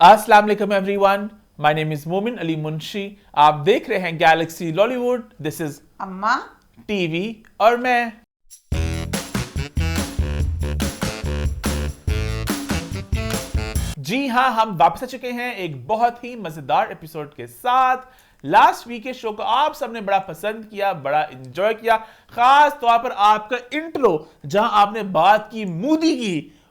अस्सलाम वालेकुम everyone, my name is मोमिन अली मुंशी। आप देख रहे हैं गैलेक्सी लॉलीवुड। दिस इज अम्मा टीवी और मैं। जी हाँ, हम वापस आ चुके हैं एक बहुत ही मजेदार एपिसोड के साथ। लास्ट वीक के शो को आप सबने बड़ा पसंद किया, बड़ा एंजॉय किया, खास तौर पर आपका इंट्रो जहां आपने बात की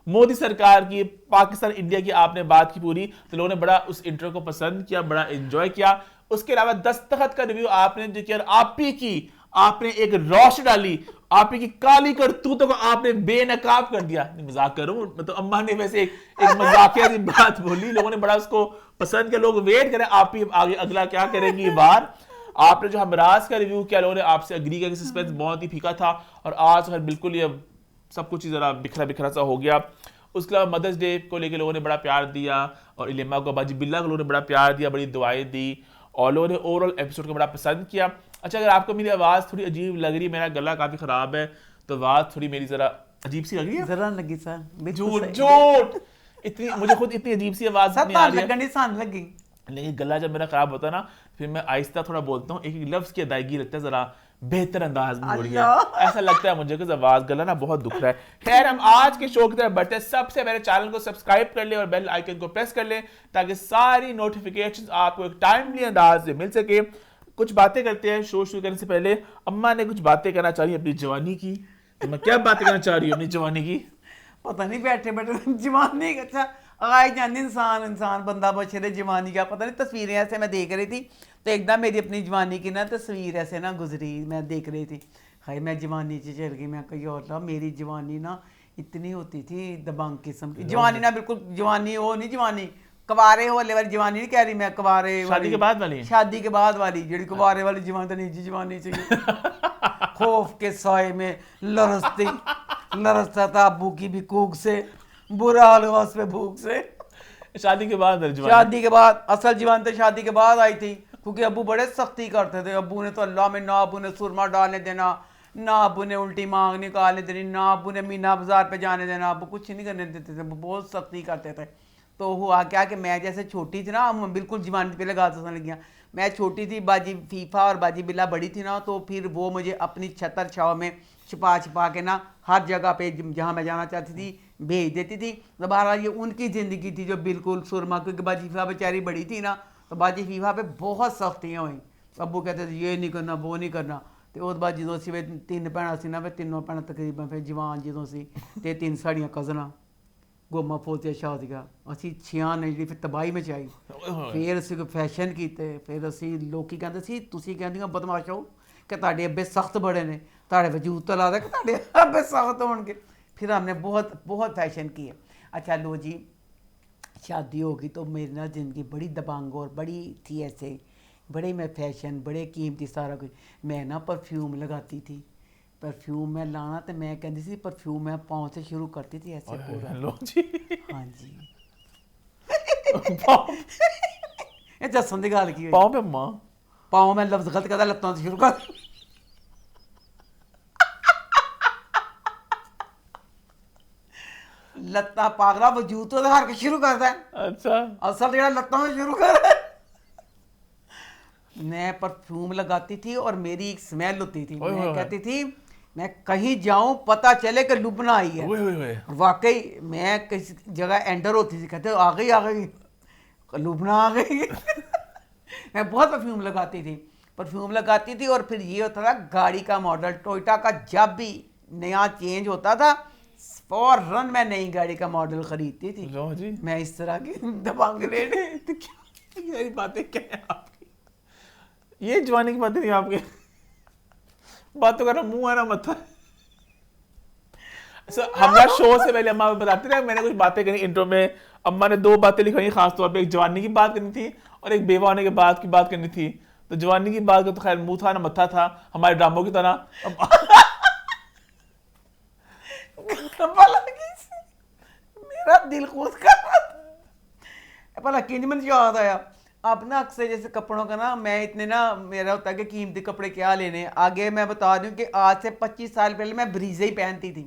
मोदी सरकार की, पाकिस्तान इंडिया की आपने बात की पूरी, तो लोगों ने बड़ा उस इंट्रो को पसंद किया, बड़ा एंजॉय किया। उसके अलावा दस्तखत का रिव्यू आपने जो किया, आप ही की आपने एक रोशनी डाली, आप ही की काली करतूतों को आपने बेनकाब कर दिया। मजाक करूं, मतलब अम्मा ने वैसे एक मजाकिया सी बात बोली, लोगों ने बड़ा उसको पसंद किया। लोग वेट करें आप ही आगे अगला क्या करेंगी बार। आपने जो हमराज का रिव्यू किया, लोगों ने आपसे अग्री किया कि सस्पेंस बहुत ही फीका था, और आज फिर बिल्कुल ये सब कुछ जरा बिखरा बिखरा सा हो गया। उसके अलावा मदर्स डे को लेकर लोगों ने बड़ा प्यार दिया, और इलेमा को, बाजी बिल्ला को लोगों ने बड़ा प्यार दिया, बड़ी दुआएं दी, और लोगों ने ओवरऑल एपिसोड को बड़ा पसंद किया। अच्छा, अगर आपको मेरी आवाज़ थोड़ी अजीब लग रही है, मेरा गला काफ़ी ख़राब है, तो आवाज़ थोड़ी मेरी ज़रा अजीब सी लग रही है। जरा लगी सर, झूठ इतनी मुझे खुद इतनी अजीब सी आवाज़ नहीं आ रही है, लगनी सान लगी। लेकिन गला जब मेरा ख़राब होता है ना, फिर मैं आहिस्ता थोड़ा बोलता हूँ, एक एक लफ्ज़ की अदायगी रखता है, ज़रा बेहतर अंदाज में हो रही है, ऐसा लगता है मुझे कि आवाज़ गला ना बहुत दुख रहा है। खैर, हम आज के शो की तरफ बढ़ते हैं। सबसे पहले चैनल को सब्सक्राइब कर ले और बेल आइकन को प्रेस कर ले, ताकि सारी नोटिफिकेशंस आपको एक टाइमली अंदाज से मिल सके। कुछ बातें करते हैं शो शुरू करने से पहले। अम्मा ने कुछ बातें करना चाह रही है अपनी जवानी की, तो मैं क्या बातें करना चाह रही हूँ अपनी जवानी की? पता नहीं, बैठे बैठे जवानी अच्छा आए जाने इंसान बंदा बछेरे जवानी का पता नहीं। तस्वीरें ऐसे मैं देख रही थी, तो एकदम मेरी अपनी जवानी की ना तस्वीर ऐसे ना गुजरी, मैं देख रही थी। हाय, मैं जवानी से चल गई। मैं कही और था, मेरी जवानी ना इतनी होती थी दबंग किस्म की जवानी ना, बिल्कुल जवानी वो नहीं, जवानी कवारे होले वाली जवानी नहीं कह रही मैं, कवारे शादी के बाद वाली, शादी के बाद वाली जी कवारे वाली जवानी तो नहीं जी, जवानी चाहिए। खौफ के साए में लरसता था अबू की भी कूक से, बुरा हाल हुआ उस पे भूख से। शादी के बाद शादी के बाद असल जीवन तो शादी के बाद आई थी, क्योंकि अबू बड़े सख्ती करते थे। अबू ने तो अल्लाह में ना अबू ने सुरमा डालने देना, ना अबू ने उल्टी मांग निकालने देनी, ना अबू ने मीना बाजार पे जाने देना। अबू कुछ नहीं करने देते थे, बहुत सख्ती करते थे। तो हुआ क्या कि मैं जैसे छोटी थी ना, हम बिल्कुल जवानी पे लगा समझ गया। मैं छोटी थी, बाजी फीफा और बाजी बिल्ला बड़ी थी ना, तो फिर वो मुझे अपनी छतर छाव में छिपा के ना हर जगह पे जहाँ मैं जाना चाहती थी भेज देती थी। तो बहरहाल ये उनकी ज़िंदगी थी जो बिल्कुल सुरमा, क्योंकि बाजी फीफा बेचारी बड़ी थी ना, तो बाजी फीफा पे बहुत सख्तियाँ हुई। अब्बू कहते थे ये नहीं करना, वो नहीं करना। तो उस बाद जो सी वे तीन भैन सी ना, फिर तीनों भैन तकरीबन फिर जवान जो सी, ते तीन साड़ियाँ कज़ना गोमा फोतिया शादियाँ असी छियां ने जी फिर तबाही मचाई। फिर ਅਸੀਂ ਕੋਈ ਫੈਸ਼ਨ ਕੀਤੇ, ਫਿਰ ਅਸੀਂ ਲੋਕੀ ਕਹਿੰਦੇ ਸੀ ਤੁਸੀਂ ਕਹਿੰਦੀਆਂ ਬਦਮਾਸ਼ੋ ਕਿ ਤੁਹਾਡੇ ਅੱਬੇ सख्त बड़े ने, ਤੁਹਾਡੇ वजूद तो ला कि ਤੁਹਾਡੇ ਅੱਬੇ सख्त होंगे। फिर हमने बहुत फैशन किए। अच्छा लो जी, शादी होगी तो मेरी ना ज़िंदगी बड़ी दबंग और बड़ी थी ऐसे, बड़े मैं फैशन, बड़े कीमती सारा कुछ। मैं ना परफ्यूम लगाती थी, परफ्यूम मैं लाना, तो मैं कहती थी परफ्यूम मैं पाँव से शुरू करती थी ऐसे पूरा। लो जी, हाँ जी। ਇਹ ਦੱਸਣ ਦੀ ਗੱਲ ਕੀ ਹੋਈ? पाँव पे माँ, ਪਾਉ ਮੈਂ ਲਫ਼ਜ਼ ਗਲਤ ਕਰਦਾ, ਲੱਤਾਂ ਤੋਂ ਸ਼ੁਰੂ ਕਰ। ਲੱਤਾਂ ਪਾਗਲਾ ਵਜੂਦ ਤੋਂ ਹਰ ਕੇ ਸ਼ੁਰੂ ਕਰਦਾ ਹੈ। अच्छा ਅਸਲ ਜਿਹੜਾ ਲੱਤਾਂ ਤੋਂ ਸ਼ੁਰੂ ਕਰਦਾ है। मैं परफ्यूम लगाती थी और मेरी एक स्मेल होती थी। मैं कहती थी मैं कहीं जाऊं पता चले कि लुबना आई है। और वाकई मैं किसी जगह एंटर होती थी, कहते आ गई लुबना आ गई। मैं बहुत परफ्यूम लगाती थी। और फिर ये होता था, गाड़ी का मॉडल टोयोटा का जब भी नया चेंज होता था, फौरन मैं नई गाड़ी का मॉडल खरीदती थी। लो जी, मैं इस तरह की दबंग लेने ये बातें क्या है आपकी? ये जवानी की बातें नहीं आपके, बात तो करना मुंह है ना मत्था। हमारा शो से पहले अम्मा बताती रहे, मैंने कुछ बातें करी इंट्रो में। अम्मा ने दो बातें लिखवाई, खास तौर पे एक जवानी की बात करनी थी और एक बेवा होने के बाद की बात करनी थी। तो जवानी की बात का तो खैर मुंह था ना मत्था था, हमारे ड्रामों की तरह। मेरा दिल खुश कर रहा था। भला किंज मन याद आया, अब ना अक्सर जैसे कपड़ों का ना, मैं इतने ना मेरा होता है कि कीमती कपड़े क्या लेने। आगे मैं बता दूं कि आज से 25 साल पहले मैं ब्रीजे ही पहनती थी।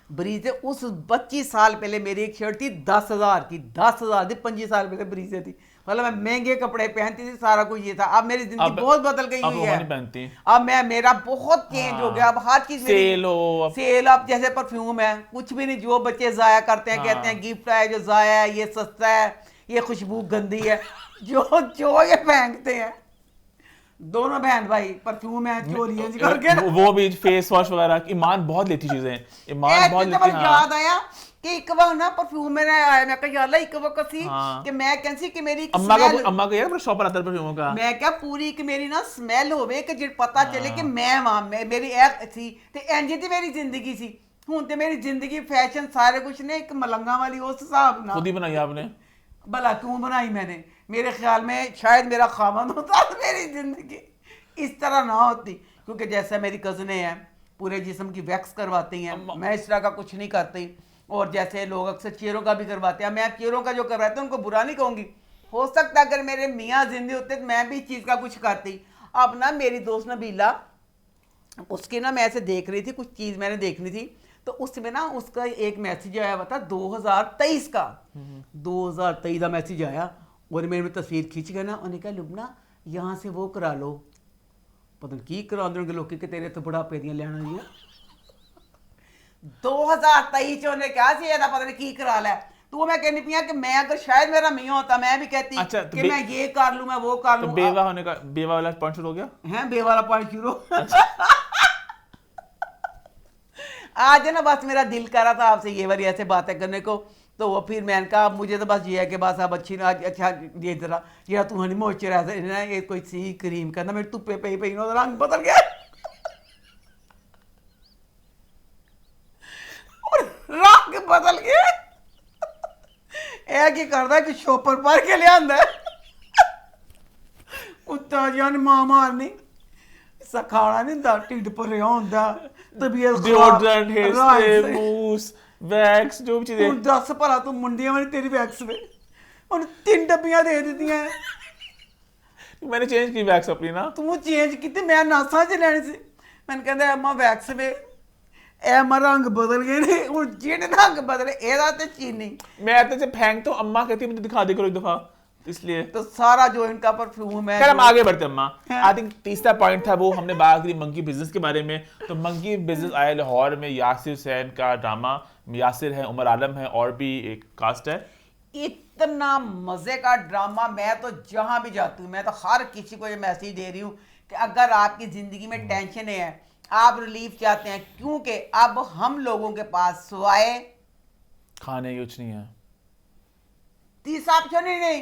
ब्रीजे उस 25 साल पहले मेरी एक शर्ट थी 10,000 की, 10,000 थी, 25 साल पहले ब्रीजे थी। मतलब मैं महंगे कपड़े पहनती थी, सारा कुछ ये था। अब मेरी जिंदगी बहुत बदल गई हुई है। नहीं पहनती। अब मेरा बहुत चेंज हो गया। अब हर चीज सेल हो, सेल। अब जैसे परफ्यूम है, कुछ भी नहीं, जो बच्चे जाया करते हैं कहते हैं गिफ्ट है, जो जाया है, ये सस्ता है, ये खुशबू गंदी है, जो ये फेंकते हैं। दोनों बहन भाई परफ्यूम है, चोरियां करके वो भी फेस वॉश वगैरह। ईमान बहुत लेती चीजें, ईमान बहुत लेती है। याद आया कि एक बार ना परफ्यूम में आया, मैं कहा यार एक वक्त सी कि मैं कैसी कि मेरी अम्मा का यार शॉप आता है परफ्यूमों का। मैं क्या पूरी कि मेरी ना स्मेल होवे कि जिस पता चले कि मैं वहां मेरी एक थी ते इंज दी मेरी जिंदगी सी। हुन ते मेरी जिंदगी फैशन सारे कुछ ने एक मलंगा वाली उस हिसाब ना खुद ही बनाई आपने। भला क्यों बनाई मैंने? मेरे ख्याल में शायद मेरा खामन होता तो मेरी जिंदगी इस तरह ना होती। क्योंकि जैसा मेरी कज़नें हैं पूरे जिस्म की वैक्स करवाती हैं, मैं इस तरह का कुछ नहीं करती। और जैसे लोग अक्सर चेहरों का भी करवाते हैं, मैं चेहरों का जो करवाते हैं उनको बुरा नहीं कहूँगी। हो सकता है अगर मेरे मियाँ जिंदे होते तो मैं भी इस चीज़ का कुछ करती। अब ना मेरी दोस्त नबीला, उसकी ना मैं ऐसे देख रही थी, कुछ चीज़ मैंने देखनी थी, तो उसमें ना उसका एक मैसेज आया हुआ था 2023 का। 2023 का मैसेज आया और मेरे में तस्वीर खींच गया ना, उन्हें कहा लुबना यहाँ से वो करा लो, पता नहीं की करा देंगे लोग कि तेरे तो बुढ़ापे दियां लेना दियां। 2023 उन्हें क्या चाहिए था, पता नहीं की करा ला। तो मैं कहनी पिया कि मैं अगर शायद मेरा मियाँ होता मैं भी कहती अच्छा, कि मैं ये कर लूं, मैं वो कर लूं। बेवा होने का बेवा वाला पॉइंट शुरू हो गया है, बेवा वाला पॉइंट शुरू। आज ना बस मेरा दिल कर रहा था आपसे ये बारी ऐसे बातें करने को, तो वो फिर मैंने कहा मुझे तो बस ये है कि बस अब अच्छी ना अच्छा ये जरा ये तू हनी मॉइस्चराइजर ये कोई सी क्रीम करना, मेरे धुप्पे पे रंग बदल गया और रंग बदल गया। ਇਹ ਕੀ ਕਰਦਾ ਕਿ ਸ਼ੋਪਰ ਭਰ ਕੇ ਲਿਆਂਦਾ ਉੱਤਾ ਜਾਨ ਮਾਂ ਮਾਰਨੀ ਸਖਾਣਾ ਨਹੀਂ ਹੁੰਦਾ, ਢਿੱਡ ਭਰਿਆ ਹੁੰਦਾ, ਤਬੀਅਤ डिओड्रेंट, हेयर स्प्रे, मूस, वैक्स, जो भी चीजें। ਹੁਣ ਦੱਸ ਭਲਾ ਤੂੰ ਮੁੰਡਿਆਂ ਵਾਲੀ ਤੇਰੀ ਵੈਕਸ ਵੇ ਹੁਣ 3 ਡੱਬੀਆਂ ਦੇ ਦਿੱਤੀਆਂ। मैंने चेंज की वैक्स अपनी ना। ਤੂੰ ਚੇਂਜ ਕੀਤੀ, ਮੈਂ ਨਾਸਾਂ 'ਚ ਲੈਣੀ ਸੀ। ਮੈਨੂੰ ਕਹਿੰਦਾ ਅੰਮਾ ਵੈਕਸ ਵੇ, एमा रंग बदल गए ने, और जिन रंग बदले एदा ते चीनी। मैं तो जब फेंक तो अम्मा कहती है मुझे दिखा दे करो एक दफा, इसलिए तो सारा जो इनका परफ्यूम है। खैर हम आगे बढ़ते हैं अम्मा। आई थिंक तीसरा पॉइंट था वो हमने बात करी मंकी बिजनेस के बारे में। तो मंकी बिजनेस आया लाहौर में, यासिर हुसैन का ड्रामा। यासिर है, उमर आलम है और भी एक कास्ट है। इतना मजे का ड्रामा, मैं तो जहां भी जाती हूँ मैं तो हर किसी को ये मैसेज दे रही हूँ कि अगर आपकी जिंदगी में टेंशन है, आप रिलीफ चाहते हैं, क्योंकि अब हम लोगों के पास सिवाय खाने कुछ नहीं है, तीसरा ऑप्शन ही नहीं।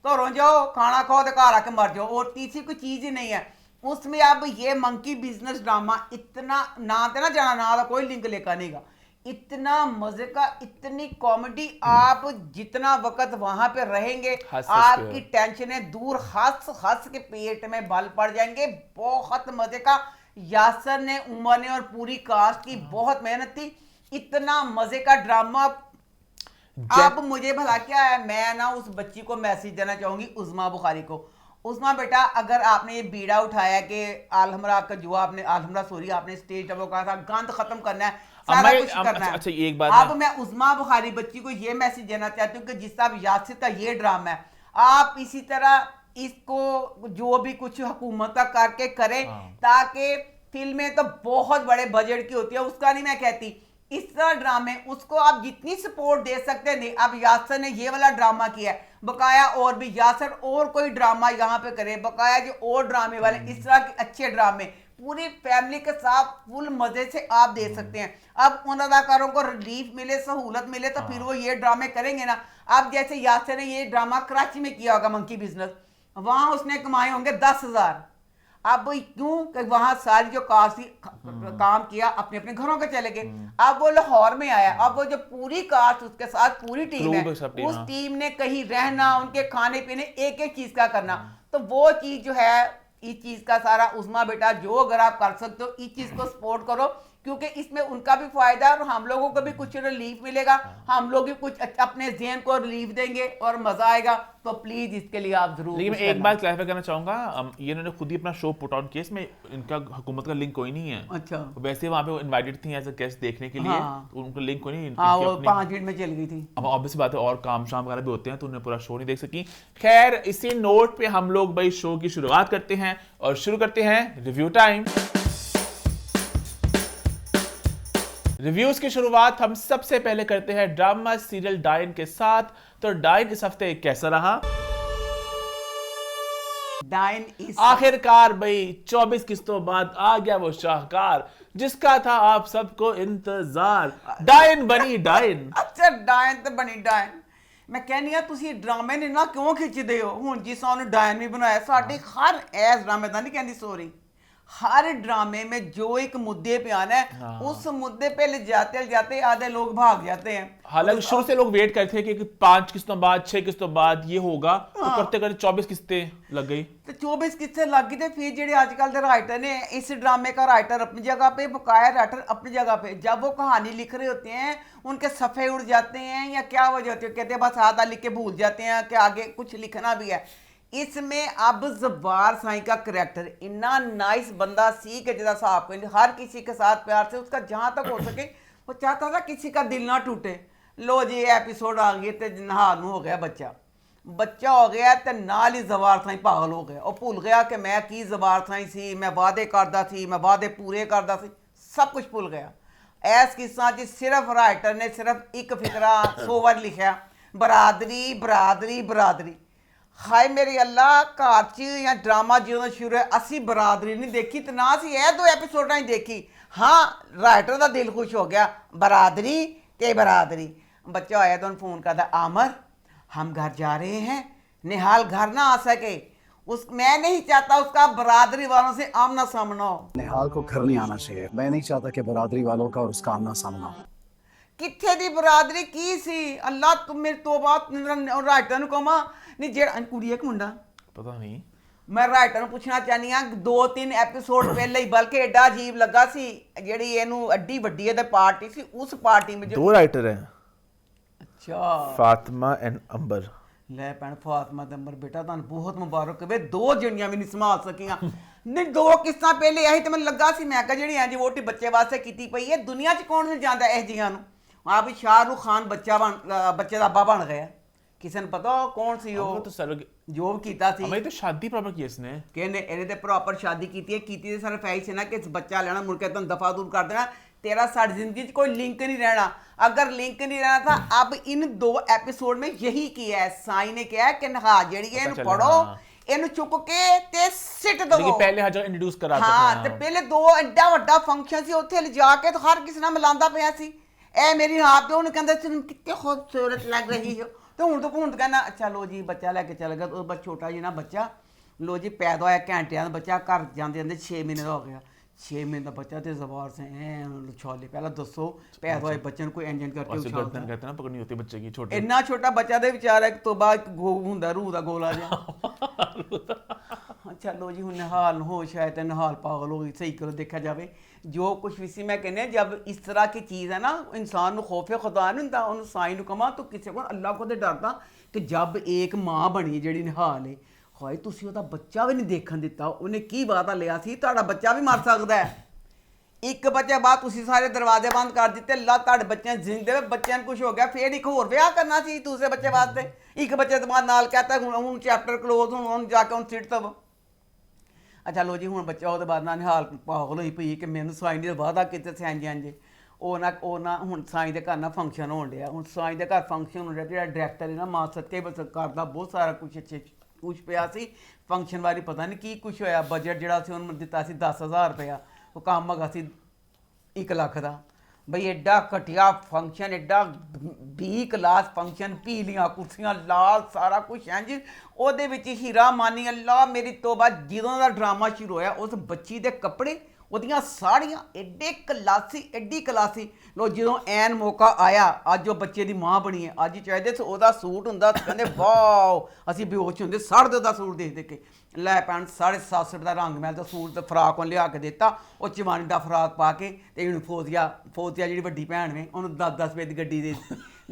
घरों जाओ खाना खाओ तो घर आके मर जाओ, और तीसरी कोई चीज ही नहीं है। उसमें अब ये मंकी बिजनेस ड्रामा इतना ना तो ना जाना ना था, कोई लिंक लेकर नहीं गा, इतना मजे का, इतनी कॉमेडी। आप जितना वक्त वहां पे रहेंगे आपकी टेंशनें दूर, हंस हंस के पेट में बल पड़ जाएंगे। बहुत मजे का। यासर ने, उमर ने और पूरी कास्ट की बहुत मेहनत थी। इतना मजे का ड्रामा। अब मुझे भला क्या है, मैं ना उस बच्ची को मैसेज देना चाहूंगी, उज़मा बुखारी को। उज़मा बेटा, अगर आपने ये बीड़ा उठाया कि आलहमरा का जो आपने आलहमरा सॉरी आपने स्टेज जब कहा था गंद खत्म करना है, सारा कुछ करना है। अच्छा एक बात, अब मैं उज़मा बुखारी बच्ची को ये मैसेज देना चाहती हूँ कि जिस तरह यासिर का ये ड्रामा है, आप इसी तरह इसको जो भी कुछ हुकूमत का करके करें, ताकि फिल्में तो बहुत बड़े बजट की होती है, उसका नहीं मैं कहती, इस तरह ड्रामे उसको आप जितनी सपोर्ट दे सकते हैं। नहीं, अब यासर ने ये वाला ड्रामा किया है, बकाया और भी यासर और कोई ड्रामा यहाँ पे करे, बकाया जो और ड्रामे वाले इस तरह के अच्छे ड्रामे पूरी फैमिली के साथ फुल मजे से आप दे सकते हैं। अब उन अदाकारों को रिलीफ मिले, सहूलत मिले, तो फिर वो ये ड्रामे करेंगे ना। अब जैसे यासर ने ये ड्रामा कराची में किया होगा मंकी बिजनेस, वहां उसने कमाए होंगे 10,000। अब क्यों कि वहां सारी जो कास्ट काम किया अपने अपने घरों के चले गए। अब वो लाहौर में आया, अब वो जो पूरी कास्ट उसके साथ पूरी टीम है, उस टीम ने कहीं रहना, उनके खाने पीने एक एक चीज का करना, तो वो चीज जो है इस चीज का सारा उज़मा बेटा जो अगर आप कर सकते हो इस चीज को सपोर्ट करो। क्योंकि इसमें उनका भी फायदा है और हम लोगों को भी कुछ रिलीफ मिलेगा, हम लोग भी कुछ अपने ज़हन को रिलीफ देंगे और मजा आएगा। तो प्लीज इसके लिए आप जरूर लेकिन मैं कुछ एक करना। बात क्लैरिफाई करना चाहूंगा, ये इन्होंने खुद ही अपना शो पुट ऑन केस में, इनका हुकूमत का लिंक कोई नहीं है। अच्छा। वैसे वहां पे इनवाइटेड थी एज अ गेस्ट देखने के लिए, हाँ। तो उनका लिंक कोई नहीं। हाँ, इनकी वो अपनी- 5 मिनट में चल गई थी। अब ऑब्वियस बात है, और काम शाम वगैरह भी होते हैं तो उन्हें पूरा शो नहीं देख सकी। खैर, इसी नोट पे हम लोग भाई शो की शुरुआत करते हैं और शुरू करते हैं रिव्यू टाइम। रिव्यूज की शुरुआत हम सबसे पहले करते हैं ड्रामा सीरियल डाइन के साथ। तो डाइन इस हफ्ते कैसा रहा? डाइन इस आखिरकार भाई 24 किस्तों बाद आ गया वो शाहकार जिसका था आप सबको इंतजार। डाइन बनी डाइन। अच्छा, डायन तो बनी डायन। मैं कहनी ਆ ਤੁਸੀਂ ਡਰਾਮੇ ਨੇ ਨਾ ਕਿਉਂ ਖਿੱਚਦੇ ਹੋ? ਹੁਣ ਜਿਸ ਉਹਨੂੰ ਡਾਇਨ ਵੀ ਬਣਾਇਆ, ਸਾਡੇ ਹਰ ਐਸ ਡਰਾਮੇ ਦਾ ਨਹੀਂ ਕਹਿੰਦੀ ਸੋਰੀ, हर ड्रामे में जो एक मुद्दे पे आना है उस मुद्दे पे ले जाते आधे लोग भाग जाते हैं। हालांकि शुरू से लोग वेट करते थे कि 5 किस्तों बाद 6 किस्तों बाद ये होगा, तो करते करते 24 किस्तें लग गई। तो 24 किस्से लग गई। तो फिर जेडे आजकल के राइटर ने, इस ड्रामे का राइटर अपनी जगह पे, बकाया राइटर अपनी जगह पे, जब वो कहानी लिख रहे होते हैं उनके सफ़े उड़ जाते हैं या क्या वजह होती है, कहते हैं बस आधा लिख के भूल जाते हैं कि आगे कुछ लिखना भी है। इसमें अब जबार साई का करैक्टर इतना नाइस बंदा सी कि जिदा साहब को हर किसी के साथ प्यार से, उसका जहाँ तक हो सके वो चाहता था किसी का दिल ना टूटे। लो जी एपिसोड आ गए तो नहार हो गया बच्चा हो गया तो नाल ही जबार साई पागल हो गया और भूल गया कि मैं की जबार साई सी, मैं वादे करता सी, मैं वादे पूरे करता सी, सब कुछ भूल गया। ऐस किस्सा जी सिर्फ राइटर ने सिर्फ एक फिकरा सोवर लिखा, बरादरी बरादरी बरादरी। हाय मेरी अल्लाह, घर च या ड्रामा जो शुरू है असी बरादरी नहीं देखी तो ना असी यह 2 एपिसोड ही देखी। हाँ, राइटर का दिल खुश हो गया, बरादरी के बरादरी। बच्चा आया तो फोन करता, आमर हम घर जा रहे हैं, निहाल घर ना आ सके, मैं नहीं चाहता उसका बरादरी वालों से आमना सामना हो। निहाल को घर नहीं आना चाहिए, मैं नहीं चाहता कि बरादरी वालों का और उसका आमना सामना हो। किथे दी बरादरी की सी? अल्लाह तुम मेरे तो बात राइटर ਨੂੰ ਕਮਾ ਨਹੀਂ ਜਿਹੜਾ ਕੁੜੀ ਇੱਕ ਮੁੰਡਾ पता नहीं। मैं राइटर ਨੂੰ ਪੁੱਛਣਾ ਚਾਹਨੀ ਆ 2-3 ਐਪੀਸੋਡ ਪਹਿਲੇ ਹੀ, ਬਲਕਿ ਐਡਾ ਅਜੀਬ ਲੱਗਾ ਸੀ ਜਿਹੜੀ ਇਹਨੂੰ ਅੱਡੀ ਵੱਡੀ ਇਹਦੇ ਪਾਰਟੀ ਸੀ, ਉਸ ਪਾਰਟੀ ਵਿੱਚ 2 राइटर हैं, ਅੱਛਾ फातिमा एंड अंबर। ਲੈ ਭੈਣ ਫਾਤਮਾ ਤੇ ਅੰਬਰ ਬੇਟਾ ਤੁਹਾਨੂੰ ਬਹੁਤ ਮੁਬਾਰਕ ਹੋਵੇ, 2 ਜਣੀਆਂ ਵੀ ਨਹੀਂ ਸੰਭਾਲ ਸਕੀਆਂ। ਨਹੀਂ 2 ਕਿਸ਼ਤਾਂ ਪਹਿਲੇ ਆਹੀ ਤੇ ਮੈਨੂੰ ਲੱਗਾ ਸੀ, ਮੈਂ ਕਿਹਾ ਜਿਹੜੀ ਇੰਜ ਵੋਟੀ ਬੱਚੇ ਵਾਸਤੇ ਕੀਤੀ ਪਈ ਹੈ ਦੁਨੀਆ 'ਚ ਕੌਣ ਨਹੀਂ ਜਾਂਦਾ ਇਹ ਜੀਆਂ ਨੂੰ। ਆਪ ਸ਼ਾਹਰੁਖ ਖਾਨ ਬੱਚੇ ਦਾ ਅੱਬਾ ਬਣ ਗਿਆ। ਕਿਸੇ ਨੂੰ ਪਤਾ ਕੌਣ ਸੀ ਉਹ? तो सर ਜੋਬ ਕੀਤਾ ਸੀ। हमें तो शादी प्रॉपर की इसने। ਕਹਿੰਦੇ ਇਹਨੇ ਤੇ ਪ੍ਰੋਪਰ ਸ਼ਾਦੀ ਕੀਤੀ ਹੈ, ਕੀਤੀ ਤੇ ਸਿਰਫ ਐਸੀ ਸੀ ਨਾ ਕਿ ਬੱਚਾ ਲੈਣਾ ਮੁੜ ਕੇ ਤੁਹਾਨੂੰ ਦਫਾ ਦੂਰ ਕਰ ਦੇਣਾ, तेरा सारी जिंदगी कोई लिंक नहीं रहना। अगर लिंक नहीं रहना था, अब इन 2 एपिसोड में यही किया है। साई ने क्या है कि नहा जड़ी है इन्हें पढ़ो, इन्हें चुक के ते सिट दो। लेकिन पहले हर जगह इंट्रोड्यूस कराते थे। हाँ, ते पहले 2 एड्डा वड्डा फंक्शन सी उत्थे लिजा के तो हर किसी नाल मिलांदा पिया सी। ए मेरी हाथ पे उन्हें कहंदा तुम कितने खूबसूरत लग रही हो, तो हुण तो कहना अच्छा लो जी बच्चा लेके चल गया। तो बस छोटा जी ना बच्चा, लो जी पैदा होया घंटिया का बच्चा, घर जाते जाते 6 महीने का हो गया। 6 महीने का बच्चा तो जबार से उछाले। पहला दसो पैदा होए बच्चे कोई इंजन करके गर्दन कहते हैं ना पकड़नी होती है बच्चे की, छोटे इन्ना छोटा बच्चा दे विचारा एक तो बाद हुंदा रूह दा गोला जा। अच्छा लो जी हुण निहाल हो शायद निहाल पागल हो गई, सही करो देखा जाए जो कुछ भी सी। मैं कहने जब इस तरह की चीज़ है ना, इंसान को खौफ खुदा नहीं होंदा, उन्होंने साई नूं कमा तो किसी को अल्लाह को तो डरदा कि जब एक माँ बनी जिहड़ी निहाल है, हाय तुसीं ਉਹਦਾ ਬੱਚਾ ਵੀ ਨਹੀਂ ਦੇਖਣ ਦਿੱਤਾ, ਉਹਨੇ ਕੀ ਵਾਅਦਾ ਲਿਆ ਸੀ ਤੁਹਾਡਾ ਬੱਚਾ ਵੀ ਮਰ ਸਕਦਾ ਹੈ। ਇੱਕ ਬੱਚੇ ਬਾਅਦ ਤੁਸੀਂ ਸਾਰੇ ਦਰਵਾਜ਼ੇ ਬੰਦ ਕਰ ਦਿੱਤੇ, ਅੱਲਾ ਤੁਹਾਡੇ ਬੱਚਿਆਂ ਜ਼ਿੰਦੇ ਵਿੱਚ ਬੱਚਿਆਂ ਨੂੰ ਕੁਝ ਹੋ ਗਿਆ, ਫੇਰ ਇੱਕ ਹੋਰ ਵਿਆਹ ਕਰਨਾ ਸੀ ਦੂਸਰੇ ਬੱਚੇ ਵਾਸਤੇ। ਇੱਕ ਬੱਚੇ ਤੋਂ ਬਾਅਦ ਨਾਲ ਕਹਤਾ ਹੁਣ ਚੈਪਟਰ ਕਲੋਜ਼, ਹੁਣ ਜਾ ਕੇ ਹੁਣ ਸਿੱਟ ਤਵ। ਅੱਛਾ ਲੋ ਜੀ ਹੁਣ ਬੱਚਾ ਉਹਦੇ ਬਾਅਦ ਨਾਲ ਨਿਹਾਲ ਪਾਗਲ ਹੋਈ ਪਈ ਕਿ ਮੈਨੂੰ ਸਾਈਂ ਨੇ ਵਾਅਦਾ ਕੀਤੇ ਸੀ ਇੰਝ ਇੰਝ। ਉਹ ਨਾ ਹੁਣ ਸਾਈਂ ਦੇ ਘਰ ਨਾ ਫੰਕਸ਼ਨ ਹੋਣ ਡਿਆ। ਹੁਣ ਸਾਈਂ ਦੇ ਘਰ ਫੰਕਸ਼ਨ ਹੋਣ ਡਿਆ, ਜਿਹੜਾ ਡਾਇਰੈਕਟਰ ਹੈ ਨਾ ਮਾਂ ਸੱਚੇ ਕਰਦਾ ਬਹੁਤ ਸਾਰਾ ਕੁਛ ਅੱਛੇ ਕੁਛ ਪਿਆ ਸੀ ਫੰਕਸ਼ਨ ਬਾਰੇ, ਪਤਾ ਨਹੀਂ ਕੀ ਕੁਛ ਹੋਇਆ। ਬਜਟ ਜਿਹੜਾ ਸੀ ਉਹਨੂੰ ਦਿੱਤਾ ਸੀ 10,000 ਰੁਪਇਆ, ਉਹ ਕੰਮ ਹੈਗਾ ਸੀ 1 ਲੱਖ ਦਾ। ਬਈ ਐਡਾ ਘਟੀਆ ਫੰਕਸ਼ਨ, ਐਡਾ 20 ਕਲਾਸ ਫੰਕਸ਼ਨ, ਪੀਲੀਆਂ ਕੁਰਸੀਆਂ, ਲਾਲ ਸਾਰਾ ਕੁਛ ਇੰਝ। ਉਹਦੇ ਵਿੱਚ ਹੀਰਾ ਮਾਨੀ, ਅੱਲਾ ਮੇਰੀ ਤੋਬਾ, ਜਦੋਂ ਦਾ ਡਰਾਮਾ ਸ਼ੁਰੂ ਹੋਇਆ ਉਸ ਬੱਚੀ ਦੇ ਕੱਪੜੇ ਉਹਦੀਆਂ ਸਾੜੀਆਂ ਐਡੀ ਕਲਾਸੀ ਲੋ ਜਦੋਂ ਐਨ ਮੌਕਾ ਆਇਆ ਅੱਜ ਉਹ ਬੱਚੇ ਦੀ ਮਾਂ ਬਣੀ ਹੈ ਅੱਜ ਚਾਹੀਦੇ ਸੀ ਉਹਦਾ ਸੂਟ ਹੁੰਦਾ ਕਹਿੰਦੇ ਵਾਓ ਅਸੀਂ ਬੇਹੋਸ਼ ਹੁੰਦੇ 150 ਦਾ ਸੂਟ ਦੇਖ ਕੇ ਲੈ ਪੈਣ 750 ਦਾ ਰੰਗ ਮਹਿਲ ਦਾ ਸੂਟ ਤੇ ਫਰਾਕ ਉਹਨੇ ਲਿਆ ਕੇ ਦਿੱਤਾ ਉਹ ਚਵਾਨੀ ਦਾ ਫਰਾਕ ਪਾ ਕੇ ਤੇ ਇਹਨੂੰ ਫੌਜ਼ੀਆ ਜਿਹੜੀ ਵੱਡੀ ਭੈਣ ਵੇ ਉਹਨੂੰ 10-10 ਰੁਪਏ ਦੀ ਗੱਡੀ ਦੇ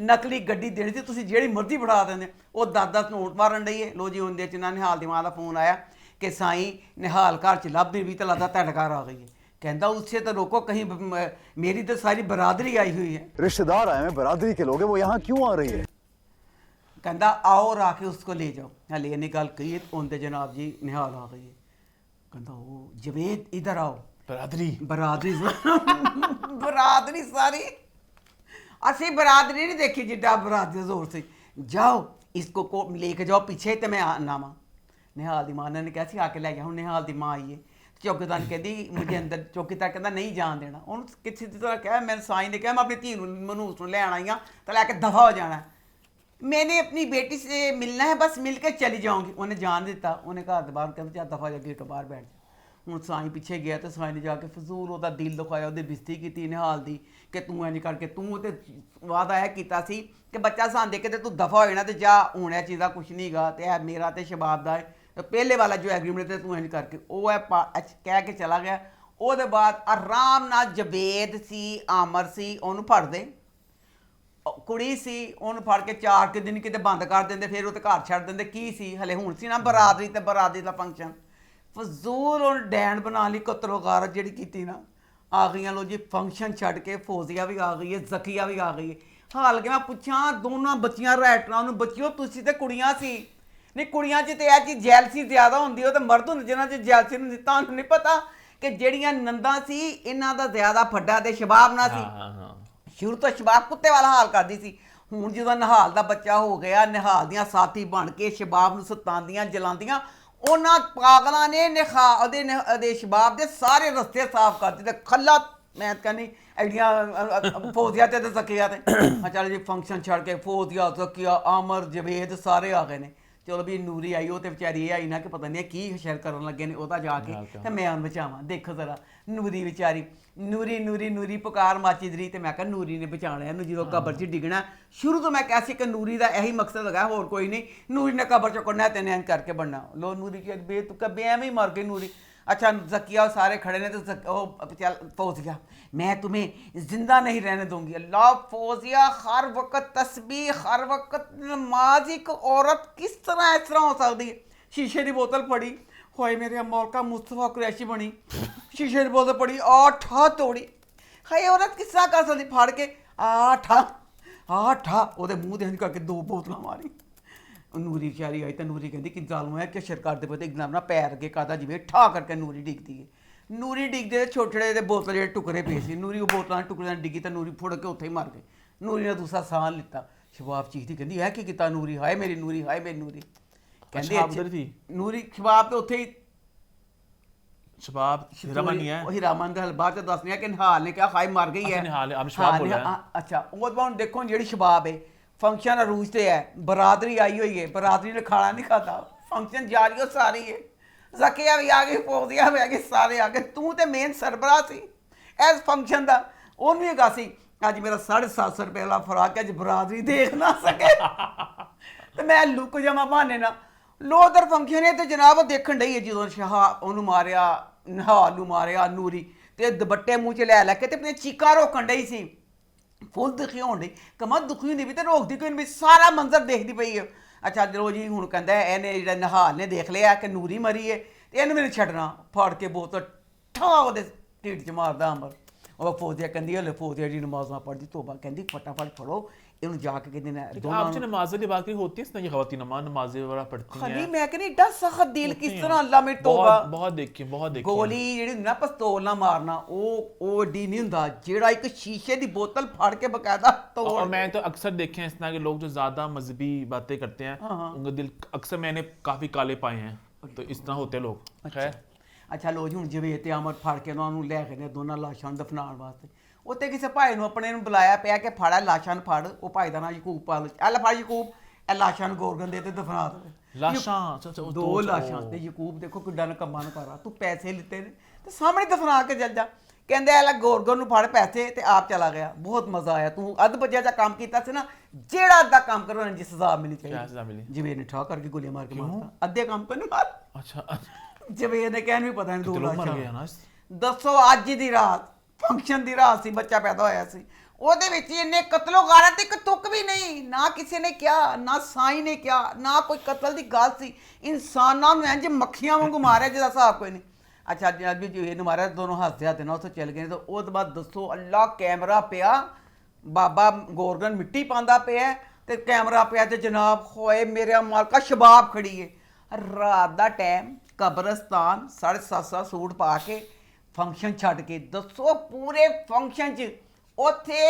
ਨਕਲੀ ਗੱਡੀ ਦੇਣੀ ਸੀ ਤੁਸੀਂ ਜਿਹੜੀ ਮਰਜ਼ੀ ਫੜਾ ਦਿੰਦੇ ਉਹ 10-10 ਨੋਟ ਮਾਰਨ ਡਈ ਹੈ ਲੋ ਜੀ ਹੁੰਦੇ ਚ ਨਾ ਨਿਹਾਲ ਦੀ ਮਾਂ ਦਾ ਫੋਨ ਆਇਆ ਕਿ ਸਾਈਂ ਨਿਹਾਲ ਘਰ ਚ ਲੱਭਦੀ ਵੀ ਤਾਂ ਲੱਗਦਾ ਤੁਹਾਡੇ ਘਰ ਆ ਗਈ ਹੈ कहता उससे तो रोको कहीं मेरी तो सारी बरादरी आई हुई है रिश्तेदार आए हैं बरादरी के लोग हैं वो यहाँ क्यों आ रही है कहता आओ और आके उसको ले जाओ हले इन्हें गल कही उनते जनाब जी निहाल आ गई है कहता वो जवेद इधर आओ बरादरी बरादरी सारी असि बरादरी नहीं देखी जिड्डा बरादरी जोर से जाओ इसको को लेके जाओ पीछे तो मैं आना वा निहाल दी मां ने कहा सी आके लै जा हुण निहाल दी मां आई है चौकीदार कहती मुझे अंदर चौकीदार कहता नहीं जान देना उन्होंने किसी तरह कहा मैंने साईं ने कहा मैं अपनी धी मनूस लैन आई हाँ तो लैके दफा हो जाना मैंने अपनी बेटी से मिलना है बस मिल के चली जाऊँगी उन्हें जान दिता उन्हें घर के बाहर कहते चार दफा जाके बाहर बैठ जा हूँ साईं पिछे गया तो साईं ने जाके फजूल वह दिल दुखाया वो बेइज्जती की निहाल दी कि तू इंज करके तू तो वादा यह किया कि बच्चा सान दे के तू दफा हो जाना तो जा होने चीज़ का कुछ नहीं गा तो मेरा तो शबाब का है पहले वाला जो एग्रीमेंट है तू इंज करके वो है कह के चला गया ਉਹਦੇ ਬਾਅਦ ਆਰਾਮ ਨਾਲ ਜਵੇਦ ਸੀ ਆਮਰ ਸੀ ਉਹਨੂੰ ਫੜਦੇ ਕੁੜੀ ਸੀ ਉਹਨੂੰ ਫੜ ਕੇ 4 ਦਿਨ ਕਿਤੇ ਬੰਦ ਕਰ ਦਿੰਦੇ ਫਿਰ ਉਹ ਤੇ ਘਰ ਛੱਡ ਦਿੰਦੇ ਕੀ ਸੀ ਹਲੇ ਹੁਣ ਸੀ ਨਾ ਬਰਾਦਰੀ ਦਾ ਫੰਕਸ਼ਨ ਫਜ਼ੂਲ ਉਹ ਡੈਨ ਬਣਾ ਲਈ ਕਤਲੋਗਾਰਤ ਜਿਹੜੀ ਕੀਤੀ ਨਾ ਆ ਗਈਆਂ ਲੋ ਜੀ ਫੰਕਸ਼ਨ ਛੱਡ ਕੇ ਫੌਜ਼ੀਆ ਵੀ ਆ ਗਈ ਹੈ ਜ਼ਕੀਆ ਵੀ ਆ ਗਈ ਹੈ ਹਾਲ ਕੇ ਮੈਂ ਪੁੱਛਾਂ ਦੋਨਾਂ ਬੱਚੀਆਂ ਰੈਟਰਾਂ ਨੂੰ ਬੱਚਿਓ ਤੁਸੀਂ ਤੇ ਕੁੜੀਆਂ ਸੀ ਨਹੀਂ ਕੁੜੀਆਂ 'ਚ ਤੇ ਇਹ ਚੀਜ਼ ਜੈਲਸੀ ਜ਼ਿਆਦਾ ਹੁੰਦੀ ਉਹ ਤੇ ਮਰਦ ਹੁੰਦੇ ਜਿਹਨਾਂ 'ਚ ਜੈਲਸੀ ਨਹੀਂ ਤੁਹਾਨੂੰ ਨਹੀਂ ਪਤਾ ਕਿ ਜਿਹੜੀਆਂ ਨੰਦਾਂ ਸੀ ਇਹਨਾਂ ਦਾ ਜ਼ਿਆਦਾ ਫੱਡਾ ਤੇ ਸ਼ਬਾਬ ਨਾ ਸੀ ਸ਼ੁਰੂ ਤੋਂ ਸ਼ਬਾਬ ਕੁੱਤੇ ਵਾਲਾ ਹਾਲ ਕਰਦੀ ਸੀ ਹੁਣ ਜਦੋਂ ਨਿਹਾਲ ਦਾ ਬੱਚਾ ਹੋ ਗਿਆ ਨਿਹਾਲ ਦੀਆਂ ਸਾਥੀ ਬਣ ਕੇ ਸ਼ਬਾਬ ਨੂੰ ਸਤਾਉਂਦੀਆਂ ਜਲਾਉਂਦੀਆਂ ਉਹਨਾਂ ਪਾਗਲਾਂ ਨੇ ਉਹਦੇ ਸ਼ਬਾਬ ਦੇ ਸਾਰੇ ਰਸਤੇ ਸਾਫ਼ ਕਰ ਦਿੱਤੇ ਖੱਲਾ ਮੈਂ ਕਹਿੰਦੀ ਐਡੀਆਂ ਫੌਜ਼ੀਆ ਤੇ ਜ਼ਕੀਆ ਤੇ ਚੱਲ ਜੀ ਫੰਕਸ਼ਨ ਛੱਡ ਕੇ ਫੌਜ਼ੀਆ ਜ਼ਕੀਆ ਆਮਰ ਜਵੇਦ ਸਾਰੇ ਆ ਗਏ ਨੇ ਚਲੋ ਵੀ ਨੂਰੀ ਆਈ ਉਹ ਤੇ ਵਿਚਾਰੀ ਇਹ ਆਈ ਨਾ ਕਿ ਪਤਾ ਨਹੀਂ ਕੀ ਸ਼ੇਅਰ ਕਰਨ ਲੱਗੇ ਨੇ ਉਹਦਾ ਜਾ ਕੇ ਤੇ ਮੈਂ ਉਹਨੂੰ ਬਚਾਵਾਂ ਦੇਖੋ ਜ਼ਰਾ ਨੂਰੀ ਵਿਚਾਰੀ ਨੂਰੀ ਪੁਕਾਰ ਮਾਚੀ ਦਰੀ ਤੇ ਮੈਂ ਕਿਹਾ ਨੂਰੀ ਨੇ ਬਚਾਉਣਾ ਇਹਨੂੰ ਜਦੋਂ ਕਬਰ 'ਚ ਡਿੱਗਣਾ ਸ਼ੁਰੂ ਤੋਂ ਮੈਂ ਕਿਹਾ ਸੀ ਕਿ ਨੂਰੀ ਦਾ ਇਹੀ ਮਕਸਦ ਹੈਗਾ ਹੋਰ ਕੋਈ ਨਹੀਂ ਨੂਰੀ ਨੇ ਕਬਰ 'ਚੋਂ ਕੱਢਣਾ ਤੇ ਨੈਨ ਕਰਕੇ ਬਣਨਾ ਲੋ ਨੂਰੀ ਕਿ ਬੇਤੁਕਾ ਐਵੇਂ ਹੀ ਮਰ ਗਈ ਨੂਰੀ अच्छा ज़किया सारे खड़े ने तो चल फौजिया मैं तुम्हें जिंदा नहीं रहने दूंगी अल्लाह फौजिया हर वक्त तस्बीह हर वक्त नमाज एक औरत किस तरह इस तरह हो सकती है शीशे की बोतल पड़ी होए मेरे मौलका मुस्तफा कुरैशी बनी शीशे की बोतल पड़ी ठा तोड़ी हाय औरत किस तरह कर सकती फाड़ के ठा वो मूँह दे करके 2 बोतल मारी ਨੂਰੀ ਵਿਚਾਰੀ ਆਈ ਤਾਂ ਨੂਰੀ ਕਹਿੰਦੀ ਕਿ ਜ਼ਾਲਮ ਹੈ ਕਿ ਸ਼ਰ ਕਰਦੇ ਪਏ ਤੇ ਇੱਕਦਮ ਨਾ ਪੈਰ ਅੱਗੇ ਕਾਦਾ ਜਿਵੇਂ ਠਾ ਕਰਕੇ ਨੂਰੀ ਡਿੱਗਦੀ ਹੈ ਨੂਰੀ ਡਿੱਗਦੇ ਤੇ ਛੋਟੇ ਦੇ ਬੋਤਲ ਜਿਹੜੇ ਟੁਕੜੇ ਪਏ ਸੀ ਨੂਰੀ ਉਹ ਬੋਤਲਾਂ ਟੁਕੜਿਆਂ ਡਿੱਗੀ ਤਾਂ ਨੂਰੀ ਫੁੜ ਕੇ ਉੱਥੇ ਹੀ ਮਰ ਗਈ ਨੂਰੀ ਨੇ ਦੂਸਰਾ ਸਾਹ ਲਿੱਤਾ ਸ਼ਬਾਬ ਚੀਖਦੀ ਕਹਿੰਦੀ ਇਹ ਕੀ ਕੀਤਾ ਨੂਰੀ ਹਾਏ ਮੇਰੀ ਨੂਰੀ ਕਹਿੰਦੀ ਨੂਰੀ ਸ਼ਬਾਬ ਤੇ ਉੱਥੇ ਹੀ शबाब हीरामन नहीं है हीरामन ਦਾ ਬਾਅਦ ਚ ਦੱਸਦੇ ਆ ਕਿ ਨਿਹਾਲ ਨੇ ਕਿਹਾ ਹਾਏ ਮਰ ਗਈ ਹੈ ਨਿਹਾਲ ਅਬ ਸ਼ਬਾਬ ਬੋਲਿਆ ਅੱਛਾ ਉਹ ਬਾਅਦ ਦੇਖੋ ਜਿਹੜੀ ਸ਼ਬਾਬ ਹੈ फंक्शन अरूज से है बरादरी आई हुई है बरादरी ने खाना नहीं खाता फंक्शन जारी और सारी है जकिया भी आ गई फौजिया भी आ गई सारे आ गए तू तो मेन सरबराह सी इस फंक्शन का उन्होंने भी कहा सी अज मेरा 750 रुपये वाला फराक अज बरादरी देख ना सके तो मैं लुक जावा बहाने ना लो उधर फंक्शन है तो जनाब देखन डई है जो शाह उन्होंने मारिया निहाल नूं मारिया नूरी तो दुपट्टे मूँह च लै के अपनी चीकां रोकन डई सी फुल दुखी होने कमर दुखी होंगी भी तो रोकती कोई नहीं सारा मंजर देखती पई है अच्छा चलो जी हूँ कहता है इन्हें जो निहाल ने देख लिया कि नूरी मरी है तो इन्हें मैंने छड्डना फड़ के बोतल ठा वो ढिड च मारदा अमर वो फौजिया कहती हले फौजिया जी नमाज़ां पढ़दी तोबा कहती फटाफट पढ़ो इन्हू जाके कहते ने आपसे नमाज़ वाली बात होती है इस तरह की ख़वातीन नमाज़ वगैरह पढ़ती हैं खाली मैं कहनी एडा सख्त दिल किस तरह अल्लाह में तौबा बहुत देखी गोली ਜਿਹੜੀ ਨਾ ਪਿਸਤੌਲ ਨਾਲ ਮਾਰਨਾ ਉਹ ਡੀ नहीं ਹੁੰਦਾ ਜਿਹੜਾ ਇੱਕ ਸ਼ੀਸ਼ੇ ਦੀ बोतल फाड़ के बकायदा तोड़ और मैं तो अक्सर देखे हैं इस तरह के लोग जो ज़्यादा मजहबी बातें करते हैं उनके दिल अक्सर मैंने काफ़ी काले पाए हैं तो इस तरह होते लोग खैर अच्छा लो जी ਹੁਣ ਜਵੇਦ ਤੇ ਅਮਰ ਫੜ ਕੇ ਉਹਨਾਂ ਨੂੰ ਲੈ ਕੇ ਨੇ ਦੋਨਾਂ ਲਾਸ਼ਾਂ ਨੂੰ ਦਫਨਾਉਣ ਵਾਸਤੇ ਉੱਤੇ ਕਿਸੇ ਭਾਈ ਨੂੰ ਆਪਣੇ ਨੂੰ ਬੁਲਾਇਆ ਪਿਆ ਕਿ ਫੜਾ ਲਾਸ਼ਾਂ ਨੂੰ ਫੜ ਉਹ ਭਾਈ ਦਾ ਨਾਂ ਯਕੂਬ ਪਾ ਐ ਫੜ ਯਕੂਬ ਇਹ ਲਾਸ਼ਾਂ ਨੂੰ ਗੋਰਗਨ ਦੇ ਤੇ ਦਫਨਾ ਦੇ ਲਾਸ਼ਾਂ ਦੋ ਲਾਸ਼ਾਂ ਤੇ ਯਕੂਬ ਦੇਖੋ ਕਿੱਡਾ ਨਕੰਮਾ ਨਕਾਰਾ ਤੂੰ ਪੈਸੇ ਲਿੱਤੇ ਨੇ ਤੇ ਸਾਹਮਣੇ ਦਫਨਾ ਕੇ ਚੱਲ ਜਾ ਕਹਿੰਦੇ ਆ ਲੈ ਗੋਰਗਨ ਨੂੰ ਫੜ ਪੈਸੇ ਤੇ ਆਪ ਚਲਾ ਗਿਆ ਬਹੁਤ ਮਜ਼ਾ ਆਇਆ ਤੂੰ ਅੱਧ ਬੱਜਿਆ ਜਾ ਕੰਮ ਕੀਤਾ ਸੀ ਨਾ ਜਿਹੜਾ ਅੱਧਾ ਕੰਮ ਕਰੋ ਨਾ ਜੀ ਸਜ਼ਾ ਮਿਲੀ ਚਾਹੀਦੀ ਜਿਵੇਂ ਨੇ ਠਾ ਕਰਕੇ ਗੋਲੀਆਂ ਮਾਰ ਕੇ ਮਾਰਤਾ ਅੱਧੇ ਕੰਮ ਤੋਂ ਨਹੀਂ ਮਾਰ ਅੱਛਾ ਜਿਵੇਂ ਇਹਨੇ ਕਹਿਣ ਵੀ ਪਤਾ ਨਹੀਂ ਦੋ ਮਰ ਲਾਸ਼ਾਂ ਗਏ ਨਾ ਦੱਸੋ ਅੱਜ ਦੀ ਰਾਤ ਫੰਕਸ਼ਨ ਦੀ ਰਾਤ ਸੀ ਬੱਚਾ ਪੈਦਾ ਹੋਇਆ ਸੀ ਉਹਦੇ ਵਿੱਚ ਇਹਨੇ ਕਤਲੋ ਗਾਰਤ ਇੱਕ ਤੁਕ ਵੀ ਨਹੀਂ ਨਾ ਕਿਸੇ ਨੇ ਕਿਹਾ ਨਾ ਸਾਈ ਨੇ ਕਿਹਾ ਨਾ ਕੋਈ ਕਤਲ ਦੀ ਗੱਲ ਸੀ ਇਨਸਾਨਾਂ ਨੂੰ ਇੰਜ ਮੱਖੀਆਂ ਵਾਂਗੂ ਮਾਰਿਆ ਜਿਹਦਾ ਹਿਸਾਬ ਕੋਈ ਨਹੀਂ ਅੱਛਾ ਜਦ ਵੀ ਜੋ ਇਹਨੂੰ ਮਾਰਿਆ ਦੋਨੋਂ ਹੱਸਦੇ ਹੱਸਦੇ ਨਾ ਉੱਥੋਂ ਚੱਲ ਗਏ ਤਾਂ ਉਹ ਤੋਂ ਬਾਅਦ ਦੱਸੋ ਅੱਲਾ ਕੈਮਰਾ ਪਿਆ ਬਾਬਾ ਗੋਰਗਨ ਮਿੱਟੀ ਪਾਉਂਦਾ ਪਿਆ ਤੇ ਕੈਮਰਾ ਪਿਆ ਤੇ ਜਨਾਬ ਹੋਏ ਮੇਰੇ ਮਾਲਕਾ ਸ਼ਬਾਬ ਖੜੀ ਹੈ ਰਾਤ ਦਾ ਟਾਈਮ ਕਬਰਸਤਾਨ 7:30 ਸੂਟ ਪਾ ਕੇ ਫੰਕਸ਼ਨ ਛੱਡ ਕੇ ਦੱਸੋ ਪੂਰੇ ਫੰਕਸ਼ਨ 'ਚ ਉੱਥੇ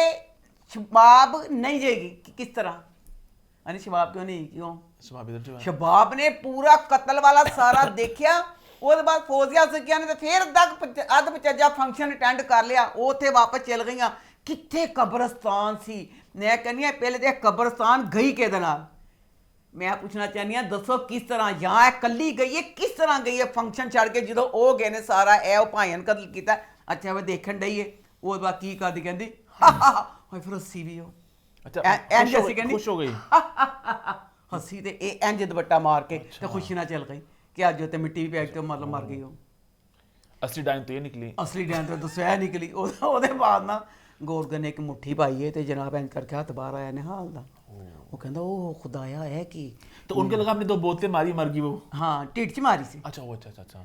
ਸ਼ਬਾਬ ਨਹੀਂ ਜਾਏਗੀ ਕਿਸ ਤਰ੍ਹਾਂ ਅਨੇ ਸ਼ਬਾਬ ਕਿਉਂ ਨਹੀਂ ਕਿਉਂ ਸ਼ਬਾਬ ਨੇ ਪੂਰਾ ਕਤਲ ਵਾਲਾ ਸਾਰਾ ਦੇਖਿਆ ਉਹਦੇ ਬਾਅਦ ਫੌਜ਼ੀਆ ਸਿੱਕਿਆਂ ਨੇ ਤੇ ਫਿਰ ਅੱਧ ਪਚੱਜਾ ਫੰਕਸ਼ਨ ਅਟੈਂਡ ਕਰ ਲਿਆ ਉਹ ਉੱਥੇ ਵਾਪਸ ਚਲ ਗਈਆਂ ਕਿੱਥੇ ਕਬਰਸਤਾਨ ਸੀ ਮੈਂ ਕਹਿੰਦੀ ਹਾਂ ਪਹਿਲੇ ਤੇ ਕਬਰਸਤਾਨ ਗਈ ਕਿਹਦੇ ਨਾਲ ਮੈਂ ਪੁੱਛਣਾ ਚਾਹੁੰਦੀ ਹਾਂ ਦੱਸੋ ਕਿਸ ਤਰ੍ਹਾਂ ਜਾਂ ਇਹ ਕੱਲੀ ਗਈ ਹੈ ਕਿਸ ਤਰ੍ਹਾਂ ਗਈ ਹੈ ਫੰਕਸ਼ਨ ਛੱਡ ਕੇ ਜਦੋਂ ਉਹ ਗਏ ਨੇ ਸਾਰਾ ਇਹ ਉਹ ਭਾਈਆਂ ਨੇ ਕਤਲ ਕੀਤਾ ਅੱਛਾ ਮੈਂ ਦੇਖਣ ਡਈ ਹੈ ਉਹ ਬਾਅਦ ਕੀ ਕਰਦੀ ਕਹਿੰਦੀ ਹੋਏ ਫਿਰ ਹੱਸੀ ਵੀ ਉਹ ਅੱਛਾ ਇੰਜ ਹੱਸੀ ਕਹਿੰਦੀ ਖੁਸ਼ ਹੋ ਗਈ ਹੱਸੀ ਤੇ ਇਹ ਇੰਜ ਦੁਪੱਟਾ ਮਾਰ ਕੇ ਤੇ ਖੁਸ਼ੀ ਨਾਲ ਚਲ ਗਈ ਕਿ ਅੱਜ ਉੱਤੇ ਮਿੱਟੀ ਵੀ ਪੈ ਕੇ ਮਤਲਬ ਮਰ ਗਈ ਉਹ ਅਸਲੀ ਡਾਇਨ ਤੋਂ ਇਹ ਨਿਕਲੀ ਅਸਲੀ ਡਾਇਨ ਤੋਂ ਦੱਸਿਆ ਨਿਕਲੀ ਉਹਦੇ ਬਾਅਦ ਨਾ ਗੋਰਗਨ ਨੇ ਇੱਕ ਮੁੱਠੀ ਪਾਈ ਹੈ ਤੇ ਜਨਾਬ ਇੰਜ ਕਰਕੇ ਹੱਥ ਬਾਹਰ ਆਇਆ ਨਿਹਾਲ ਦਾ ਉਹ ਕਹਿੰਦਾ ਉਹ ਖੁਦਾਇਆ ਹੈ ਕੀ तो उनके लगा आपने 2 बोतलें मारी मर गई वो हाँ ਢਿੱਡ 'ਚ ਮਾਰੀ ਸੀ अच्छा वो अच्छा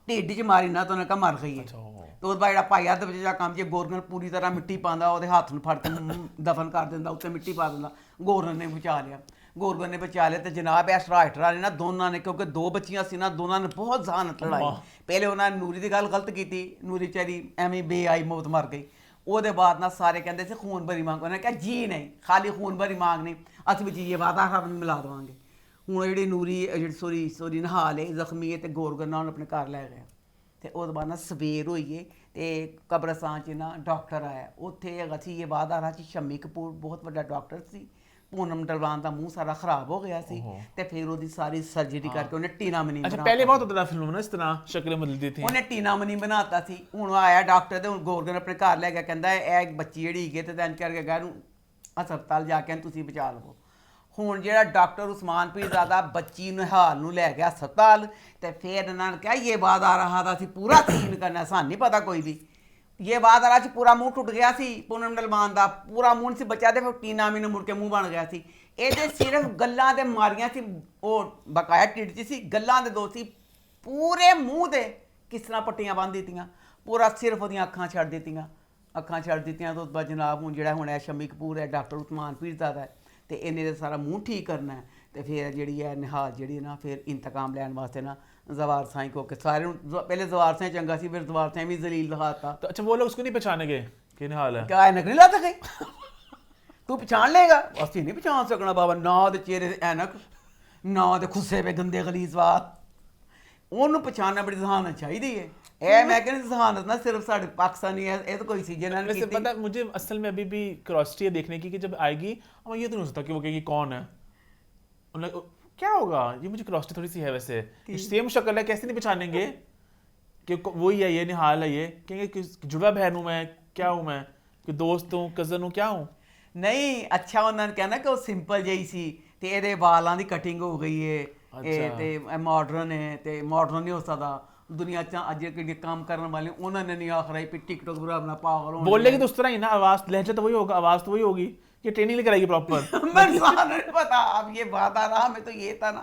ਢਿੱਡ 'ਚ ਮਾਰੀ ਨਾ ਤਾਂ ਉਹਨੇ ਕਹਾ ਮਰ ਗਈ ਹੈ ਤੇ ਉਹ ਜਿਹੜਾ ਭਾਈ ਅੱਧ ਵਿੱਚ ਜਾ ਕੰਮ ਜੇ ਗੋਰਗਨ ਪੂਰੀ ਤਰ੍ਹਾਂ ਮਿੱਟੀ ਪਾਉਂਦਾ ਉਹਦੇ ਹੱਥ ਨੂੰ ਫੜ ਕੇ ਦਫਨ ਕਰ ਦਿੰਦਾ ਉੱਤੇ ਮਿੱਟੀ ਪਾ ਦਿੰਦਾ ਗੋਰਗਨ ਨੇ ਬਚਾ ਲਿਆ ਤੇ ਜਨਾਬ ਇਸ ਰਾਈਟਰਾਂ ਨੇ ਨਾ ਦੋਨਾਂ ਨੇ ਕਿਉਂਕਿ 2 ਬੱਚੀਆਂ ਸੀ ਨਾ ਦੋਨਾਂ ਨੇ ਬਹੁਤ ਜ਼ਹਾਨਤ ਲੜਾਈ ਪਹਿਲੇ ਉਹਨਾਂ ਨੇ ਨੂਰੀ ਦੀ ਗੱਲ ਗਲਤ ਕੀਤੀ ਨੂਰੀ ਵਿਚਾਰੀ ਐਵੇਂ ਬੇਆਈ ਮੌਤ ਮਰ ਗਈ ਉਹਦੇ ਬਾਅਦ ਨਾ ਸਾਰੇ ਕਹਿੰਦੇ ਸੀ ਖੂਨ ਭਰੀ ਮੰਗ ਉਹਨੇ ਕਿਹਾ ਜੀ ਨਹੀਂ ਖਾਲੀ ਖੂਨ ਭਰੀ ਮੰਗ ਨਹੀਂ ਅਸੀਂ ਵਿੱਚ ਇਹ ਵਾਦਾ ਰੱਬ ਨੂੰ ਮਿਲਾ ਦੇਵਾਂਗੇ ਹੁਣ ਜਿਹੜੀ ਨੂਰੀ ਜਿਹੜੀ ਸੋਰੀ ਨਹਾਲ ਹੈ ਜ਼ਖਮੀ ਹੈ ਤੇ ਗੋਰਗਨ ਨਾਲ ਆਪਣੇ ਘਰ ਲੈ ਗਿਆ ਤੇ ਉਹਦੇ ਬਾਅਦ ਨਾ ਸਵੇਰ ਹੋਈਏ ਤੇ ਕਬਰਸਤਾਨ 'ਚ ਨਾ ਡਾਕਟਰ ਆਇਆ ਉੱਥੇ ਹੈਗਾ ਸੀ ਇਹ ਵਾਦਾ ਰਾ 'ਚ ਸ਼ਮੀ ਕਪੂਰ ਬਹੁਤ ਵੱਡਾ ਡਾਕਟਰ ਸੀ ਪੂਨਮ ਡਲਵਾਨ ਦਾ ਮੂੰਹ ਸਾਰਾ ਖਰਾਬ ਹੋ ਗਿਆ ਸੀ ਤੇ ਫਿਰ ਉਹਦੀ ਸਾਰੀ ਸਰਜਰੀ ਕਰਕੇ ਉਹਨੇ ਟੀਨਾ ਮਨੀ अच्छा पहले बहुत होता था फिल्मों में इस तरह शक्लें बदलती थी ਉਹਨੇ ਟੀਨਾ ਮਨੀ ਬਣਾਤਾ ਸੀ ਹੁਣ ਆਇਆ ਡਾਕਟਰ ਤੇ ਹੁਣ ਗੋਰਗਨ ਆਪਣੇ ਘਰ ਲੈ ਗਿਆ ਕਹਿੰਦਾ ਇਹ ਬੱਚੀ ਜਿਹੜੀ ਹੈਗੀ ਤੇ ਇੰਜ ਕਰਕੇ ਗਿਆ ਇਹਨੂੰ ਹਸਪਤਾਲ ਜਾ ਕੇ ਤੁਸੀਂ ਬਚਾ ਲਵੋ ਹੁਣ ਜਿਹੜਾ ਡਾਕਟਰ ਉਸਮਾਨ ਪੀਰਜ਼ਾਦਾ ਬੱਚੀ ਨਿਹਾਲ ਨੂੰ ਲੈ ਗਿਆ ਹਸਪਤਾਲ ਤੇ ਫਿਰ ਇਹਨਾਂ ਨੇ ਕਿਹਾ ਇਹ ਬਾਤ ਆ ਰਹਾ था ਅਸੀਂ ਪੂਰਾ ਸੀਨ ਕਰਨਾ ਸਾਨੂੰ ਨਹੀਂ ਪਤਾ ਕੋਈ ਵੀ ਇਹ ਬਾਤ ਆ ਰਹਾ ਸੀ ਪੂਰਾ ਮੂੰਹ ਟੁੱਟ ਗਿਆ ਸੀ ਪੂਨਮ ਡਲਵਾਨ ਦਾ ਪੂਰਾ ਮੂੰਹ ਸੀ ਬੱਚਾ ਦੇ ਫਿਰ ਟੀਨਾ ਮੀ ਨੂੰ ਮੁੜ ਕੇ ਮੂੰਹ ਬਣ ਗਿਆ ਸੀ ਇਹਦੇ ਸਿਰਫ ਗੱਲਾਂ ਤੇ ਮਾਰੀਆਂ ਸੀ ਉਹ ਬਕਾਇਆ ਢਿੱਡ 'ਚ ਸੀ ਗੱਲਾਂ ਦੇ 2 ਸੀ ਪੂਰੇ ਮੂੰਹ ਤੇ ਕਿਸ ਤਰ੍ਹਾਂ ਪੱਟੀਆਂ ਬੰਨ੍ਹ ਦਿੱਤੀਆਂ ਪੂਰਾ ਸਿਰਫ ਉਹਦੀਆਂ ਅੱਖਾਂ ਛੱਡ ਦਿੱਤੀਆਂ ਤੋਂ ਬਾਅਦ ਜਨਾਬ ਹੁਣ ਜਿਹੜਾ ਹੁਣ ਹੈ ਸ਼ਮੀ ਕਪੂਰ ਹੈ ਡਾਕਟਰ ਉਸਮਾਨ ਪੀਰਜ਼ਾਦਾ ਹੈ ਤੇ ਇਹਨੇ ਦਾ ਸਾਰਾ ਮੂੰਹ ਠੀਕ ਕਰਨਾ ਤੇ ਫਿਰ ਜਿਹੜੀ ਹੈ ਨਿਹਾਲ ਜਿਹੜੀ ਨਾ ਫਿਰ ਇੰਤਕਾਮ ਲੈਣ ਵਾਸਤੇ ਨਾ ਜ਼ਵਾਰ ਸਾਈਂ ਕੋ ਕੇ ਸਾਰੇ ਪਹਿਲੇ ਜ਼ਵਾਰ ਸਾਈਂ ਚੰਗਾ ਸੀ ਫਿਰ ਜ਼ਵਾਰ ਸਾਈਂ ਵੀ ਜ਼ਲੀਲ ਦਿਖਾਤਾ तो अच्छा वो लोग उसको नहीं पहचानेंगे कि निहाल है ਕਿਆ ਐਨਕ ਨਹੀਂ ਲਾ ਸਕੇ ਤੂੰ ਪਛਾਣ ਲੇਗਾ ਅਸੀਂ ਨਹੀਂ ਪਛਾਣ ਸਕਣਾ ਬਾਬਾ ਨਾ ਦੇ ਚਿਹਰੇ ਤੇ ਐਨਕ ਨਾ ਦੇ ਖੁੱਸੇ ਪੇ ਗੰਦੇ ਗਲੀਜ਼ ਵਾਲ ਉਹਨੂੰ ਪਛਾਣਨਾ ਬੜੀ ਜ਼ਹਾਨਤ ਚਾਹੀਦੀ ਹੈ ਇਹ ਮੈਂ ਕਹਿੰਦੀ ਜ਼ਹਾਨਤ ਨਾ ਸਿਰਫ ਸਾਡੇ ਪਾਕਿस्तानी है ਇਹ ਤਾਂ ਕੋਈ ਸੀ ਜਿਹਨਾਂ ਨੇ वैसे पता है, मुझे असल में अभी भी क्यूरियोसिटी है देखने की कि जब आएगी और ये तो नहीं हो सकता कि वो कहेगी कौन है क्या होगा ये मुझे क्यूरियोसिटी थोड़ी सी है वैसे सेम शक्ल है कैसे नहीं पहचानेंगे कि वही है ये निहाल है ये कहेंगे कि जुड़वा बहन हूँ मैं क्या हूँ मैं कि दोस्त हूँ कजन हूँ क्या हूँ ਨਹੀਂ ਅੱਛਾ ਉਹਨਾਂ ਨੇ ਕਹਿਣਾ ਕਿ ਉਹ ਸਿੰਪਲ ਜਿਹੀ ਸੀ ਤੇ ਇਹਦੇ ਵਾਲਾਂ ਦੀ ਕਟਿੰਗ ਹੋ ਗਈ ਹੈ ਇਹ ਤੇ ਮਾਡਰਨ ਹੈ ਤੇ ਮਾਡਰਨ ਨਹੀਂ ਹੋ ਸਕਦਾ ਦੁਨੀਆ 'ਚ ਅੱਜ ਜਿਹੜੇ ਕੰਮ ਕਰਨ ਵਾਲੇ ਉਹਨਾਂ ਨੇ ਨਹੀਂ ਆਖਰ ਆਈ टिकटॉक बना पागल हो बोलेगी तो उस तरह ही ना आवाज लहजा तो वही होगा आवाज तो वही होगी कि ट्रेनिंग कराएगी प्रॉपर मैं नहीं पता अब ये बात आ रहा हमें तो ये था ना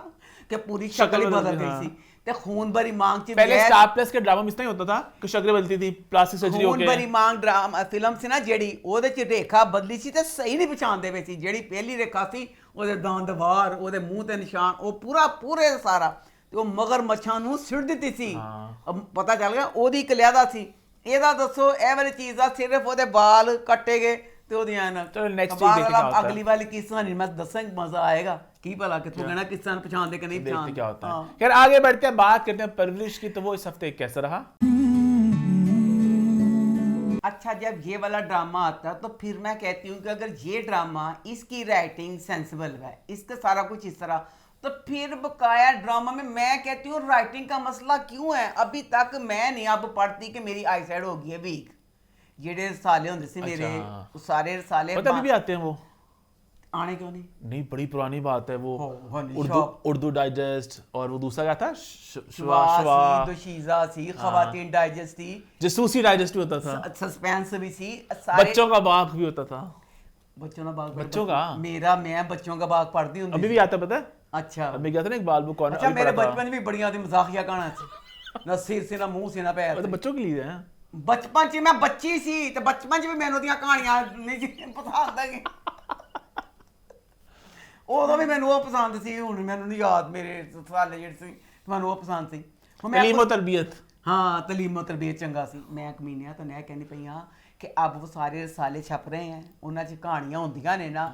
कि पूरी शक्ल ही बदल गई थी ਤੇ ਖੂਨ ਭਰੀ ਮਾਂਗ ਚ पहले स्टार प्लस के ड्रामा में इतना ही होता था कि शक्लें बदलती थी प्लास्टिक सर्जरी ਖੂਨ ਭਰੀ ਮਾਂਗ ਡਰਾਮਾ ਫਿਲਮ ਸੀ ਨਾ ਜਿਹੜੀ ਉਹਦੇ ਚ ਰੇਖਾ ਬਦਲੀ ਸੀ ਤੇ ਸਹੀ ਨਹੀਂ ਪਛਾਣਦੇ ਪਏ ਸੀ ਜਿਹੜੀ ਪਹਿਲੀ ਰੇਖਾ ਸੀ ਉਹਦੇ ਦੰਦ ਬਾਹਰ ਉਹਦੇ ਮੂੰਹ ਤੇ ਨਿਸ਼ਾਨ ਉਹ ਪੂਰੇ ਸਾਰਾ ਤੇ ਉਹ ਮਗਰ ਮੱਛਾਂ ਨੂੰ ਸਿੱਟ ਦਿੱਤੀ ਸੀ ਪਤਾ ਚੱਲ ਗਿਆ ਉਹਦੀ ਕਲਿਆਦਾ ਸੀ ਇਹਦਾ ਦੱਸੋ ਇਹ ਵਾਲੀ ਚੀਜ਼ ਦਾ ਸਿਰਫ ਉਹਦੇ ਵਾਲ ਕੱਟੇ ਗਏ ਤੇ ਉਹਦੀਆਂ ਨਾ ਚਲੋ ਨੈਕਸਟ वीक देखते क्या होता है ਅਗਲੀ ਵਾਲੀ ਕਿਸ ਤਰ੍ਹਾਂ ਨਹੀਂ ਮੈਂ ਦੱਸਾਂਗਾ ਮਜ਼ਾ ਆਏਗਾ ਕੀ ਭਲਾ ਕਿ ਤੂੰ ਕਹਿਣਾ ਕਿਸ ਤਰ੍ਹਾਂ ਪਛਾਣਦੇ ਕਿ ਨਹੀਂ देखते क्या होता ਪਛਾਣਦੇ है खैर आगे बढ़ते हैं बात करते हैं परवरिश की तो वो इस हफ्ते कैसा रहा अच्छा जब ये वाला ड्रामा आता है तो फिर मैं कहती हूँ कि अगर ये ड्रामा इसकी राइटिंग सेंसिबल है इसका सारा कुछ इस तरह तो फिर बकाया ड्रामा में मैं कहती हूँ राइटिंग का मसला क्यों है? अभी तक मैं नहीं अब पढ़ती कि मेरी आई साइड हो गई है वीक। जेडे रसाले होंदे सी मेरे वो सारे रसाले पता अभी भी आते हैं वो आने क्यों नहीं? नहीं, बड़ी पुरानी बात है वो। हनी उर्दू शॉप। उर्दू डाइजेस्ट, और वो दूसरा क्या था, शवा दोशीजा सी, खवातीन डाइजेस्ट थी, जसूसी डाइजेस्ट भी होता था, सस्पेंस भी सी, सारे बच्चों का बाग भी होता था। बच्चों का बाग, बच्चों का मैं बच्चों का बाग पढ़ती हूँ अभी भी आता है, पता है? अच्छा अभी गया था ना इकबाल बुक कॉर्नर। अच्छा, मेरे बचपन में भी बढ़िया थी मजाकिया कहानी थी, ना सिर से ना मुंह से ना पैर तो से। बच्चों के लिए है। बचपन च मैं बच्ची सी ते बचपन च भी मैनू दियां कहानियां नहीं पसंद है। उदों भी मैनू वो पसंद सी, हुण मैनू नहीं याद मेरे साले जेह्ड़े सी मैनू वो पसंद सी। तलीम और तरबियत। हाँ, तलीम और तरबियत चंगा सी। मैं कमीनिया तो मैं कहनी पई हाँ कि अब वो सारे रसाले छप रहे हैं, उन्हां च कहानियां होंदियां ने ना,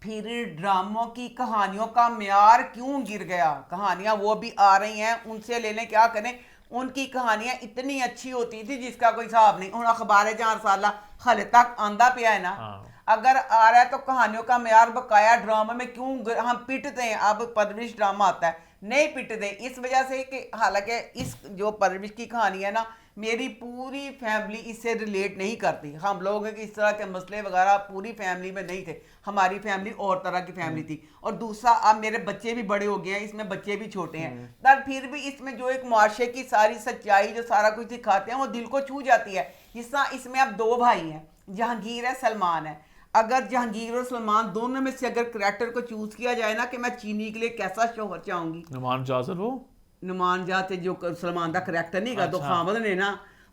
फिर ड्रामों की कहानियों का म्यार क्यों गिर गया? कहानियां वो भी आ रही हैं, उनसे ले लें, क्या करें? उनकी कहानियां इतनी अच्छी होती थी जिसका कोई हिसाब नहीं। हुण अखबार चार साल हले तक आंदा पिया है ना, अगर आ रहा है तो कहानियों का म्यार बकाया ड्रामा में क्यों हम पिटते हैं? अब परवरिश ड्रामा आता है, नहीं पिटते इस वजह से कि हालांकि इस जो परवरिश की कहानी है ना, मेरी पूरी फैमिली इससे रिलेट नहीं करती। हम लोग के इस तरह के मसले वगैरह पूरी फैमिली में नहीं थे, हमारी फैमिली और तरह की फैमिली थी। और दूसरा, अब मेरे बच्चे भी बड़े हो गए हैं, इसमें बच्चे भी छोटे हैं, पर फिर भी इसमें जो एक मुआशरे की सारी सच्चाई जो सारा कुछ दिखाते हैं वो दिल को छू जाती है। जिस तरह इसमें अब दो भाई हैं, जहांगीर है, सलमान है। अगर जहांगीर और सलमान दोनों में से अगर करैक्टर को चूज किया जाए ना कि मैं चीनी के लिए कैसा शोहर चाहूंगी, नुमान जाज़र, वो नुमान जाते जो सलमान का करैक्टर नहीं का तो खामद ने ना,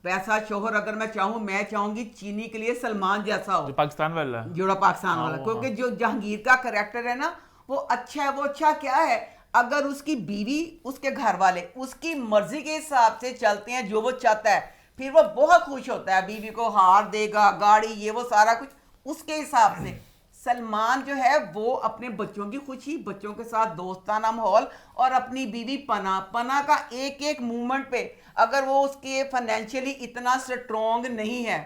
वैसा शोहर अगर मैं चाहूँ, मैं चाहूंगी चीनी के लिए सलमान जैसा हो, जो पाकिस्तान वाला है, जोड़ा पाकिस्तान वाला। क्योंकि जो जहांगीर का करैक्टर है ना वो अच्छा है। वो अच्छा क्या है? अगर उसकी बीवी, उसके घर वाले उसकी मर्जी के हिसाब से चलते हैं, जो वो चाहता है, फिर वो बहुत खुश होता है। बीवी को हार देगा, गाड़ी, ये वो सारा कुछ उसके हिसाब से। सलमान जो है वो अपने बच्चों की खुशी, बच्चों के साथ दोस्ताना माहौल और अपनी बीवी पना का एक एक मूवमेंट पे, अगर वो उसके फाइनेंशियली इतना स्ट्रॉन्ग नहीं है,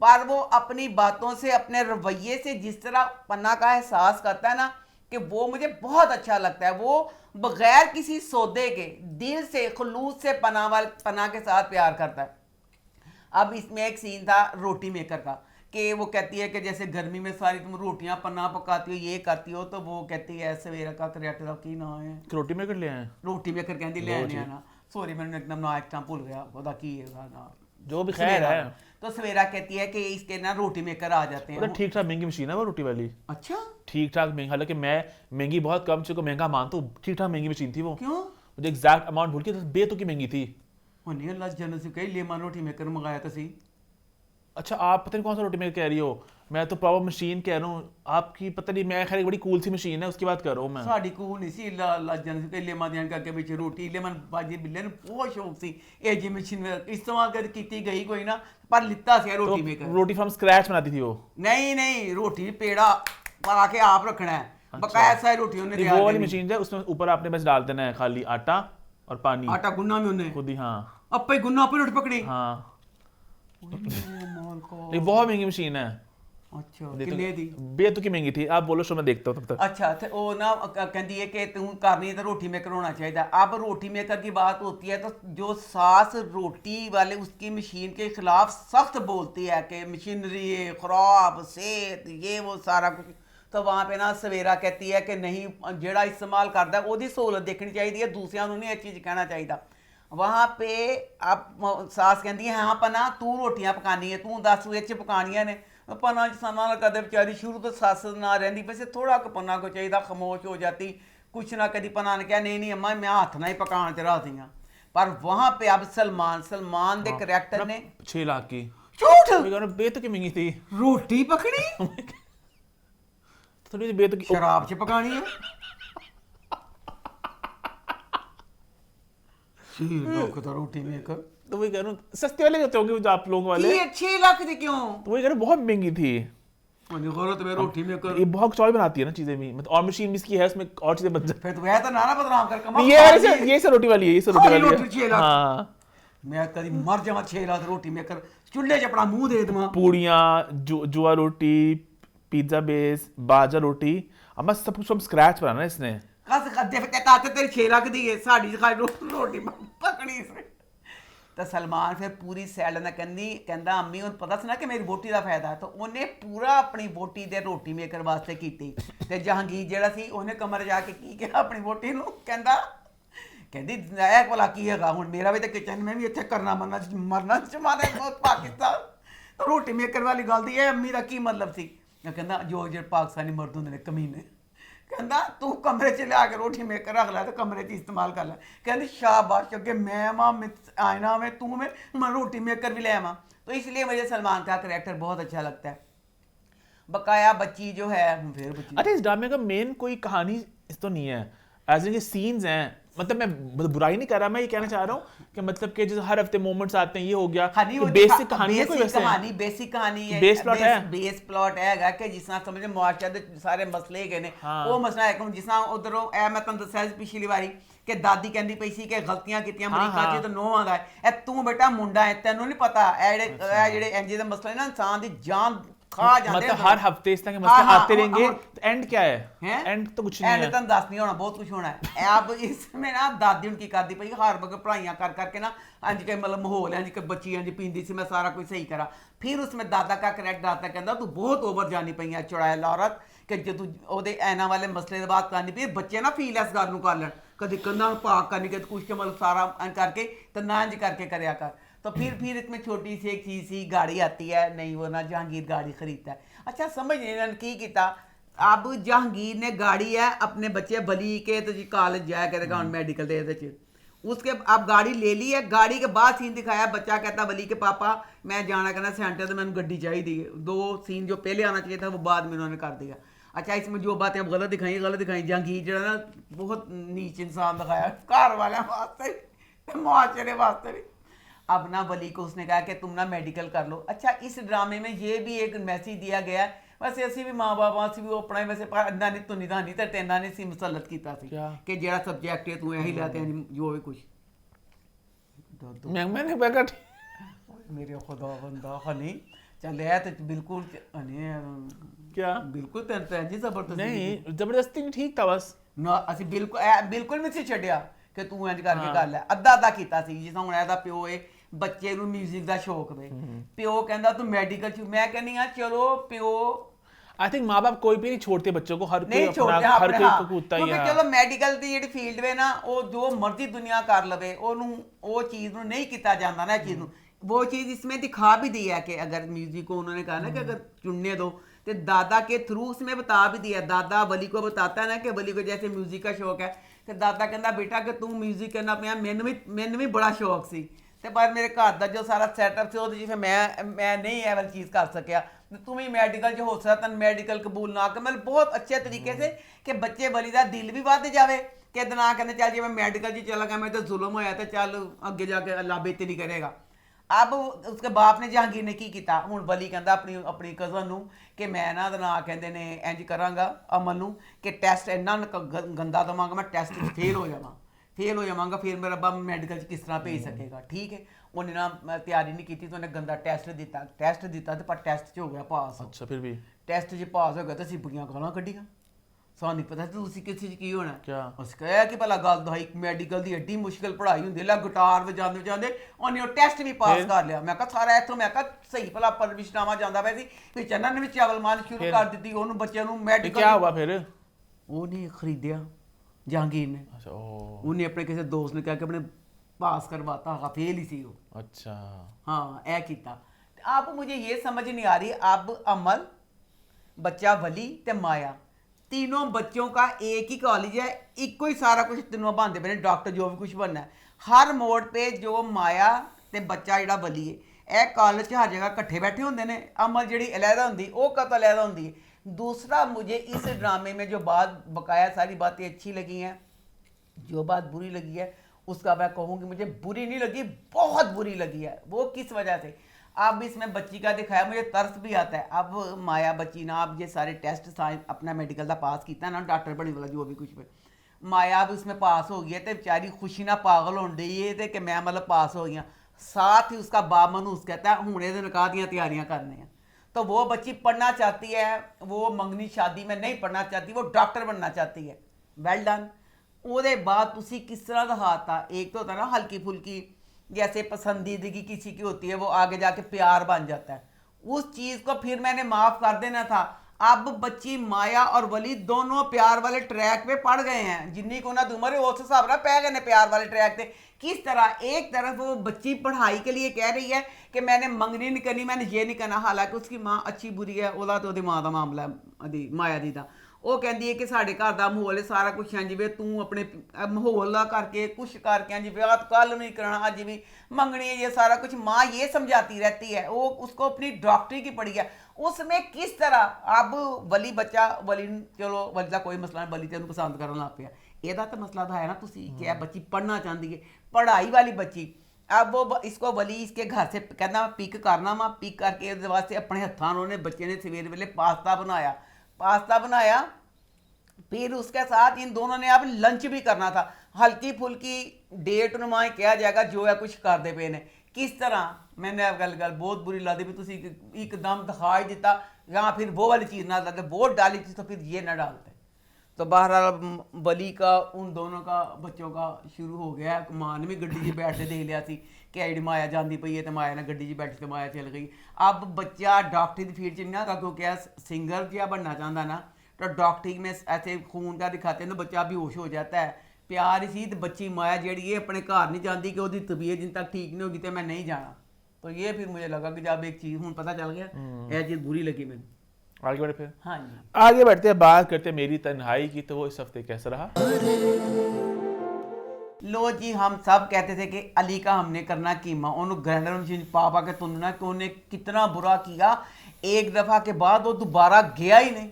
पर वो अपनी बातों से, अपने रवैये से जिस तरह पना का एहसास करता है ना, कि वो मुझे बहुत अच्छा लगता है। वो बगैर किसी सौदे के दिल से, खुलूस से पना के साथ प्यार करता है। अब इसमें एक सीन था रोटी मेकर का, कि वो कहती है कि जैसे गर्मी में सारी तुम रोटियां पन्ना पकाती हो, ये करती हो, तो वो कहती है सवेरा का करैक्टर की ना है रोटी मेकर ले आए, रोटी मेकर कहती ले आने आना, सॉरी मैंने एकदम ना एक टाइम भूल गया पता की है ना, जो भी खैर है। तो सवेरा कहती है कि इसके ना रोटी मेकर आ जाते हैं। ठीक ठाक महंगी मशीन है वो रोटी वाली। अच्छा, ठीक ठाक महंगी, हालांकि मैं महंगी बहुत कम चुका महंगा मानता हूँ, ठीक ठाक महंगी मशीन थी वो। क्यों? मुझे एग्जैक्ट अमाउंट भूल के, बेतुकी महंगी थी। नहीं अल्लाह जन्नत से कही लेमन रोटी मेकर मंगाया था सी। अच्छा, आप पता नहीं कौन सा रोटी मेकर कह रही हो, मैं तो प्रॉपर मशीन कह रहा हूँ आपकी, पता नहीं, मैं खैर एक बड़ी कूल सी मशीन है उसकी बात कर रहा हूँ मैं। साड़ी कूल नहीं सी, अल्लाह जन्नत से कही लेमन ध्यान करके पीछे रोटी लेमन बाजी बिल्ले ने बहुत शौक सी ए जी मशीन इस्तेमाल कर की गई कोई ना, पर लिता सी रोटी मेकर। रोटी फ्रॉम स्क्रैच बनाती थी वो? नहीं, रोटी पेड़ा पका के आप रखना है, बकाया सा रोटी उन्हें वो वाली मशीन है, उसमें ऊपर आपने बस डाल देना है खाली आटा और पानी, आटा गुन्ना में उन्हें खुद ही। हाँ, अब गुन्ना पे रोटी पकड़ी। हाँ, ये बहुत महंगी मशीन है। अच्छा, कितने दी? बेतुकी महंगी थी। आप बोलो, शो मैं देखता हूँ तब तक। अच्छा, तो वो ना कहती है कि तू करनी है तो रोटी मेकर होना चाहिए। अब रोटी मेकर की बात होती है तो जो सास रोटी वाले उसकी मशीन के खिलाफ सख्त बोलती है कि मशीनरी खराब, सेहत, ये वो सारा कुछ, तो वहाँ पे ना सवेरा कहती है कि नहीं, जेड़ा इस्तेमाल करता है वो सहूलत देखनी चाहिए, दूसरिया नहीं एक चीज़ कहना चाहिए। वहाँ पे अब सास कहती है हाँ पना तू रोटियां पकानी है, तू दस च पकानियां ने। पना सना कदे बेचारी शुरू तो सस ना रही, वैसे थोड़ा पना को चाहिए, खामोश हो जाती, कुछ ना कभी पना ने कहा नहीं अम्मा मैं हाथ ना ही पकाने ते राजी हाँ। पर वहाँ पे अब सलमान दे करैक्टर ने 6 लाख की झूठ बेतुकी महंगी थी रोटी पकड़ी, थोड़ी बेतुकी शराब च पकानी है। रोटी मेकर तो वही कह रहा हूँ, सस्ते वाले होते होंगे जो आप लोगों वाले। 6 लाख थी क्यों? तो वही कह रहा हूँ, बहुत महंगी थी। रोटी मेकर ये बहुत चौड़ी बनाती है ना चीजें भी, मतलब और मशीन भी इसकी है, उसमें और चीजें बन जाती फिर तो वह तो नाना बदनाम कर कमा ये सब रोटी वाली है, ये सब रोटी वाली है। हाँ, मैं कभी मर जावा 6 लाख रोटी मेकर चूल्हे च अपना मुंह दे दूं। पूड़ियाँ, जुआ रोटी, पिज्जा बेस, बाजा रोटी, अब सब कुछ फ्रॉम स्क्रैच बनाना है इसने। कस खद्दे पे ताते तेरी 6 लाख दी है साड़ी खाई रोटी पकड़ी से। तो सलमान फिर पूरी सैड ना कहंदा अम्मी उन्हें पता सी ना कि मेरी वोटी का फायदा, तो उन्हें पूरा अपनी वोटी दे रोटी मेकर वास्ते कीती। ते जहांगीर जेड़ा सी उन्हें कमरे जाके की कहा अपनी वोटी नूं, कहंदी ऐ भला की हैगा हुण मेरा भी तो किचन में भी इत्थे करना मरना जमाना पाकिस्तान, तो रोटी मेकर वाली गल दी अम्मी का की मतलब सी। कहंदा जो पाकिस्तानी मर्द होंदे ने कमीने, कहंदा तू कमरे च लिया के रोटी मेकर रख लै तो कमरे च इस्तेमाल कर लै। कहंदी शाबाश अगे मैं मां आयना में तू में मैं रोटी मेकर भी ले आवा। तो इसलिए मुझे सलमान का करैक्टर बहुत अच्छा लगता है। बकाया बच्ची जो है फिर बच्ची, अच्छा इस ड्रामे का मेन कोई कहानी इस तो नहीं है, एज इन सीन्स हैं, मतलब मैं बुराई नहीं कर रहा, मैं ये कहना चाह रहा हूँ कि मतलब कि जो हर हफ्ते मोमेंट्स आते हैं ये हो गया, बेसिक कहानी है कोई वैसे कहानी बेसिक कहानी है, बेस प्लॉट है, बेस प्लॉट है कि जिस तरह समझ मुआशरे दे सारे मसले गए ने वो मसला है कि जिस तरह उधरों ए मैं तुहानू दस्सिया पिछली वारी कि दादी कहंदी पई सी कि गलतियां कीतियां अमरीका च तो नोहां दा है तू बेटा मुंडा है तैनू नहीं पता ए जेड़े इंजे दे मसले ना इंसान दी जान खा जाते मतलब हर हफ्ते इस तरह के मसले आते रहेंगे, तो एंड क्या है? एंड तो कुछ नहीं है, एंड तो दस नहीं होना, बहुत कुछ होना है। अब इसमें ना दादी उनकी करदी पई हर वक्त पढ़ाइयां कर करके ना अंज के मतलब माहौल है कि बच्ची अंज पींदी सी मैं सारा कुछ सही करा। फिर उसमें दादा का करैक्टर आता कहंदा तू बहुत ओवर जानी पई है चुड़ैल औरत कि जो तू ओदे ऐना वाले मसले दी बात करनी पई बच्चे ना फील इस गल नूं कर लैण, कदी कंधां पाक करनी कदी कुछ मतलब सारा करके तो ना इंज करके करया कर। तो फिर इसमें छोटी सी एक चीज़ सी गाड़ी आती है, नहीं वो ना जहांगीर गाड़ी खरीदता है। अच्छा समझ नहीं इन्होंने की किया, अब जहांगीर ने गाड़ी है अपने बच्चे बली के तो जी कॉलेज जाया करेगा मेडिकल दे उसके अब गाड़ी ले ली है, गाड़ी के बाद सीन दिखाया बच्चा कहता बली के पापा मैं जाना करना सेंटर तो मैंने गड्डी चाहिए, 2 सीन जो पहले आना चाहिए था वो बाद में उन्होंने कर दिया। अच्छा इसमें जो बातें गलत दिखाई जहांगीर जो ना बहुत नीच इंसान दिखाया घर वाले वास्ते मुआशरे वास्ते भी। अब ना वली को उसने कहा कि तुम ना मेडिकल कर लो। अच्छा इस ड्रामे में ये भी एक मैसेज दिया गया है, वैसे असी भी माँ बाप असी भी वो अपना वैसे इन्ना नहीं तुनी धानी तो तेना ने सी मुसलत किया कि जेड़ा सब्जेक्ट है तू यही लाते हैं जो भी कुछ मैंने मेरे खुदा बंदा हनी चल है तो बिल्कुल क्या बिल्कुल जी जबरदस्ती नहीं, जबरदस्ती नहीं, ठीक था बस ना असी बिल्कुल नहीं सी छड्डिया कि तू इंज करके कर लै, अद्धा कीता सी जिस हुण एदा प्यो है बच्चे नूं म्यूजिक दा शौक वे प्यो कहंदा तू मेडिकल च मैं कहनी हां चलो प्यो आई थिंक माँ बाप कोई भी नहीं छोड़ते बच्चों को, हर कोई अपना हर कोई कूदता ही है। चलो मेडिकल दी जेहड़ी फील्ड वे ना वो जो मर्जी दुनिया कर लवे ओनू वो चीज़ नूं नहीं किया जाता ना चीज़ नूं वो चीज़ इसमें दिखा भी दी है कि अगर म्यूजिक को उन्होंने कहा ना कि अगर चुनने दो तो दादा के थ्रू उसमें बता भी दिया, दादा वली को बताता है ना कि वली को जैसे म्यूजिक का शौक है तो दादा कहता बेटा कि तू म्यूजिक करना पिया मैनू भी बड़ा शौक सी ते पर मेरे घर का जो सारा सैटअप से वो मैं नहीं ये वाली चीज़ कर सकिया, तू भी मेडिकल च हो सकता तन मेडिकल कबूल ना कर मतलब बहुत अच्छे तरीके से कि बच्चे वली का दिल भी वध जाए कि ना कहते चल जी मैं मेडिकल च चला गया मैं तो जुल्म होया तो चल अगे जाके अल्लाह बेहतरी करेगा। अब उसके बाप ने जहांगीर ने की किया हूँ वली कहता अपनी कज़न नूं कि मैं ना कहते ने इंज करांगा अमल नूं कि टैसट इन्ना गंदा देवांगा मैं टैसट फेल हो जावांगा फिर मेरा बाप मैडिकल किस तरह भेज सकेगा। ठीक है उन्हें ना तैयारी नहीं की तो उन्हें गंदा टेस्ट दिता तो पर टेस्ट च हो गया पास। अच्छा फिर भी टेस्ट च पास हो गया तो असीं बड़ियां गालां कड्डियां सानूं पता तुसीं किस चीज़ की होना क्या उस कहा कि भला गल दहाई मैडिकल की एड्डी मुश्किल पढ़ाई होंदी लै गिटार वजांदे उन्हें टेस्ट भी पास कर लिया। मैं कहा सारा इत्थों मैं कहा सही भला परविशनामा जांदा पिया सी फिर चन्ना ने भी चावल मान शुरू कर दी उन्होंने बच्चे नूं मेडिकल क्या हुआ फिर उन्हें खरीदिया जहांगीर ने। अच्छा उन्हें अपने किसी दोस्त ने कहा कि अपने पास करवाता है फेल ही सी वो। अच्छा हाँ ऐ किया। अब मुझे ये समझ नहीं आ रही अब अमल बच्चा वली ते माया तीनों बच्चों का एक ही कॉलेज है एक ही सारा कुछ तीनों बनते पे डॉक्टर जो भी कुछ बनना है हर मोड़ पे जो माया ते बच्चा जिहड़ा वली है यह कॉलेज हर जगह कट्ठे बैठे होंगे ने अमल जी अलहदा होंगी वो कत अलहदा होंगी है। दूसरा मुझे इस ड्रामे में जो बात बकाया सारी बातें अच्छी लगी हैं, जो बात बुरी लगी है उसका मैं कहूँगी मुझे बुरी नहीं लगी बहुत बुरी लगी है। वो किस वजह से अब इसमें बच्ची का दिखाया मुझे तरस भी आता है। अब माया बच्ची ना अब ये सारे टेस्ट अपना मेडिकल का पास किया ना डॉक्टर बनी वाला जो भी कुछ पे माया अब उसमें पास हो गई है तो बेचारी खुशी ना पागल हो रही है कि मैं मतलब पास हो गया। साथ ही उसका बाप मनूस कहता है हूँ ये निकाह दी तैयारियाँ करनी हैं तो वो बच्ची पढ़ना चाहती है वो मंगनी शादी में नहीं पढ़ना चाहती वो डॉक्टर बनना चाहती है। वेल डन ਉਹਦੇ बाद तुसी किस तरह दिखाता, एक तो होता है ना हल्की फुल्की जैसे पसंदीदगी किसी की होती है वो आगे जाके प्यार बन जाता है, उस चीज़ को फिर मैंने माफ़ कर देना था। अब बच्ची माया और वली दोनों प्यार वाले ट्रैक पे पड़ गए हैं, जिन्नी को ना उम्र है उस हिसाब ना पै गए ने प्यार वाले ट्रैक पे। किस तरह एक तरफ वो बच्ची पढ़ाई के लिए कह रही है कि मैंने मंगनी नहीं करनी, मैंने ये नहीं करना, हालांकि उसकी माँ अच्छी बुरी है, ਉਹਦਾ ਤੇ ਉਹਦੀ ਮਾਂ ਦਾ ਮਾਮਲਾ ਹੈ ਮਾਇਆ ਦੀ ਦਾ। ਉਹ ਕਹਿੰਦੀ ਹੈ ਕਿ ਸਾਡੇ ਘਰ ਦਾ ਮਾਹੌਲ ਹੈ ਸਾਰਾ ਕੁਝ ਹੈ ਜਿਵੇਂ ਤੂੰ ਆਪਣੇ ਮਾਹੌਲ ਦਾ करके कुछ करके हाँ जी विवाह कल नहीं करना, आज भी मंगनी है, ये सारा कुछ माँ ये समझाती रहती है। वो उसको अपनी डॉक्टरी की पड़ी है, उसमें किस तरह अब वली बच्चा वली चलो वली का कोई मसला नहीं, वली तो पसंद करना लग पिया, ਇਹਦਾ ਤਾਂ ਮਸਲਾ ਤਾਂ ਹੈ ਨਾ ਤੁਸੀਂ ਕਿ ਬੱਚੀ पढ़ना चाहती है, पढ़ाई वाली बच्ची। अब वो इसको वली इसके घर से कहना पिक करना वा, पिक करके उसके वास्ते अपने हत्थों उन्होंने बच्चे ने सवेरे वेले पास्ता बनाया, फिर उसके साथ इन दोनों ने अब लंच भी करना था, हल्की फुल्की डेट नुमा कहा जाएगा जो है कुछ करते पे ने। किस तरह मैंने अब गल बहुत बुरी लगती भी तुसी एकदम दिखा ही दिता, या फिर वो वाली चीज़ ना डालते, वो डाली चीज़ तो फिर ये ना डालते। तो बहरहाल वली का उन दोनों का बच्चों का शुरू हो गया। मां ने भी गड्डी 'ਚ बैठते देख लिया सी कि आई माया जाती पई है, तो माया ने गड्डी 'ਚ बैठी तो माया चल गई। अब बच्चा डॉक्टरी की फील्ड 'ਚ ना क्योंकि सिंगर जिया बनना चाहता ना, तो डॉक्टरी में ऐसे खून का दिखाते हैं तो बच्चा बेहोश हो जाता है। प्यार इसी तो बच्ची माया जी अपने घर नहीं जाती कि उसकी तबीयत जिन तक ठीक नहीं होगी तो मैं नहीं जाना। तो ये फिर मुझे लगा कि जब एक चीज़ हूँ पता चल गया, यह चीज़ बुरी लगी मैंने। आगे बढ़े फिर? हाँ जी, आगे बढ़ते हैं, बात करते हैं मेरी तन्हाई की। तो वो इस हफ्ते कैसा रहा? लो जी, हम सब कहते थे कि अली का हमने करना कीमा, उन्होंने ग्रैंडर पा के तुनना कि उन्हें कितना बुरा किया। एक दफ़ा के बाद वो दोबारा गया ही नहीं।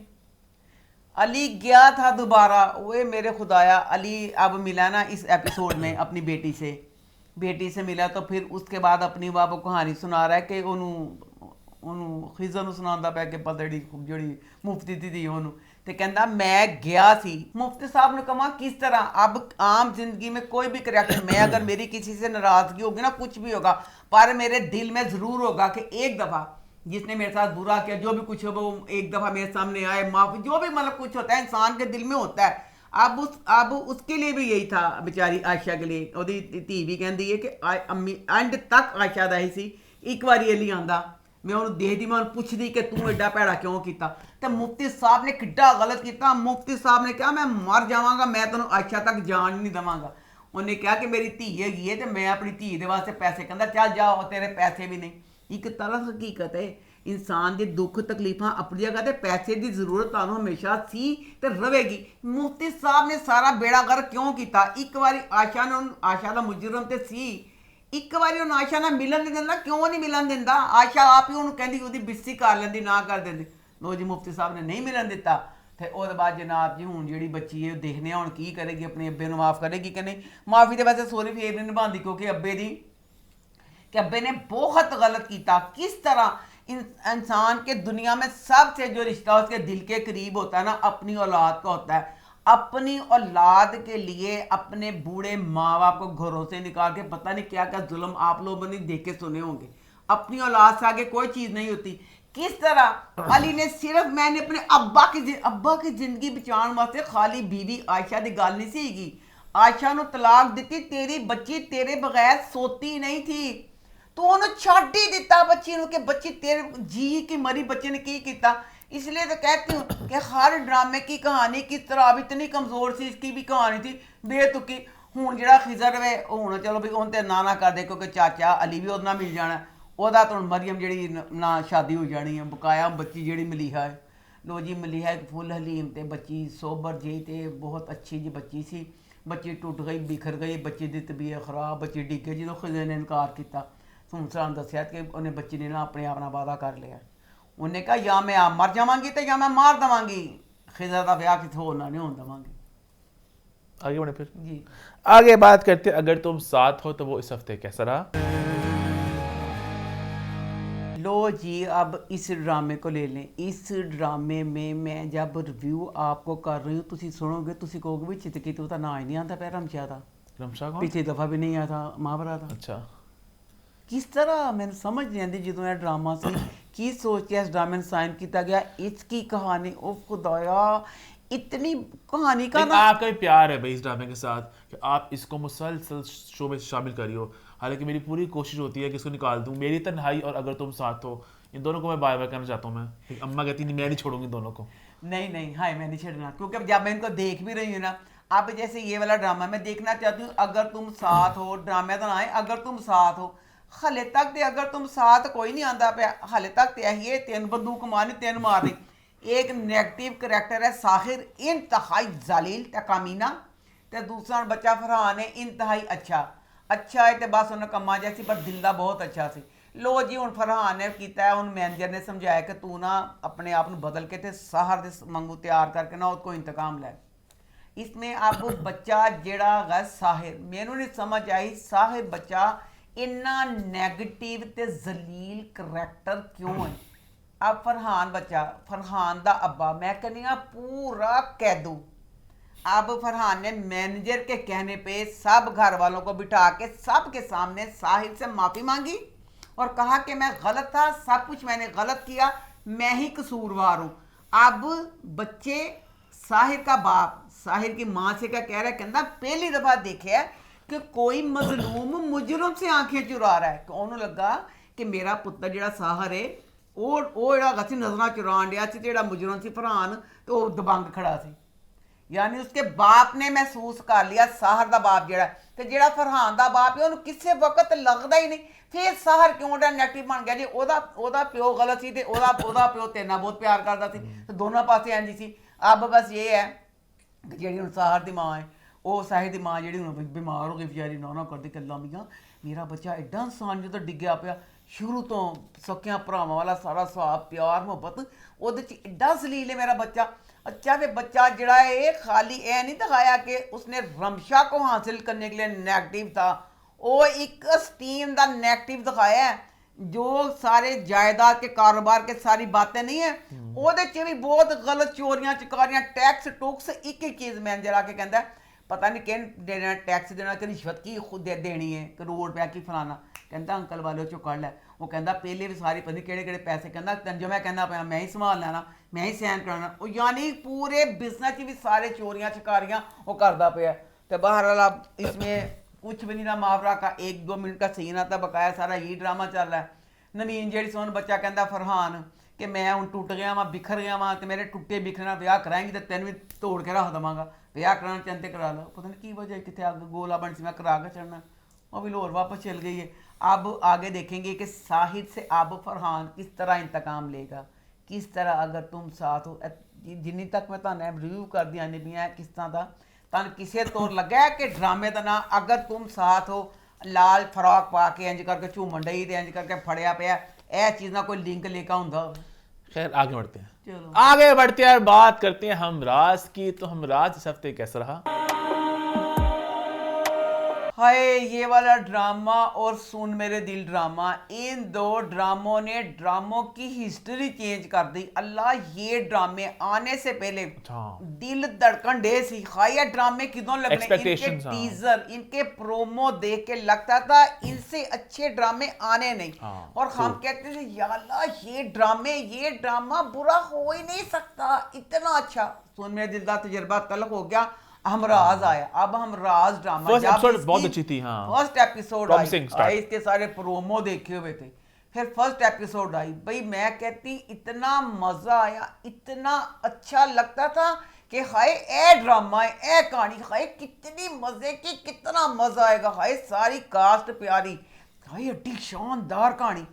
अली गया था दोबारा, वो मेरे खुदाया अली अब मिला ना इस एपिसोड में अपनी बेटी से मिला, तो फिर उसके बाद अपनी वो कहानी सुना रहा है कि ਉਹਨੂੰ ਖਿਜ਼ਰ ਨੂੰ ਸੁਣਾਉਂਦਾ ਪਿਆ ਕਿ ਪਤਾ ਜਿਹੜੀ ਮੁਫਤੀ ਦੀ ਉਹਨੂੰ, ਤੇ ਕਹਿੰਦਾ मैं गया सी। मुफ्ती साहब ने कहा किस तरह? अब आम जिंदगी में कोई भी करैक्टर, मैं अगर मेरी किसी से नाराजगी होगी ना, कुछ भी होगा, पर मेरे दिल में ज़रूर होगा कि एक दफ़ा जिसने मेरे साथ बुरा किया, जो भी कुछ हो वो एक दफ़ा मेरे सामने आए, माफ़ी, जो भी मतलब कुछ होता है इंसान के दिल में होता है। अब उसके लिए भी यही था बेचारी आयशा के लिए। ਉਹਦੀ ਧੀ भी कहती है कि अम्मी एंड तक आयशा ਦਾ ਹੀ ਸੀ, ਇੱਕ ਵਾਰੀ ਅਲੀ ਆਂਦਾ मैं उन्होंने देखती, मैं उन्हें पूछती कि तू एडा भैड़ा क्यों किया, तो मुफ्ती साहब ने किड्डा गलत किया। मुफ्ती साहब ने कहा मैं मर जावांगा, मैं तेन आयशा तक जान नहीं देवांगा। उन्हें कहा कि मेरी धी हैगी है तो मैं अपनी धी के वास्ते पैसे, कहता चल जाओ तेरे पैसे भी नहीं। एक तरह हकीकत है इंसान के दुख तकलीफां अपनी जगह, तो पैसे की जरूरत तुहानूं हमेशा सी ते रहेगी। मुफ्ती साहब ने सारा बेड़ा गर्क क्यों किया? एक बारी आयशा ने, आयशा का मुजरम तो सी, एक बारी उन्हें आयशा ना मिलन नहीं देंदा, क्यों नहीं मिलन देंदा? आयशा आप ही उन्होंने कहती ਉਹਦੀ ਬਿਸਤੀ कर लेंदी, ना कर देंदे। लो जी, मुफ्ती साहब ने नहीं मिलन दिता। ਤੇ ਉਹਦੇ ਬਾਅਦ ਜਨਾਬ ਜੀ ਹੁਣ ਜਿਹੜੀ ਬੱਚੀ ਹੈ ਦੇਖਨੇ ਹੁਣ ਕੀ ਕਰੇਗੀ, ਆਪਣੇ ਅੱਬੇ ਨੂੰ ਮਾਫ ਕਰੇਗੀ ਕਿ नहीं? ਮਾਫੀ ਤੇ ਵੈਸੇ ਸੋਰੀ ਫੇਰ ਨਹੀਂ ਨਿਭਾਉਂਦੀ ਕਿਉਂਕਿ अब्बे ने बहुत गलत किया। किस तरह इंसान के दुनिया में सबसे जो रिश्ता उसके दिल के करीब होता है ना, अपनी औलाद का होता है। अपनी औलाद के लिए अपने बूढ़े माँ बाप को घरों से निकाल के पता नहीं क्या क्या जुल्म आप लोगों ने देखे सुने होंगे। अपनी औलाद से आगे कोई चीज़ नहीं होती। किस तरह अली ने सिर्फ, मैंने अपने अब्बा की जिंदगी बचाने वास्ते खाली बीवी आयशा की गल नहीं सीगी, आयशा ਨੂੰ तलाक दी, तेरी बच्ची तेरे बगैर सोती नहीं थी, तू उन्होंने छड़ ही दिता बच्ची ਨੂੰ कि बच्ची तेरे जी की मरी बच्चे ने की किया। इसलिए तो कहती हूँ कि हर ड्रामे की कहानी किस तरह अब इतनी कमज़ोर सी, इसकी भी कहानी थी बेतुकी। हूँ जो खिजर वे हूँ चलो भी उन ना कर दे क्योंकि चाचा अली भी उन्ना मिल जाना, ਉਹਦਾ तो मरियम जी ना शादी हो जानी है। बकाया बच्ची जी मलीहा है, लो जी मलीहा एक फुल हलीम तो बच्ची सोबर जी तो बहुत अच्छी जी बच्ची सी। बच्ची टुट गई, बिखर गई, बच्ची की तबीयत खराब, बच्ची डिगे जो खिजर ने इनकार किया। सुनसान दसिया कि उन्हें बच्ची ने ना अपने आप ना वादा कर लिया। उन्हें कहा या मैं आप मर जावांगी तो या मैं मार देवांगी, खिजर का ब्याह किसी होर ना नहीं होने देवांगी। आगे बढ़े फिर जी, आगे बात करते हैं अगर तुम साथ हो। तो वो इस हफ्ते कैसा रहा? लो जी, अब इस ड्रामे को ले लें। इस ड्रामे में मैं जब रिव्यू आपको कर रही हूँ, तुसी सुनोगे, तुसी कहोगे भी चितकी तो ना ही नहीं आता पैर रमशा था, रमशा कौन? पिछली दफ़ा भी नहीं आया था, महाभरा था। अच्छा, किस तरह मैंने समझ नहीं आती जो यह ड्रामा से की सोच के इस ड्रामे में साइन किया गया। इसकी कहानी ओ खुदाया इतनी कहानी का लेकिन ना आपका भी प्यार है भाई इस ड्रामे के साथ कि आप इसको मुसलसल शो में शामिल करियो। हालांकि मेरी पूरी कोशिश होती है कि इसको निकाल दूं। मेरी तन्हाई और अगर तुम साथ हो, इन दोनों को मैं बाय बाय करना चाहता हूँ। मैं अम्मा कहती नहीं, मैं नहीं छोड़ूंगी इन दोनों को। नहीं नहीं, हाय मैं नहीं छेड़ना, क्योंकि जब मैं इनको देख भी रही हूँ ना, अब जैसे ये वाला ड्रामा मैं देखना चाहती हूँ, अगर तुम साथ हो, ड्रामे तो ना आए, अगर तुम साथ हो। हले तक ते अगर तुम साथ कोई नहीं आंदा पे, हले तक ते ये तीन बंदूक मारनी, तीन मारनी। एक नेगेटिव करैक्टर है साहिर, इंतहाई जलील ते कामीना, ते दूसरा बच्चा फरहान है इंतहाई अच्छा है ते बस उन्हें कम्मा जैसी, पर दिल दा बहुत अच्छा सी। लो जी हुण फरहान ने कीता है, हुण मैनेजर ने समझाया कि तू ना अपने आप ਨੂੰ बदल के ते साहर दे वांगू तैयार करके ना उसको इंतकाम लै। इसमें अब बच्चा जेड़ा है साहिर, मैनू नहीं समझ आई साहिर बच्चा इन्ना नैगेटिव ते जलील करैक्टर क्यों है। अब फरहान बच्चा, फरहान दा अब्बा, मैं कहनी पूरा कैदू। अब फरहान ने मैनेजर के कहने पे सब घर वालों को बिठा के सब के सामने साहिर से माफ़ी मांगी और कहा कि मैं गलत था, सब कुछ मैंने गलत किया, मैं ही कसूरवार हूँ। अब बच्चे, साहिर का बाप साहिर की माँ से क्या कह रहा है, कहना पहली दफ़ा देखे है कि कोई मजलूम मुजरम से आंखें चुरा रहा है। तो उन्होंने लगा कि मेरा पुत्र ਜਿਹੜਾ साहिर है ਉਹ ਜਿਹੜਾ ਅਸੀਂ नज़रां चुरान दिया ਸੀ, ਜਿਹੜਾ मुजरम सी फरहान, तो वो दबंग खड़ा सी। यानी उसके बाप ने महसूस कर लिया, साहिर दा बाप जेड़ा ते जेड़ा फरहान दा बाप है उन्हें किसी वक्त लगदा ही नहीं। फिर साहिर क्यों नेगेटिव बन गया जी, ओदा प्यो गलत सी ते ओदा प्यो तेरे नाल बहुत प्यार करदा सी, ते दोनों पासे इंज सी। अब बस ये है कि जेड़ी हुण साहिर दी मां है, ਉਹ ਸਾਹਿਰ ਦੀ ਮਾਂ ਜਿਹੜੀ ਹੁਣ ਬਿਮਾਰ ਹੋ ਗਈ ਵਿਚਾਰੀ, ਨਾ ਕਰਦੀ ਗੱਲਾਂ ਮੀਆਂ, ਮੇਰਾ ਬੱਚਾ ਐਡਾ ਇਨਸਾਨ ਜਦੋਂ ਡਿੱਗਿਆ ਪਿਆ, ਸ਼ੁਰੂ ਤੋਂ ਸਕਿਆਂ ਭਰਾਵਾਂ ਵਾਲਾ ਸਾਰਾ ਹਿਸਾਬ, ਪਿਆਰ ਮੁਹੱਬਤ ਉਹਦੇ 'ਚ ਐਡਾ ਜ਼ਲੀਲ ਹੈ ਮੇਰਾ ਬੱਚਾ। अच्छा वे बच्चा जड़ा है खाली ये नहीं दिखाया कि उसने रमशा को हासिल करने के लिए नेगेटिव था, वो एक स्टीम का नेगेटिव दिखाया है, जो सारे जायदाद के कारोबार के सारी बातें नहीं है, ਉਹਦੇ 'ਚ भी बहुत गलत चोरियां चकारियां, टैक्स टूक्स, एक एक चीज़ मैनेजर आके कहता है पता नहीं किन देना, टैक्स देना कि रिश्वत की खुद देनी है, करोड़ रुपया की फलाना। कहता अंकल वाले चो कड़ लै। वो कहता पहले भी सारी पता नहीं केड़े पैसे, कहता तंजो मैं कहना पाया मैं ही संभाल लेना, मैं ही सैन कराना। वो यानी पूरे बिजनेस भी सारे चोरियां चकारियां वो करता पाया। तो बहरहाल इसमें कुछ भी नहीं ना मुहावरा का 1-2 मिनट का सीन आता, बकाया सारा यही ड्रामा चल रहा है। नवीन जेड़ी सोन बच्चा कहता फरहान कि मैं हूँ टुट गया वहाँ, बिखर गया वहाँ, तो मेरे टुटे बिखरना ब्याह कराएंगी तो तेन भी तोड़ के रख देवांगा, ब्याह कराना चंते करा लो। पता नहीं की वजह कितने अग गोला बन सी, मैं करा के चढ़ना, वो भी लाहौर वापस चल गई है। अब आगे देखेंगे कि साहिर से अब फरहान किस तरह इंतकाम लेगा, किस तरह अगर तुम साथ हो। जिन्नी तक मैं तुहानू रिव्यू कर दी आने भी है किस तरह का तुहानू किसी तौर लगा है कि ड्रामे का ना अगर तुम साथ हो, लाल फ्रॉक पा के इंज करके झूमन डई ते इंज करके फड़िया पिया, यह चीज़ ना कोई लिंक लेकर होंदा। खैर आगे बढ़ते हैं, चलो आगे बढ़ते हैं और बात करते हैं हमराज की। तो हमराज इस हफ्ते कैसा रहा? हाय ये वाला ड्रामा और सुन मेरे दिल ड्रामा, इन दो ड्रामों ने ड्रामों की हिस्ट्री चेंज कर दी। अल्लाह ये ड्रामे आने से पहले दिल धड़कन डे सी, हाय ड्रामे किदों लगने, इनके टीजर, इनके प्रोमो देख के लगता था इनसे अच्छे ड्रामे आने नहीं। और हम कहते थे या अल्लाह ये ड्रामा बुरा हो ही नहीं सकता, इतना अच्छा। सुन मेरे दिल का तजुर्बा तलब हो गया, हमराज आया। अब हमराज ड्रामा फर्स्ट एपिसोड बहुत अच्छी थी। हाँ, फर्स्ट एपिसोड आई, इसके सारे प्रोमो देखे हुए थे, फिर फर्स्ट एपिसोड आई भाई, मैं कहती इतना मजा आया, इतना अच्छा लगता था कि हाय ए ड्रामा है, ए कहानी, हाय कितनी मजे की, कितना मजा आएगा, हाय सारी कास्ट प्यारी, हाय एडी शानदार कहानी।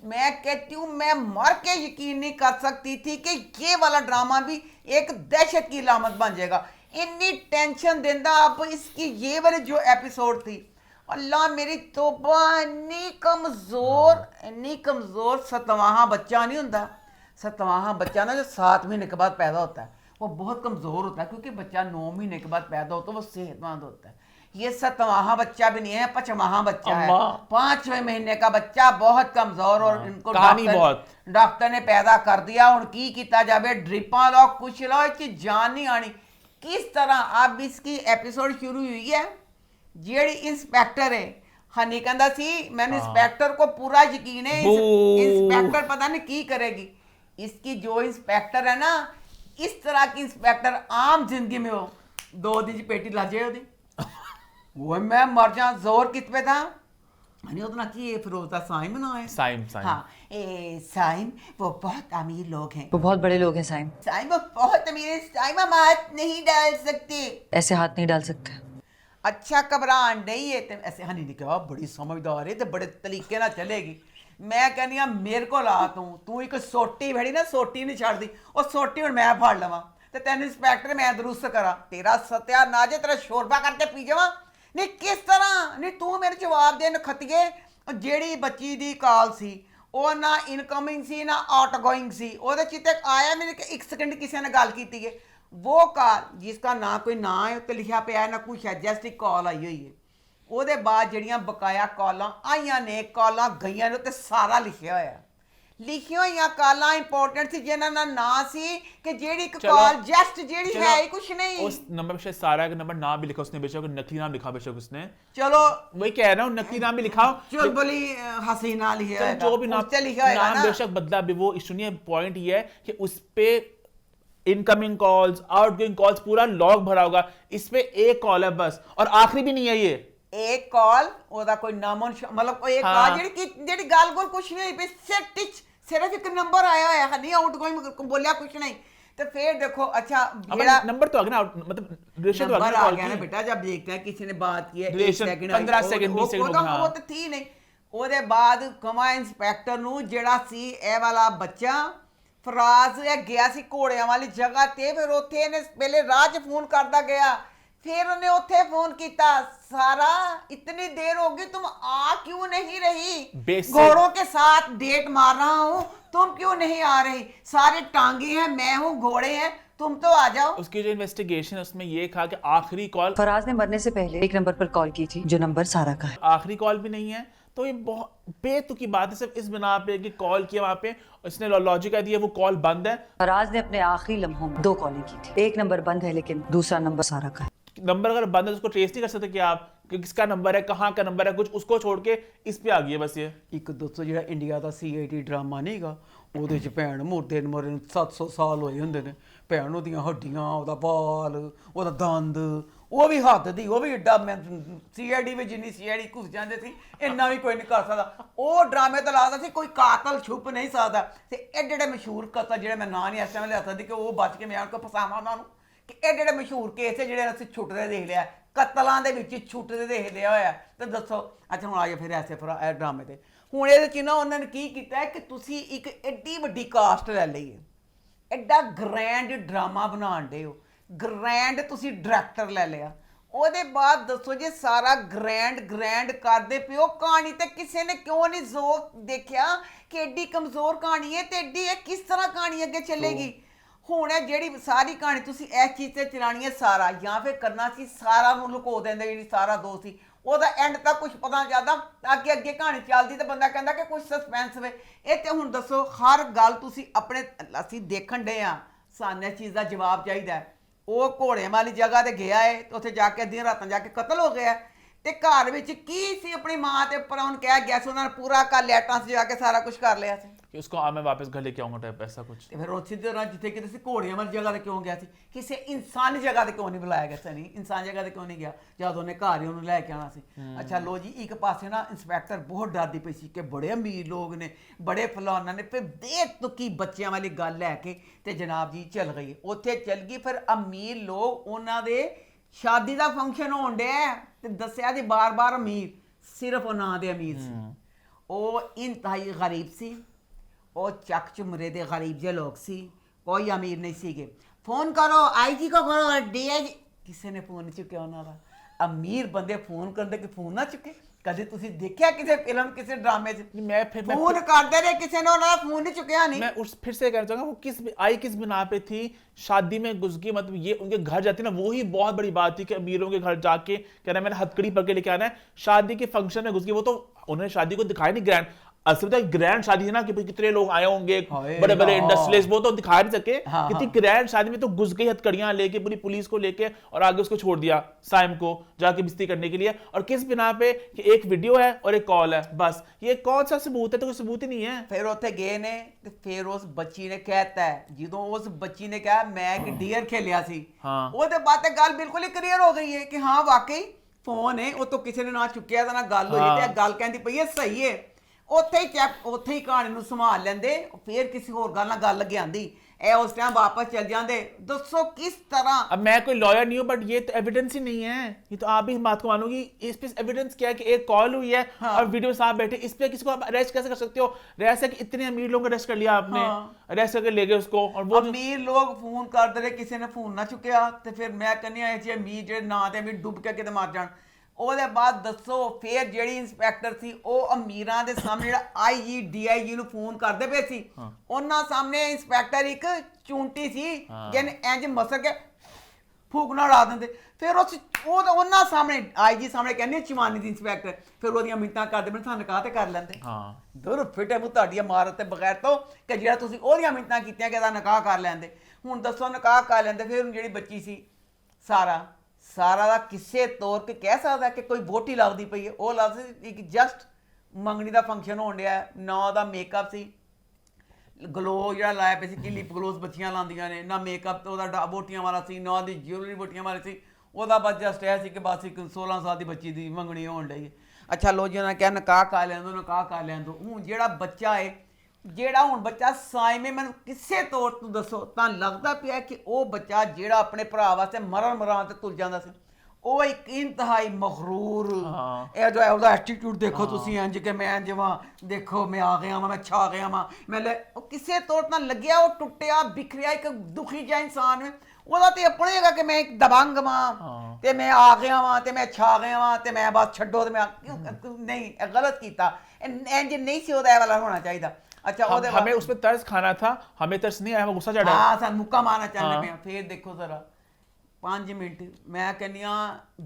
मैं कहती हूँ मैं मर के यकीन नहीं कर सकती थी कि ये वाला ड्रामा भी एक दहशत की अलामत बन जाएगा। इन्नी टेंशन देंदा। अब इसकी ये वाली जो एपिसोड थी, अल्लाह मेरी तौबा, इन्नी कमज़ोर 7वां बच्चा नहीं होता, 7वां बच्चा ना जो 7 महीने के बाद पैदा होता है वो बहुत कमज़ोर होता है, क्योंकि बच्चा 9 महीने के बाद पैदा होता है वो सेहतमंद होता है। ये 7वां बच्चा भी नहीं है, 5वां बच्चा है, 5वें महीने का बच्चा, बहुत कमज़ोर। और इनको डॉक्टर ने पैदा कर दिया, हूँ की किया जाए, ड्रिपां लो कुछ लो, इसकी जान नहीं आनी। किस तरह अब इसकी एपिसोड शुरू हुई है, जेड़ी इंस्पेक्टर है, हनी कहता सी मैंने इंस्पेक्टर को पूरा यकीन है, इंस्पेक्टर पता नहीं की करेगी। इसकी जो इंस्पेक्टर है ना, इस तरह की इंस्पेक्टर आम जिंदगी में हो 2 दिन की पेटी लाजे ओदी वो मैं मर जा जोर कित पे था नहीं उतना की फिरोज साइम ना है साइम हाँ साइम वो बहुत अमीर लोग हैं वो बहुत बड़े लोग हैं साइम। साइम वो बहुत अमीर है साइम हम हाथ नहीं डाल सकते ऐसे हाथ नहीं डाल सकते। अच्छा घबरान नहीं है ते ऐसे हनी ने कहा बड़ी समझदार है ते बड़े तरीके ना चलेगी मैं कहनी आ मेरे को ला तू एक सोटी भेड़ी ना सोटी नहीं छाड़ दी और सोटी और मैं फाड़ लवा ते तेन इंस्पेक्टर मैं दुरुस्त करा तेरा सत्यानाश तेरा शोरबा करके पी जावा नहीं किस तरह नहीं तू मेरे जवाब दे नखतिए जेड़ी बच्ची दी कॉल सी ਉਹ ਨਾ ਇਨਕਮਿੰਗ ਸੀ ਨਾ ਆਊਟਗੋਇੰਗ ਸੀ ਉਹਦੇ ਚ ਤੇ ਆਇਆ ਮੇਰੇ ਕਿ 1 ਸੈਕਿੰਡ ਕਿਸੇ ਨੇ ਗੱਲ ਕੀਤੀ ਹੈ वो कॉल जिसका ना कोई ना है उत्ते लिखा पिया ना कुछ है जस्ट एक कॉल आई हुई है ਉਹਦੇ ਬਾਅਦ ਜਿਹੜੀਆਂ ਬਕਾਇਆ ਕਾਲਾਂ ਆਈਆਂ ਨੇ ਕਾਲਾਂ ਗਈਆਂ ਨੇ ਤੇ ਸਾਰਾ ਲਿਖਿਆ ਹੋਇਆ ਲਿਖੀਆਂ ਹੋਈਆਂ ਕਾਲਾਂ ਇੰਪੋਰਟੈਂਟ ਸੀ ਜਿਨ੍ਹਾਂ ਦਾ ਨਾਂ ਸੀ ਕਿ ਜਿਹੜੀ ਇੱਕ ਕਾਲ ਜਸਟ ਜਿਹੜੀ है ही कुछ नहीं उस नंबर पे शायद सारा का नंबर नाम भी लिखा उसने बेशक नकली नाम लिखा बेशक उसने चलो वही कह रहा हूँ नकली नाम भी लिखा चुलबुली हसीना लिखा है जो भी उससे लिखा है नाम ना बेशक बदला भी वो इशू नहीं है पॉइंट ये है कि उस पे इनकमिंग कॉल्स आउटगोइंग कॉल्स पूरा लॉग भरा होगा इस पे एक कॉल है बस और आखिरी भी नहीं है ये एक कॉल ਉਹਦਾ ਕੋਈ ਨਾਮਨ मतलब कोई एक कॉल ਜਿਹੜੀ ਗੱਲ ਕੋਲ ਕੁਝ ਨਹੀਂ ਹੋਈ ਪਈ सिर्फ एक नंबर आया होया है नहीं आउटगोइंग बोलिया कुछ नहीं तो फिर देखो अच्छा मेरा नंबर तो आ गया ना मतलब ड्यूरेशन तो आ गया ना बेटा जब देखते हैं किसी ने बात की है 1 सेकंड 15 सेकंड 20 सेकंड वो तो थी नहीं ਉਹਦੇ ਬਾਅਦ ਕਮਾ ਇੰਸਪੈਕਟਰ ਨੂੰ ਜਿਹੜਾ ਸੀ ਇਹ ਵਾਲਾ ਬੱਚਾ ਫਰਾਜ਼ ਇਹ ਗਿਆ ਸੀ ਘੋੜਿਆਂ ਵਾਲੀ ਜਗ੍ਹਾ ਤੇ ਫਿਰ ਉੱਥੇ ਇਹਨੇ ਪਹਿਲੇ ਰਾਹ 'ਚ ਫੋਨ ਕਰਦਾ ਗਿਆ फिर उन्हें उत्थे फोन किया सारा इतनी देर होगी तुम आ क्यों नहीं रही घोड़ों के साथ डेट मार रहा हूँ तुम क्यों नहीं आ रही सारे टांगे हैं मैं हूँ घोड़े हैं तुम तो आ जाओ उसकी जो इन्वेस्टिगेशन उसमें ये कहा कि आखिरी कॉल फराज ने मरने से पहले एक नंबर पर कॉल की थी जो नंबर सारा का है आखिरी कॉल भी नहीं है तो ये बहुत बेतुकी बात है सिर्फ इस बिना पे कि कॉल किया वहां पे उसने लॉजिक कह दिया वो कॉल बंद है फराज ने अपने आखिरी लम्हों में 2 कॉलें की थी एक नंबर बंद है लेकिन दूसरा नंबर सारा का है नंबर अगर बंद है तो उसको ट्रेस नहीं कर सकते कि आप कि किसका नंबर है कहाँ का नंबर है कुछ उसको छोड़ के इस पे आ गई है बस ये ਇੱਕ ਦੋਸਤੋ ਜਿਹੜਾ ਇੰਡੀਆ ਦਾ CID ਡਰਾਮਾ ਨਹੀਂਗਾ ਉਹਦੇ ਚ ਭੈਣ ਮੁਰਦੇ ਨੂੰ ਮਰੇ 700 ਸਾਲ ਹੋਏ ਹੁੰਦੇ ਨੇ ਭੈਣ ਉਹਦੀਆਂ ਹੱਡੀਆਂ ਉਹਦਾ ਬਾਲ ਉਹਦਾ ਦੰਦ ਉਹ ਵੀ ਹੱਥ ਦੀ ਉਹ ਵੀ ਏਡਾ ਮੈਂ CID ਵਿੱਚ ਜਿੰਨੀ CID ਘੁਸ ਜਾਂਦੇ ਸੀ ਇੰਨਾ ਵੀ ਕੋਈ ਨਹੀਂ ਕਰ ਸਕਦਾ ਉਹ ਡਰਾਮੇ ਤੋਂ ਲੱਗਦਾ ਸੀ ਕੋਈ ਕਾਤਲ ਛੁਪ ਨਹੀਂ ਸਕਦਾ ਤੇ ਇਹ ਜਿਹੜੇ ਮਸ਼ਹੂਰ ਕਤਲ ਜਿਹੜੇ ਮੈਂ ਨਾਂ ਨਹੀਂ ਇਸ ਟਾਈਮ ਲਿਆ ਸਕਦੀ ਕਿ ਉਹ ਬਚ ਕੇ ਮੈਂ ਕੋ ਫਸਾਵਾਂ ਉਹਨਾਂ ਨੂੰ ਕਿ ਇਹ ਜਿਹੜੇ ਮਸ਼ਹੂਰ ਕੇਸ ਹੈ ਜਿਹੜੇ ਅਸੀਂ ਛੁੱਟਦੇ ਦੇਖ ਲਿਆ ਕਤਲਾਂ ਦੇ ਵਿੱਚ ਛੁੱਟਦੇ ਦੇਖ ਲਿਆ ਹੋਇਆ ਤੇ ਦੱਸੋ ਅੱਛਾ ਹੁਣ ਆਇਆ ਫਿਰ ਐਸੇ ਫਿਰ ਇਹ ਡਰਾਮੇ ਤੇ ਹੁਣ ਇਹਦੇ ਚ ਨਾ ਉਹਨਾਂ ਨੇ ਕੀ ਕੀਤਾ ਕਿ ਤੁਸੀਂ ਇੱਕ ਐਡੀ ਵੱਡੀ ਕਾਸਟ ਲੈ ਲਈ ਹੈ ਐਡਾ ਗ੍ਰੈਂਡ ਡਰਾਮਾ ਬਣਾਉਣ ਦੇ ਹੋ ਗ੍ਰੈਂਡ ਤੁਸੀਂ ਡਾਇਰੈਕਟਰ ਲੈ ਲਿਆ ਉਹਦੇ ਬਾਅਦ ਦੱਸੋ ਜੇ ਸਾਰਾ ਗ੍ਰੈਂਡ ਕਰਦੇ ਪਿਓ ਕਹਾਣੀ ਤੇ ਕਿਸੇ ਨੇ ਕਿਉਂ ਨਹੀਂ ਜ਼ੋਰ ਦੇਖਿਆ ਕਿ ਐਡੀ ਕਮਜ਼ੋਰ ਕਹਾਣੀ ਹੈ ਤੇ ਐਡੀ ਇਹ ਕਿਸ ਤਰ੍ਹਾਂ ਕਹਾਣੀ ਅੱਗੇ ਚੱਲੇਗੀ ਹੁਣ ਇਹ ਜਿਹੜੀ ਸਾਰੀ ਕਹਾਣੀ ਤੁਸੀਂ ਇਸ ਚੀਜ਼ ਤੇ ਚਲਾਣੀ ਹੈ ਸਾਰਾ ਜਾਂ ਫਿਰ ਕਰਨਾ ਸੀ ਸਾਰਾ ਨੂੰ ਲੁਕੋ ਦਿੰਦੇ ਜਿਹੜੀ ਸਾਰਾ ਦੋ ਸੀ ਉਹਦਾ ਐਂਡ ਤੱਕ ਕੁਝ ਪਤਾ ਜ਼ਿਆਦਾ ਤਾਂ ਕਿ ਅੱਗੇ ਕਹਾਣੀ ਚੱਲਦੀ ਤੇ ਬੰਦਾ ਕਹਿੰਦਾ ਕਿ ਕੁਝ ਸਸਪੈਂਸ ਵੇ ਇਹ ਤੇ ਹੁਣ ਦੱਸੋ ਹਰ ਗੱਲ ਤੁਸੀਂ ਆਪਣੇ ਅਸੀਂ ਦੇਖਣ ਡੇ ਆ ਸਾਨੂੰ ਇਸ ਚੀਜ਼ ਦਾ ਜਵਾਬ ਚਾਹੀਦਾ ਉਹ ਘੋੜਿਆਂ ਵਾਲੀ ਜਗ੍ਹਾ ਤੇ ਗਿਆ ਹੈ ਤੇ ਉੱਥੇ ਜਾ ਕੇ ਅੱਧੀਆਂ ਰਾਤਾਂ ਜਾ ਕੇ ਕਤਲ ਹੋ ਗਿਆ ਤੇ ਘਰ ਵਿੱਚ ਕੀ ਸੀ ਆਪਣੀ ਮਾਂ ਤੇ ਉੱਪਰ ਉਹਨ ਕਹਿ ਗਿਆ ਸੀ ਉਹਨਾਂ ਨੇ ਪੂਰਾ ਕਰ ਲਿਆ ਟਾਂਸ ਜਾ ਕੇ ਸਾਰਾ ਕੁਝ ਕਰ ਲਿਆ ਸੀ कि उसको मैं वापस घर लेके आऊंगा टाइप ऐसा कुछ ਤੇ ਫਿਰ ਉੱਥੇ ਤੇ ਉਹਨਾਂ ਜਿੱਥੇ ਕਿਤੇ ਸੀ ਘੋੜਿਆਂ ਵਾਲੀ ਜਗ੍ਹਾ ਤੇ ਕਿਉਂ ਗਿਆ ਸੀ ਕਿਸੇ ਇਨਸਾਨੀ ਜਗ੍ਹਾ ਤੇ ਕਿਉਂ ਨਹੀਂ ਬੁਲਾਇਆ ਗਿਆ ਸਨੀ ਇਨਸਾਨ ਜਗ੍ਹਾ ਤੇ ਕਿਉਂ ਨਹੀਂ ਗਿਆ ਜਦ ਉਹਨੇ ਘਰ ਹੀ ਉਹਨੂੰ ਲੈ ਕੇ ਆਣਾ ਸੀ ਅੱਛਾ ਲੋ ਜੀ ਇੱਕ ਪਾਸੇ ਨਾ ਇੰਸਪੈਕਟਰ ਬਹੁਤ ਡਰਦੀ ਪਈ ਸੀ ਕਿ ਬੜੇ ਅਮੀਰ ਲੋਕ ਨੇ ਬੜੇ ਫਲਾਨਾ ਨੇ ਫਿਰ ਬੇਤੁਕੀ ਬੱਚਿਆਂ ਵਾਲੀ ਗੱਲ ਲੈ ਕੇ ਤੇ ਜਨਾਬ ਜੀ ਚੱਲ ਗਈ ਉੱਥੇ ਚੱਲ ਗਈ ਫਿਰ ਅਮੀਰ ਲੋਕ ਉਹਨਾਂ ਦੇ ਸ਼ਾਦੀ ਦਾ ਫੰਕਸ਼ਨ ਹੋਣ ਡਿਆ ਤੇ ਦੱਸਿਆ ਸੀ ਬਾਰ-ਬਾਰ ਅਮੀਰ ਸਿਰਫ ਉਹ ਨਾਂ ਦੇ ਅਮੀਰ ਸੀ ਉਹ ਇੰਤਹਾਈ ਗਰੀਬ ਸੀ ਉਹ ਚੱਕ ਚੁਮਰੇ ਦੇ ਗਰੀਬ ਜਿਹੇ ਲੋਕ ਸੀ ਕੋਈ ਅਮੀਰ ਨਹੀਂ ਸੀਗੇ ਫੋਨ ਕਰੋ IG ਕੋ ਕਰੋ DIG ਕਿਸੇ ਨੇ ਫੋਨ ਨਹੀਂ ਚੁੱਕਿਆ ਉਹਨਾਂ ਦਾ ਅਮੀਰ ਬੰਦੇ ਫੋਨ ਕਰਦੇ ਕਿ ਫੋਨ ਨਾ ਚੁੱਕੇ ਕਦੇ ਤੁਸੀਂ ਦੇਖਿਆ ਕਿਸੇ ਫਿਲਮ ਕਿਸੇ ड्रामे च मैं फिर फोन करते रहे किसी ने उन्होंने फोन नहीं चुकया नहीं मैं उस फिर से कहना चाहूंगा वो किस बिना पे थी शादी में घुस गई मतलब ये उनके घर जाती ना वो ही बहुत बड़ी बात थी कि अमीरों के घर जाके कह रहा है मैंने हथकड़ी पकड़ के लेके आना है शादी के फंक्शन में घुस गई वो तो उन्होंने शादी को दिखाया नहीं ग्रैंड असल में ग्रैंड शादी है ना कि भाई कितने लोग आए होंगे, हाय, बड़े बड़े हाँ। इंडस्ट्रियलिस्ट, वो तो दिखा नहीं सके। हाँ, कितनी हाँ। ग्रैंड शादी में तो घुस गई हथकड़ियां लेके पूरी पुलिस को लेके, और आगे उसको छोड़ दिया साइम को जाके बिस्ती करने के लिए। और किस बिना पे कि एक वीडियो है और एक कॉल है, बस ये कौन सा सबूत है? तो कोई सबूत ही नहीं है। फिर उत्थे गए ने ते फिर उस बच्ची ने कहता है, ਜਦੋਂ उस बच्ची ने कहा मैं एक डियर खेलिया सी, हाँ। ਉਹਦੇ ਬਾਅਦ ਤੇ ਗੱਲ ਬਿਲਕੁਲ ਹੀ ਕਲੀਅਰ ਹੋ ਗਈ ਹੈ ਕਿ ਹਾਂ ਵਾਕਈ ਫੋਨ ਹੈ, ਉਹ ਤੋਂ ਕਿਸੇ ਨੇ ਨਾ ਚੁੱਕਿਆ ਤਾਂ ਨਾ ਗੱਲ ਹੋਈ ਹਾਂ। ਤੇ ਇਹ ਗੱਲ ਕਹਿੰਦੀ ਪਈ ਹੈ ਸਹੀ ਹੈ। ਉੱਥੇ ਹੀ ਚੈੱਕ, ਉੱਥੇ ਹੀ ਕਹਾਣੀ ਨੂੰ ਸੰਭਾਲ ਲੈਂਦੇ, ਫਿਰ ਕਿਸੇ ਹੋਰ ਗੱਲ ਨਾਲ ਗੱਲ ਲੱਗ ਆਂਦੀ, ਇਹ ਉਸ ਟਾਈਮ ਵਾਪਸ ਚਲ ਜਾਂਦੇ। ਦੱਸੋ किस तरह। अब मैं कोई लॉयर नहीं हूं, बट ये तो एविडेंस ही नहीं है। ये तो आप भी इस बात को मानोगी, इस पे एविडेंस क्या है कि एक कॉल हुई है हाँ। और वीडियो साहब बैठे, इस पे किसी को आप अरेस्ट कैसे कर सकते हो? रैसा कि इतने अमीर लोगों को अरेस्ट कर लिया आपने, हाँ। अरेस्ट करके ले गए उसको, और वो ਅਮੀਰ ਲੋਕ ਫੋਨ ਕਰਦੇ ਰਹੇ, ਕਿਸੇ ਨੇ ਫੋਨ ਨਾ ਚੁੱਕਿਆ ਤੇ ਫਿਰ ਮੈਂ ਕਹਿੰਦੀ ਆ ਜੀ ਅਮੀਰ ਜਿਹੜੇ ਨਾਂ ਤੇ ਅਮੀਰ ਡੁੱਬ ਕੇ ਕਿਤੇ ਮਰ ਜਾਣ। ਉਹਦੇ ਬਾਅਦ ਦੱਸੋ ਫਿਰ ਜਿਹੜੀ ਇੰਸਪੈਕਟਰ ਸੀ ਉਹ ਅਮੀਰਾਂ ਦੇ ਸਾਹਮਣੇ ਜਿਹੜਾ ਆਈਜੀ ਡੀਆਈਜੀ ਨੂੰ ਫੋਨ ਕਰਦੇ ਪਏ ਸੀ, ਉਹਨਾਂ ਸਾਹਮਣੇ ਇੰਸਪੈਕਟਰ ਇੱਕ ਚੂੰਟੀ ਸੀ ਜਿਹਨੇ ਇੰਜ ਮਸਕ ਕੇ ਫੂਕ ਨਾ ਉਡਾ ਦਿੰਦੇ। ਫਿਰ ਉਹ ਤਾਂ ਉਹਨਾਂ ਸਾਹਮਣੇ ਆਈਜੀ ਸਾਹਮਣੇ ਕਹਿੰਦੇ ਚਮਾਨੀ ਦੀ ਇੰਸਪੈਕਟਰ, ਫਿਰ ਉਹਦੀਆਂ ਮਿੰਟਾਂ ਕਰਦੇ ਬਣ ਸਾਨੂੰ ਕਾਹ ਤੇ ਕਰ ਲੈਂਦੇ। हाँ ਦੁਰ ਫਿਟੇ ਮੂੰਹ ਤੁਹਾਡੀ ਮਾਰਤ ਤੇ ਬਗੈਰ ਤੋਂ ਕਿ ਜਿਹੜਾ ਤੁਸੀਂ ਉਹਦੀਆਂ ਮਿੰਟਾਂ ਕੀਤੀਆਂ ਕਿ ਇਹਦਾ ਨਿਕਾਹ ਕਰ ਲੈਂਦੇ। ਹੁਣ ਦੱਸੋ ਨਿਕਾਹ ਕਰ ਲੈਂਦੇ, ਫਿਰ ਹੁਣ ਜਿਹੜੀ ਬੱਚੀ ਸੀ ਸਾਰਾ ਦਾ ਕਿਸੇ ਤੌਰ ਤੇ ਕਹਿ ਸਕਦਾ ਕਿ ਕੋਈ ਵੋਟੀ ਲੱਗਦੀ ਪਈ ਹੈ? ਉਹ ਲੱਗਦੀ ਇੱਕ ਜਸਟ ਮੰਗਣੀ ਦਾ ਫੰਕਸ਼ਨ ਹੋਣ ਡਿਆ, ਨਾ ਉਹਦਾ ਮੇਕਅਪ ਸੀ, ਗਲੋ ਜਿਹੜਾ ਲਾਇਆ ਪਿਆ ਸੀ ਕਿ ਲਿਪ ਗਲੋਸ ਬੱਚੀਆਂ ਲਾਉਂਦੀਆਂ ਨੇ, ਨਾ ਮੇਕਅਪ ਤੇ ਉਹਦਾ ਵੋਟੀਆਂ ਵਾਲਾ ਸੀ, ਨਾ ਉਹਦੀ ਜਿਊਲਰੀ ਵੋਟੀਆਂ ਵਾਲੀ ਸੀ। ਉਹਦਾ ਬਸ ਜਸਟ ਇਹ ਸੀ ਕਿ ਬਸ ਇੱਕ 16 ਸਾਲ ਦੀ ਬੱਚੀ ਦੀ ਮੰਗਣੀ ਹੋਣ ਡਈ ਹੈ। ਅੱਛਾ ਲੋ ਜੀ ਉਹਨਾਂ ਕਿਹਾ ਨਿਕਾਹ ਕਰ ਲੈਣ ਦਿਓ, ਨਿਕਾਹ ਕਰ ਲੈਣ ਦਿਓ। ਹੁਣ ਜਿਹੜਾ ਬੱਚਾ ਹੈ, ਜਿਹੜਾ ਹੁਣ ਬੱਚਾ ਸਾਇਮੇ, ਮੈਨੂੰ ਕਿਸੇ ਤੌਰ ਤੋਂ ਦੱਸੋ ਤਾਂ ਲੱਗਦਾ ਪਿਆ ਕਿ ਉਹ ਬੱਚਾ ਜਿਹੜਾ ਆਪਣੇ ਭਰਾ ਵਾਸਤੇ ਮਰਨ ਤੇ ਤੁਰ ਜਾਂਦਾ ਸੀ, ਉਹ ਇੱਕ ਇੰਤਹਾਈ ਮਗਰੂਰ, ਇਹ ਜੋ ਹੈ ਉਹਦਾ ਐਟੀਟਿਊਡ ਦੇਖੋ ਤੁਸੀਂ, ਇੰਜ ਕਿ ਮੈਂ ਜਵਾਂ ਦੇਖੋ ਮੈਂ ਆ ਗਿਆ ਵਾਂ, ਮੈਂ ਛਾ ਗਿਆ ਵਾਂ, ਉਹ ਕਿਸੇ ਤੌਰ ਨਾਲ ਲੱਗਿਆ ਉਹ ਟੁੱਟਿਆ ਬਿਖਰਿਆ ਇੱਕ ਦੁਖੀ ਜਿਹਾ ਇਨਸਾਨ ਹੈ। ਉਹਦਾ ਤੇ ਆਪਣੇ ਹੈਗਾ ਕਿ ਮੈਂ ਇੱਕ ਦਬੰਗ ਵਾਂ ਤੇ ਮੈਂ ਆ ਗਿਆ ਵਾਂ ਤੇ ਮੈਂ ਛਾ ਗਿਆ ਵਾਂ ਤੇ ਮੈਂ ਬਸ ਛੱਡੋ ਤੇ ਮੈਂ ਨਹੀਂ, ਇਹ ਗਲਤ ਕੀਤਾ, ਇੰਜ ਨਹੀਂ ਸੀ ਉਹਦਾ ਇਹ ਵਾਲਾ ਹੋਣਾ ਚਾਹੀਦਾ। अच्छा हमें उसमें तरस खाना था, हमें तरस नहीं आया, हमें गुस्सा चढ़ा। हाँ सर मुक्का मारना चाहते हैं। फिर देखो जरा 5 मिनट मैं कहनी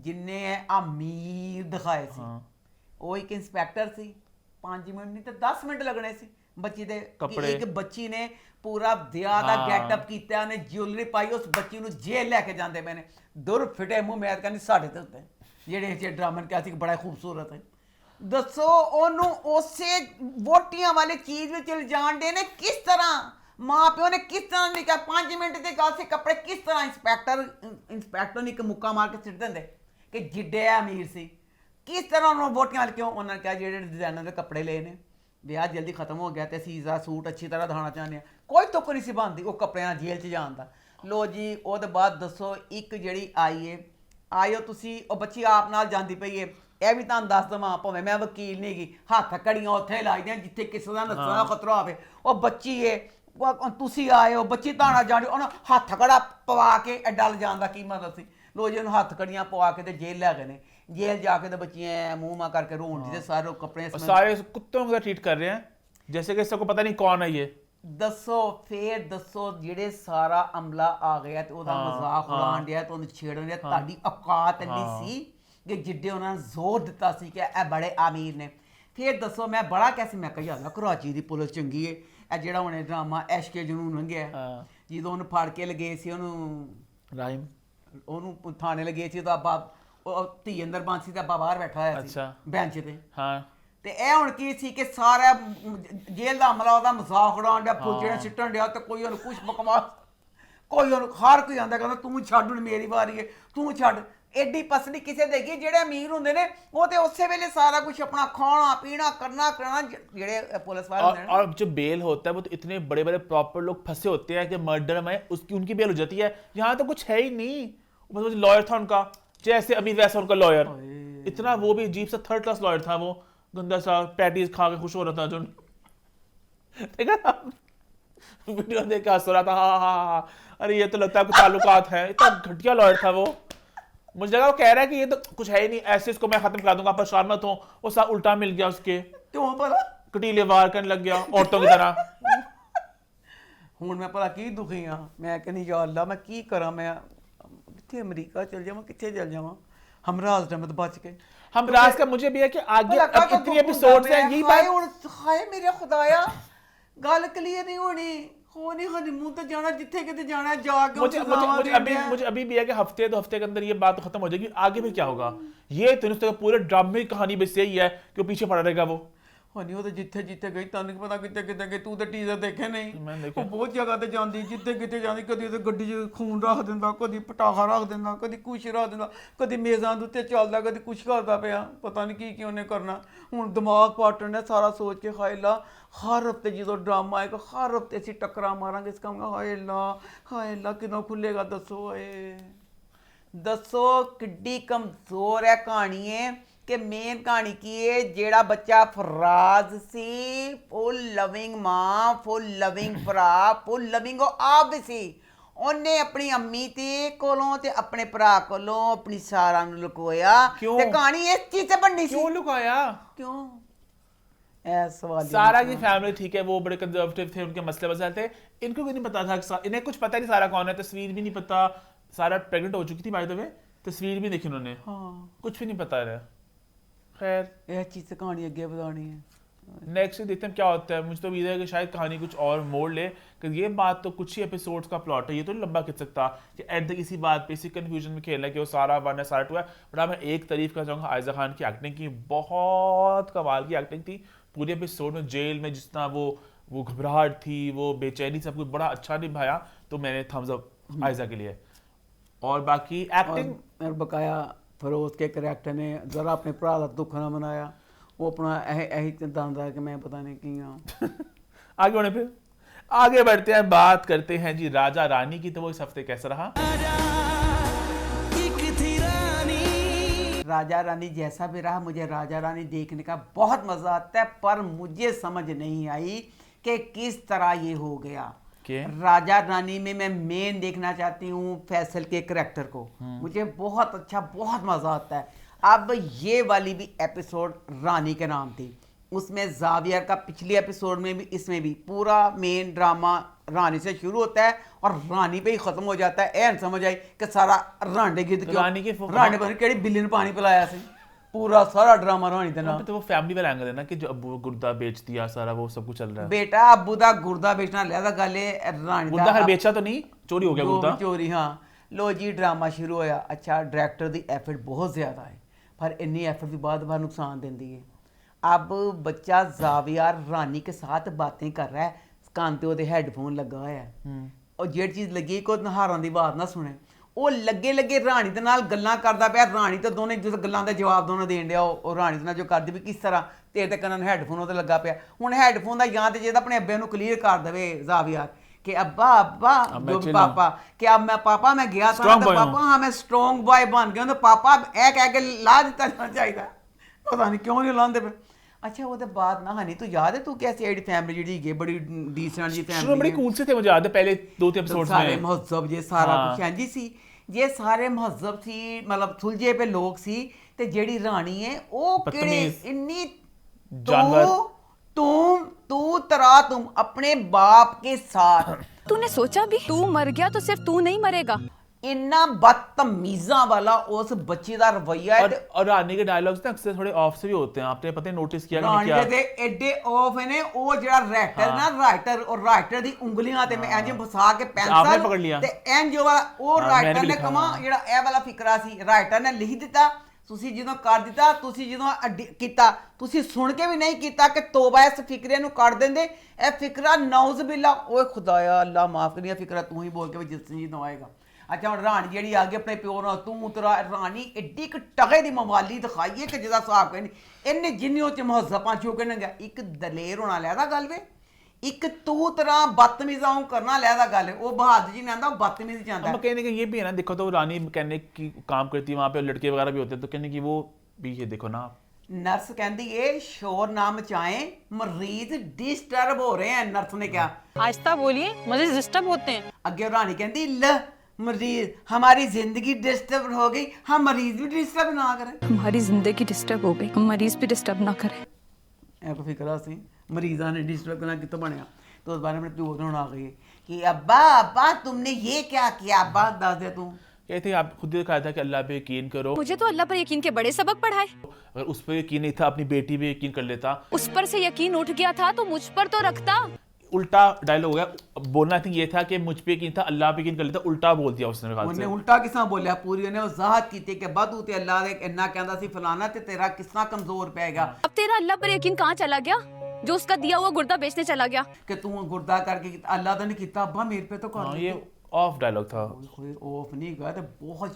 जिन्ने अमीर दिखाए सी, वो एक इंस्पैक्टर सी, 5 मिनट नहीं तो 10 मिनट लगने सी बच्ची दे कपड़े। एक बच्ची ने पूरा दिया दा गेटअप कीता, ने ज्वेलरी पाई, उस बच्ची ਨੂੰ जेल लेके जाते मैंने दुर फिटे मुंह। मैं कहनी साढ़े ते उत्ते ਜਿਹੜੇ ड्रामन क्या सी बड़ा खूबसूरत है। ਦੱਸੋ ਉਹਨੂੰ ਉਸੇ ਵੋਟੀਆਂ ਵਾਲੀ ਚੀਜ਼ ਵਿੱਚ ਇਲਜ਼ਾਮ ਦੇ ਨੇ ਕਿਸ ਤਰ੍ਹਾਂ? ਮਾਂ ਪਿਓ ਨੇ ਕਿਸ ਤਰ੍ਹਾਂ ਨਹੀਂ ਕਿਹਾ 5 ਮਿੰਟ ਦੇ ਗੱਲ ਸੇ ਕੱਪੜੇ ਕਿਸ ਤਰ੍ਹਾਂ ਇੰਸਪੈਕਟਰ ਨੇ ਇੱਕ ਮੁੱਕਾ ਮਾਰ ਕੇ ਸਿੱਟ ਦਿੰਦੇ ਕਿ ਜਿੱਡੇ ਅਮੀਰ ਸੀ, ਕਿਸ ਤਰ੍ਹਾਂ ਉਹਨੂੰ ਵੋਟੀਆਂ ਵਾਲ ਕਿਉਂ? ਉਹਨਾਂ ਨੇ ਕਿਹਾ ਜਿਹੜੇ ਡਿਜ਼ਾਈਨਰ ਦੇ ਕੱਪੜੇ ਲਏ ਨੇ, ਵਿਆਹ ਜਲਦੀ ਖਤਮ ਹੋ ਗਿਆ ਤੇ ਅਸੀਂ ਇਸਦਾ ਸੂਟ ਅੱਛੀ ਤਰ੍ਹਾਂ ਦਿਖਾਉਣਾ ਚਾਹੁੰਦੇ ਹਾਂ, ਕੋਈ ਤੁੱਕ ਨਹੀਂ ਸੀ ਬਣਦੀ ਉਹ ਕੱਪੜਿਆਂ ਨਾਲ ਜੇਲ੍ਹ 'ਚ ਜਾਣ ਦਾ। ਲੋ ਜੀ ਉਹਦੇ ਬਾਅਦ ਦੱਸੋ ਇੱਕ ਜਿਹੜੀ ਆਇਓ ਤੁਸੀਂ, ਉਹ ਬੱਚੀ ਆਪ ਨਾਲ ਜਾਂਦੀ ਪਈ ਹੈ। ਇਹ ਵੀ ਤੁਹਾਨੂੰ ਦੱਸ ਦੇਵਾਂ, ਭਾਵੇਂ ਮੈਂ ਵਕੀਲ ਨਹੀਂ ਹੈਗੀ, ਹੱਥ ਕੜੀਆਂ ਉੱਥੇ ਲਾਈਆਂ ਜਿੱਥੇ ਕਿਸੇ ਦਾ ਨੱਸਣ ਦਾ ਖਤਰਾ ਹੋਵੇ। ਉਹ ਬੱਚੀ ਏ, ਤੁਸੀਂ ਆਏ ਹੋ, ਬੱਚੀ ਤਾਣਾ ਜਾਣੀ, ਉਹਨੂੰ ਹੱਥ ਕੜਾ ਪਵਾ ਕੇ ਐਡਾ ਲਿਜਾਣ ਦਾ ਕੀ ਮਤਲਬ ਸੀ? ਲੋ ਜੀ ਉਹਨੂੰ ਹੱਥ ਕੜੀਆਂ ਪਵਾ ਕੇ ਤੇ ਜੇਲ੍ਹ ਲੈ ਗਏ ਨੇ। जेल जाके तो बच्चियां मुंह मा करके रोन दी, सारे कपड़े सारे कुत्तों की तरह ट्रीट कर रहे हैं जैसे कि सबको पता नहीं कौन है ये। दसो फिर दसो ਜਿਹੜੇ ਸਾਰਾ ਅਮਲਾ ਆ ਗਿਆ ਤੇ ਉਹਦਾ ਮਜ਼ਾਕ ਉਡਾਣ ਡਿਆ ਤੇ ਉਹਨੂੰ ਛੇੜਨ ਡਿਆ, ਤੁਹਾਡੀ ਔਕਾਤ ਨਹੀਂ ਸੀ ਕਿ ਜਿੱਡੇ ਉਹਨਾਂ ਨੇ ਜ਼ੋਰ ਦਿੱਤਾ ਸੀ ਕਿ ਇਹ ਬੜੇ ਅਮੀਰ ਨੇ। ਫਿਰ ਦੱਸੋ ਮੈਂ ਬੜਾ ਕੈਸੇ ਮੈਂ ਕਿਹਾ ਯਾਰ ਕਰਾਚੀ ਦੀ ਪੁਲਿਸ ਚੰਗੀ ਏ। ਇਹ ਜਿਹੜਾ ਹੁਣੇ ਡਰਾਮਾ ਐਸ਼ਕੇ ਜਨੂਨ ਲੰਘਿਆ, ਜਦੋਂ ਉਹਨੂੰ ਫੜ ਕੇ ਲਗੇ ਸੀ ਉਹਨੂੰ ਰਾਈਮ, ਉਹਨੂੰ ਥਾਣੇ ਲਗੇ ਸੀ ਤਾਂ ਬਾਪ ਉਹ ਧੀ ਅੰਦਰ ਬੰਦ ਸੀ ਤਾਂ ਅੱਬਾ ਬਾਹਰ ਬੈਠਾ ਹੋਇਆ ਸੀ ਬੈਂਚ ਤੇ। ਹਾਂ ਤੇ ਇਹ ਹੁਣ ਕੀ ਸੀ ਕਿ ਸਾਰਾ ਜੇਲ੍ਹ ਦਾ ਅਮਲਾ ਉਹਦਾ ਮਜ਼ਾਕ ਉਡਾਉਣ ਡਿਆ, ਪੁੱਜਣੇ ਸਿੱਟਣ ਡਿਆ ਤੇ ਕੋਈ ਉਹਨੂੰ ਕੁਛ ਬਕਵਾਸ, ਕੋਈ ਉਹਨੂੰ ਹਰ ਕੋਈ ਆਂਦਾ ਕਹਿੰਦਾ ਤੂੰ ਛੱਡ ਹੁਣ ਮੇਰੀ ਵਾਰੀ ਹੈ ਤੂੰ ਛੱਡ। ਐਡੀ ਪਸੜੀ ਕਿਸੇ ਦੇਗੀ? ਜਿਹੜੇ ਅਮੀਰ ਹੁੰਦੇ ਨੇ ਉਹ ਤੇ ਉਸੇ ਵੇਲੇ ਸਾਰਾ ਕੁਝ ਆਪਣਾ ਖਾਣਾ ਪੀਣਾ करना ਜਿਹੜੇ पुलिस वाले होते हैं। और जो बेल होता है वो तो इतने बड़े बड़े प्रॉपर लोग फंसे होते हैं कि मर्डर में उसकी उनकी बेल हो जाती है। यहाँ तो कुछ है ही नहीं, बस लॉयर था उनका जैसे अभी वैसा उनका लॉयर, इतना वो भी अजीब सा थर्ड क्लास लॉयर था, वो गंदा सा पैटीज खा के खुश हो रहा था जो देखा था वीडियो देख के हंस रहा था। हाँ अरे ये तो लगता है कुछ ताल्लुकात है, इतना घटिया लॉयर था वो। मुझे लगा वो कह रहा है कि ये तो कुछ है ही नहीं, ऐसे इसको मैं खत्म करा दूंगा, परेशान मत हो। वो सा उल्टा मिल गया उसके, क्यों भला कटीले वार करने लग गया औरतों की तरह। ਹੁਣ ਮੈਂ ਭਲਾ ਕੀ ਦੁਖੀ ਆ, ਮੈਂ ਕਹਿੰਦੀ ਯਾ ਅੱਲਾ ਮੈਂ ਕੀ ਕਰਾਂ, ਮੈਂ ਕਿੱਥੇ ਅਮਰੀਕਾ ਚਲ ਜਾਵਾਂ, ਕਿੱਥੇ ਚਲ ਜਾਵਾਂ, ਹਮਰਾਜ਼ ਅਹਿਮਦ ਬਚ ਕੇ। हम राज का मुझे भी है कि आगे अब कितने एपिसोड्स हैं यही बात हाय मेरे खुदाया गल क्लियर नहीं होनी हो नहीं हनीमून तो जाना जिथे किते जाना है जाके मुझे अभी भी है कि हफ्ते 2 हफ्ते के अंदर ये बात खत्म हो जाएगी आगे फिर क्या होगा ये तो पूरे ड्रामे की कहानी बस यही है कि वो पीछे पड़ा रहेगा वो हनी वो तो जिथे जिथे गई तन नहीं पता किते किते गई तू तो टीजर देखे नहीं मैं वो बहुत जगह ते जांदी जिथे किते जांदी कदी ते गड्डी 'ਚ खून रख दिंदा कदी पटाखा रख दिंदा कदी कुछ रख दिंदा कदी मेज़ां दे उत्ते चलदा कदी कुछ करदा पिया पता नहीं की ਉਹਨੇ करना ਹੁਣ ਦਿਮਾਗ ਪਾਟਣ ਨੇ ਸਾਰਾ ਸੋਚ ਕੇ ਹਾਏ ਲਾ ਹਰ ਹਫਤੇ ਜਦੋਂ ਡਰਾਮਾ ਆਏਗਾ ਹਰ ਹਫਤੇ ਅਸੀਂ ਟੱਕਰਾਂ ਮਾਰਾਂਗੇ ਇਸ ਕੰਮ ਹਾਏ ਲਾ ਕਿਦੋਂ ਖੁੱਲੇਗਾ ਦੱਸੋ ਏ ਦੱਸੋ ਕਿੱਡੀ ਕਮਜ਼ੋਰ ਹੈ ਕਹਾਣੀ ਹੈ ਕਿ ਮੇਨ ਕਹਾਣੀ ਕੀ ਹੈ ਜਿਹੜਾ ਬੱਚਾ ਫਰਾਜ਼ ਸੀ ਫੁੱਲ ਲਵਿੰਗ ਮਾਂ ਫੁੱਲ ਲਵਿੰਗ ਭਰਾ ਫੁੱਲ ਲਵਿੰਗ ਉਹ ਆਪ ਵੀ ਸੀ ਉਹਨੇ ਆਪਣੀ ਅੰਮੀ ਤੇ ਕੋਲੋਂ ਤੇ ਆਪਣੇ ਭਰਾ ਕੋਲੋਂ ਆਪਣੀ ਸਾਰਾ ਨੂੰ ਲੁਕੋਇਆ ਤੇ ਕਹਾਣੀ ਇਸ ਚੀਜ਼ ਤੇ ਬਣਨੀ ਸੀ क्यों लुकाया क्यों ऐ सवाल सारा की फैमिली ठीक है वो बड़े कंजर्वेटिव थे उनके मसले वसाइल थे इनको भी नहीं पता था इन्हें कुछ पता नहीं सारा कौन है तस्वीर भी नहीं पता सारा प्रेग्नेंट हो चुकी थी बाय द वे तस्वीर भी देखी उन्होंने हाँ कुछ भी नहीं पता है खैर यह चीज़ से कहानी आगे बतानी है नेक्स्ट देखते हैं क्या होता है मुझे तो उम्मीद है कि शायद कहानी कुछ और मोड़ ले कि ये बात तो कुछ ही एपिसोड्स का प्लॉट है ये तो नहीं लंबा खिंच सकता कि एट तक इसी बात पे इसी कंफ्यूजन में खेलना कि वो सारा 1 है सारा 2 है बट मैं एक तारीफ करना चाहूँगा आयजा खान की एक्टिंग की बहुत कमाल की एक्टिंग थी पूरे एपिसोड में जेल में जिस तरह वो घबराहट थी वो बेचैनी सब कुछ बड़ा अच्छा निभाया तो मैंने थम्स अप आयजा के लिए और बाकी एक्टिंग और बकाया फरोज के करैक्टर ने जरा अपने भरा का दुख ना मनाया वो अपना यही चिंता होता है कि मैं पता नहीं की हाँ आगे बढ़े फिर आगे बढ़ते हैं बात करते हैं जी राजा रानी की तो वो इस हफ्ते कैसा रहा राजा रानी जैसा भी रहा मुझे राजा रानी देखने का बहुत मजा आता है पर मुझे समझ नहीं आई कि किस तरह ये हो गया राजा रानी में मैं मेन देखना चाहती हूँ फैसल के करैक्टर को मुझे बहुत अच्छा बहुत मजा आता है अब ये वाली भी एपिसोड रानी के नाम थी उसमें जावियर का पिछले एपिसोड में भी इसमें भी पूरा मेन ड्रामा रानी से शुरू होता है और रानी पे ही खत्म हो जाता है ऐन समझ आई कि सारा रांडे की रानी पर केड़ी बिल्ली ने पानी पिलाया से पूरा सारा ड्रामा रानी दे नाम तो वो फैमिली वाला एंगल है ना कि जो अब्बू गुर्दा बेच दिया सारा वो सब कुछ चल रहा है बेटा अब्बू दा गुर्दा बेचना लैदा गल है रानी गुर्दा हर बेचा तो नहीं चोरी हो गया गुर्दा चोरी हाँ लो जी ड्रामा शुरू होया अच्छा डायरेक्टर दी एफर्ट बहुत ज्यादा है पर इन्नी एफर्ट भी बाद बार नुकसान देंदी है अब बच्चा जावियार रानी के साथ बातें कर रहा है कान ते ओदे हेडफोन लगा होया है और जेड़ी चीज लगी को नहारां दी बात ना सुने ਉਹ ਲੱਗੇ ਲੱਗੇ ਰਾਣੀ ਦੇ ਨਾਲ ਗੱਲਾਂ ਕਰਦਾ ਪਿਆ ਰਾਣੀ ਤਾਂ ਦੋਨੇ ਜਿਸ ਗੱਲਾਂ ਦਾ ਜਵਾਬ ਦੋਨੋਂ ਦੇਣ ਡਿਆ ਉਹ ਰਾਣੀ ਦੇ ਨਾਲ ਜੋ ਕਰਦੀ ਵੀ ਕਿਸ ਤਰ੍ਹਾਂ ਤੇਰੇ ਤੇ ਕੰਨਾਂ ਨੂੰ ਹੈਡਫੋਨ ਉਹਤੇ ਲੱਗਾ ਪਿਆ ਹੁਣ ਹੈਡਫੋਨ ਦਾ ਜਾਂ ਤੇ ਜੇ ਤਾਂ ਆਪਣੇ ਅੱਬੇ ਨੂੰ ਕਲੀਅਰ ਕਰ ਦੇਵੇ ਜ਼ਾਵੀਆਰ कि अब्बा जो पापा कि अब मैं पापा मैं गया था तो पापा हाँ मैं स्ट्रॉन्ग बॉय बन गया तो पापा कह के ला दिता जाना चाहिए पता नहीं क्यों नहीं लाते पे अच्छा वो बात ना हनी तू याद है तू कैसी आईडी फैमिली जी बड़ी डिसेंट जी फैमिली बड़े कूल से थे मुझे याद है पहले 2-3 एपिसोड्स में सारे महजब ये सारा कुछ हां जी सी ये सारे महजब सी मतलब सुलझे पे लोग सी ते जेड़ी रानी है ओ केड़े इन्नी जानवर तू तुम अपने बाप के साथ तूने सोचा भी तू मर गया तो सिर्फ तू नहीं मरेगा इन्ना बदतमीजा वाला उस बच्चे दा रवैया है और रानी के डायलॉग्स ना अक्सर थोड़े ऑफ से भी होते हैं आपने पता नोटिस किया कि क्या रानी दे एडे ऑफ है ने ओ जेड़ा राइटर ना राइटर और राइटर दी उंगलियां ते मैं इंज फसा के पेंसिल ते इंज वाला ओ राइटर ने कमा जेड़ा ए वाला फिकरा सी राइटर ने लिख दिता ਤੁਸੀਂ ਜਦੋਂ ਕਰ ਦਿੱਤਾ ਤੁਸੀਂ ਜਦੋਂ ਕੀਤਾ ਤੁਸੀਂ ਸੁਣ ਕੇ ਵੀ ਨਹੀਂ ਕੀਤਾ ਕਿ ਤੋਬਾ ਇਸ ਫਿਕਰੇ ਨੂੰ ਕੱਢ ਦਿੰਦੇ ਇਹ ਫਿਕਰਾ ਨੌਜ਼ ਬਿੱਲਾ ਓਏ ਖੁਦਾਇਆ ਅੱਲਾ ਮਾਫ ਕਰੀਏ ਫਿਕਰਾ ਤੂੰ ਹੀ ਬੋਲ ਕੇ ਵੀ ਜਿਸ ਜੀ ਨਵਾਏਗਾ ਅੱਛਾ ਹੁਣ ਰਾਣੀ ਜਿਹੜੀ ਆ ਗਈ ਆਪਣੇ ਪਿਓ ਨਾਲ ਤੂੰ ਤੇਰਾ ਰਾਣੀ ਐਡੀ ਕ ਟਗੇ ਦੀ ਮਵਾਲੀ ਦਿਖਾਈਏ ਕਿ ਜਿਹਦਾ ਹਿਸਾਬ ਕਹਿੰਦੀ ਇਹਨੇ ਜਿੰਨੀ ਉਹ ਚ ਮਹੱਜ਼ਬਾਂ ਚੋ ਕੇ ਨੰਗਾ ਇੱਕ ਦਲੇਰ ਹੋਣਾ ਲੈਦਾ ਗੱਲ ਵੇ एक तू तरह बदतमीजा करना लहदा गल वो बहादुर जी ने आंदा बदतमीजी चाहता है कहने का ये भी है ना देखो तो रानी कहने की काम करती है वहां पे लड़के वगैरह भी होते हैं तो कहने की वो भी ये देखो ना नर्स कहती है शोर ना मचाएं मरीज डिस्टर्ब हो रहे हैं नर्स ने क्या आहिस्ता बोलिए मरीज डिस्टर्ब होते हैं अगे रानी कहती ल मरीज हमारी जिंदगी डिस्टर्ब हो गई हम मरीज भी डिस्टर्ब ना करें हमारी जिंदगी डिस्टर्ब हो गई हम मरीज भी डिस्टर्ब ना करें ऐ फिक्रा सी मरीजा ने डिस्टर्ब करना कितों बनया तो उस बारे में प्यो होना आ गई कि अब्बा अब्बा तुमने ये क्या किया अब्बा दस दे तू कहते हैं आप खुद ही कहा था कि अल्लाह पे यकीन करो, मुझे तो अल्लाह पर यकीन के बड़े सबक पढ़ाए। अगर उस पर यकीन नहीं था अपनी बेटी पे यकीन कर लेता। उस पर से यकीन उठ गया था तो मुझ पर तो रखता। उल्टा डायलॉग हो गया, बोलना थी ये था कि मुझ पे यकीन था अल्लाह पे यकीन कर लेता, उल्टा बोल दिया उसने मेरे ख्याल ਉਹਨੇ से। ਉਲਟਾ ਕਿਸਾਂ ਬੋਲਿਆ ਪੂਰੀ ਉਹਨੇ ਵਜ਼ਾਹਤ ਕੀਤੀ ਕਿ ਵਾਧੂ ਤੇ ਅੱਲਾਹ ਦੇ ਇੰਨਾ ਕਹਿੰਦਾ ਸੀ ਫਲਾਣਾ ਤੇ ਤੇਰਾ ਕਿਸਨਾ ਕਮਜ਼ੋਰ ਪੈਗਾ अब तेरा अल्लाह पर यकीन कहाँ चला गया जो उसका दिया हुआ गुर्दा बेचने चला गया। ਕਿ ਤੂੰ ਗੁਰਦਾ ਕਰਕੇ ਅੱਲਾਹ ਦਾ ਨਹੀਂ ਕੀਤਾ ਅੱਬਾ ਮੇਰੇ पे तो कर हाँ, ये ऑफ डायलॉग था। कोई ऑफ नहीं गया तो बहुत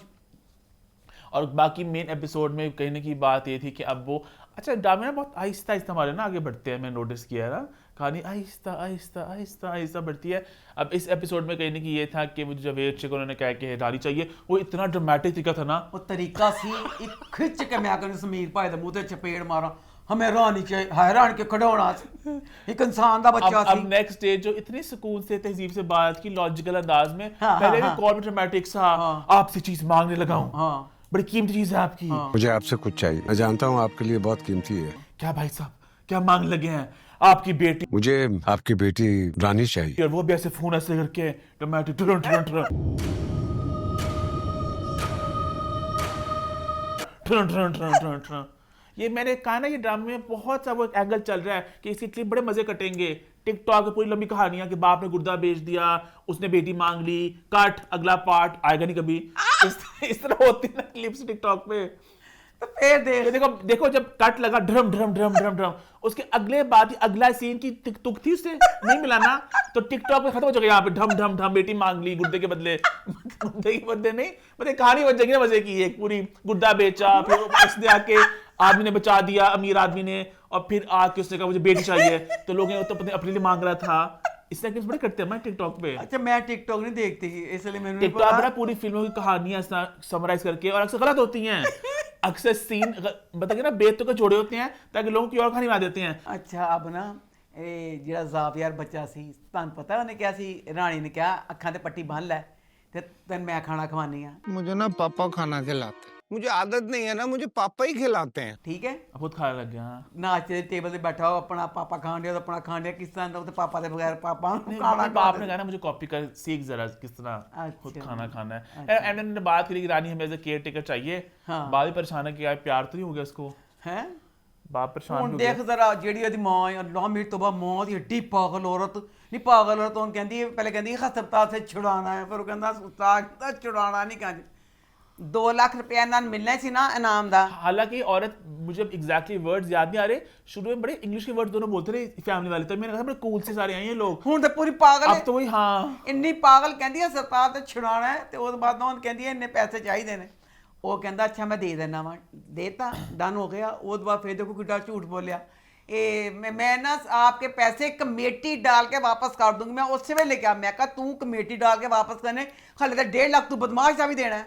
और बाकी मेन एपिसोड में कहने की बात ये थी कि अब वो अच्छा ड्रामे ना बहुत आहिस्ता आहिस्ता हमारे ना आगे बढ़ते हैं, मैं नोटिस किया है ना, कहानी आहिस्ता आहिस्ता आहिस्ता आहिस्ता बढ़ती है। अब इस एपिसोड में कहने की ये था कि वो जवेद शेख उन्होंने कहा कि हटानी चाहिए, वो इतना ड्रामेटिक तरीका था ना, ਉਹ ਤਰੀਕਾ ਸੀ ਇੱਕ ਖਿੱਚ ਕੇ ਮੈਂ ਕਹਿੰਦਾ ਸਮੀਰ ਭਾਈ ਦੇ ਮੂੰਹ ਤੇ ਚਪੇੜ ਮਾਰਾਂ हमें हैरानी चाहिए हैरान के खड़ोना एक इंसान का बच्चा अब नेक्स्ट स्टेज जो इतनी सुकून से तहजीब से बात की लॉजिकल अंदाज में, हाँ, पहले हाँ, भी कॉल में ड्रामेटिक सा आपसे चीज मांगने लगा हूँ, हाँ बड़ी कीमती चीज है आपकी। मुझे आपसे कुछ चाहिए, मैं जानता हूँ आपके लिए बहुत कीमती है। क्या भाई साहब क्या मांग लगे हैं? आपकी बेटी, मुझे आपकी बेटी रानी चाहिए। और वो भी ऐसे फोन ऐसे करके ड्रामेटिक टुरन टुरन टुरन टुरन टुरन टुरन टुरन टुरन। ये मैंने कहा ना, ये ड्रामे में बहुत सा वो एक एंगल चल रहा है कि इसकी क्लिप बड़े मजे कटेंगे। टिकटॉक पे पूरी लंबी कहानियां कि बाप ने गुर्दा बेच दिया, उसने बेटी मांग ली, कट अगला पार्ट आएगा नहीं कभी, इस तरह होती है ना क्लिप्स टिकटॉक पे। तो फिर देख ये देखो देखो जब कट लगा drum drum drum drum drum, उसके अगले बात अगला सीन की तुक थी उससे नहीं मिला ना, तो टिकटॉक पे खत्म हो जाएगा यहाँ पे ढम ढम ढम बेटी मांग ली गुर्दे के बदले गुर्दे के बदले नहीं, मतलब कहानी बन जाएगी ना मजे की। एक पूरी गुर्दा बेचा, फिर उसने आके आदमी ने बचा दिया, अमीर आदमी ने, और फिर आके उसने कहा मुझे बेटी चाहिए, तो लोग तो अपने लिए मांग रहा था। इस तरह के बड़े करते हैं मैं टिकटॉक पे। अच्छा मैं टिकटॉक नहीं देखती इसलिए मैंने नहीं टिकटॉक पता। ना पूरी फिल्मों की कहानियां समराइज करके, और अक्सर गलत होती हैं, अक्सर सीन बताइए ना बेतों के जोड़े होते हैं ताकि लोगों की और कहानी बना देते हैं। अच्छा अब ना ਇਹ ਜਿਹੜਾ ਜ਼ਾਵਿਆਰ ਬੱਚਾ ਸੀ ਤੁਹਾਨੂੰ ਪਤਾ ਉਹਨੇ ਕਿਹਾ ਸੀ ਰਾਣੀ ਨੇ ਕਿਹਾ ਅੱਖਾਂ ਤੇ ਪੱਟੀ ਬੰਨ ਲੈ ਤੇ ਤੈਨੂੰ ਮੈਂ ਖਾਣਾ ਖਵਾਨੀ ਆ मुझे ना पापा खाना खिलाते हैं। मुझे आदत नहीं है ना, मुझे पापा ही खिलाते हैं। ਠੀਕ ਹੈ अब खुद खाने लग गया। हाँ। ਨਾਚ ਦੇ ਟੇਬਲ ਤੇ ਬੈਠਾ ਹੋ ਆਪਣਾ ਪਾਪਾ ਖਾਣ ਡਿਆ ਤਾਂ ਆਪਣਾ ਖਾਣ ਡਿਆ ਕਿਸ ਤਰ੍ਹਾਂ ਦਾ ਤੇ ਪਾਪਾ ਦੇ ਬਗੈਰ ਪਾਪਾ ਨੂੰ नहीं, ਖਾਣਾ अपने बाप ने कहा ना मुझे कॉपी कर सीख जरा किस तरह खुद अच्छा। खाना खाना है। एंड ने बात करी कि रानी हमें एज ए केयर टेकर चाहिए, हाँ। बाप भी परेशान है कि यार प्यार तो नहीं हो गया उसको, ਹੈ बाप परेशान ਹੁਣ भी हो ਦੇਖ गया। ਜ਼ਰਾ ਜਿਹੜੀ ਉਹਦੀ ਮਾਂ ਹੈ ਅੱਲਾਹ ਮੇਰੀ ਤੋਬਾ ਮਾਂ ਦੀ ਏਡੀ ਪਾਗਲ ਔਰਤ ਨਹੀਂ ਪਾਗਲ ਔਰਤ ਉਹਨੂੰ ਕਹਿੰਦੀ ਹੈ ਪਹਿਲੇ ਕਹਿੰਦੀ ਹਸਪਤਾਲ ਸੇ ਛੁਡਾਣਾ ਹੈ ਫਿਰ ਉਹ ਕਹਿੰਦਾ ਹਸਪਤਾਲ ਦਾ ਛੁਡਾਣਾ ਨਹੀਂ ਕਹਿੰਦੀ 2 लाख रुपया ਨਾਲ ਮਿਲਣਾ ਸੀ ਨਾ ਇਨਾਮ ਦਾ हालांकि औरत मुझे एग्जैक्टली वर्ड्स याद नहीं आ रहे, शुरू में बड़े इंग्लिश के वर्ड दोनों बोलते रहे फैमिली वाले, तो मैंने कहा बड़े कूल से सारे आए हैं लोग, ਹੁਣ ਤੇ ਪੂਰੀ ਪਾਗਲ अब ਹੈ तो वही हाँ ਇੰਨੀ ਪਾਗਲ ਕਹਿੰਦੀ ਹੈ ਹਸਪਤਾਲ ਤੇ ਛੁਡਾਣਾ ਹੈ ਤੇ ਉਸ ਤੋਂ ਬਾਅਦ ਉਹਨੂੰ ਕਹਿੰਦੀ ਹੈ ਇੰਨੇ ਪੈਸੇ ਚਾਹੀਦੇ ਨੇ ਉਹ ਕਹਿੰਦਾ ਅੱਛਾ ਮੈਂ ਦੇ ਦੇਣਾ ਵਾ ਦੇਤਾ ਡਨ ਹੋ ਗਿਆ ਉਹ ਤੋਂ ਬਾਅਦ ਫਿਰ ਦੇਖੋ ਕਿੱਡਾ ਝੂਠ ਬੋਲਿਆ मैं ना आपके पैसे कमेटी डाल के वापस कर दूंगी मैं उस वे लेके मैं कहा तू कमेटी डाल के वापस करने हाले तो 1.5 लाख तू बदमाश का भी देना है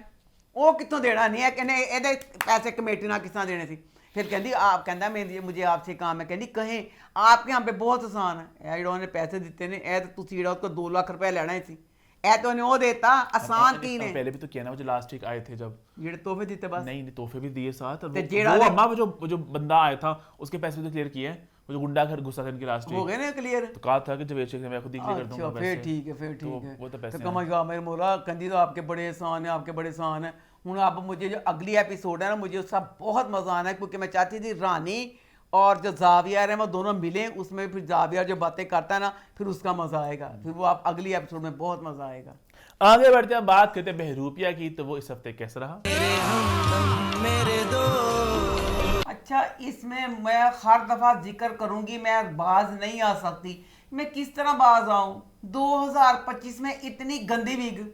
वो कितों देना नहीं है कहने ये पैसे कमेटी ना किस तरह देने सी फिर कहती आप कहता मुझे आपसे काम है कहती कहें आपके यहाँ पे बहुत आसान है ਜਿਹੜਾ ਉਹਨੇ पैसे दिते ने ए तो ਤੁਸੀਂ ਜਿਹੜਾ उसको 2 लाख रुपया लेना ही सी ए तो ने वो देता आसान की ने पहले भी तो किया ना, मुझे लास्ट वीक आए थे जब, ਜਿਹੜੇ ਤੋਹफे दिते बस नहीं नहीं तोहफे भी दिए साथ, और ते वो जेड़ा वो ने- अम्मा वो जो बंदा आया था उसके पैसे भी तो क्लियर किए हैं, वो जो गुंडा घर घुसा था इनके लास्ट हो वीक, गए ना क्लियर तो कहा था कि जवेद शेख से मैं खुद ही क्लियर कर दूंगा अच्छा पैसे। फिर ठीक है फिर तो ठीक है वो तो पैसे तो कमा जा मेरे मोला कंदी तो आपके बड़े एहसान है आपके बड़े एहसान है हूँ अब मुझे जो अगली एपिसोड है ना मुझे उसका बहुत मजा आना है क्योंकि मैं चाहती थी रानी और जो जावियर है वो दोनों मिलें उसमें फिर जावियर जो बातें करता है ना फिर उसका मजा आएगा फिर वो आप अगली एपिसोड में बहुत मजा आएगा। आगे बढ़ते हैं, बात करते हैं बहरूपिया की, तो वो इस हफ्ते कैसा रहा? अच्छा इसमें मैं हर दफा जिक्र करूंगी मैं बाज नहीं आ सकती मैं किस तरह बाज आऊं 2025 में इतनी गंदी विग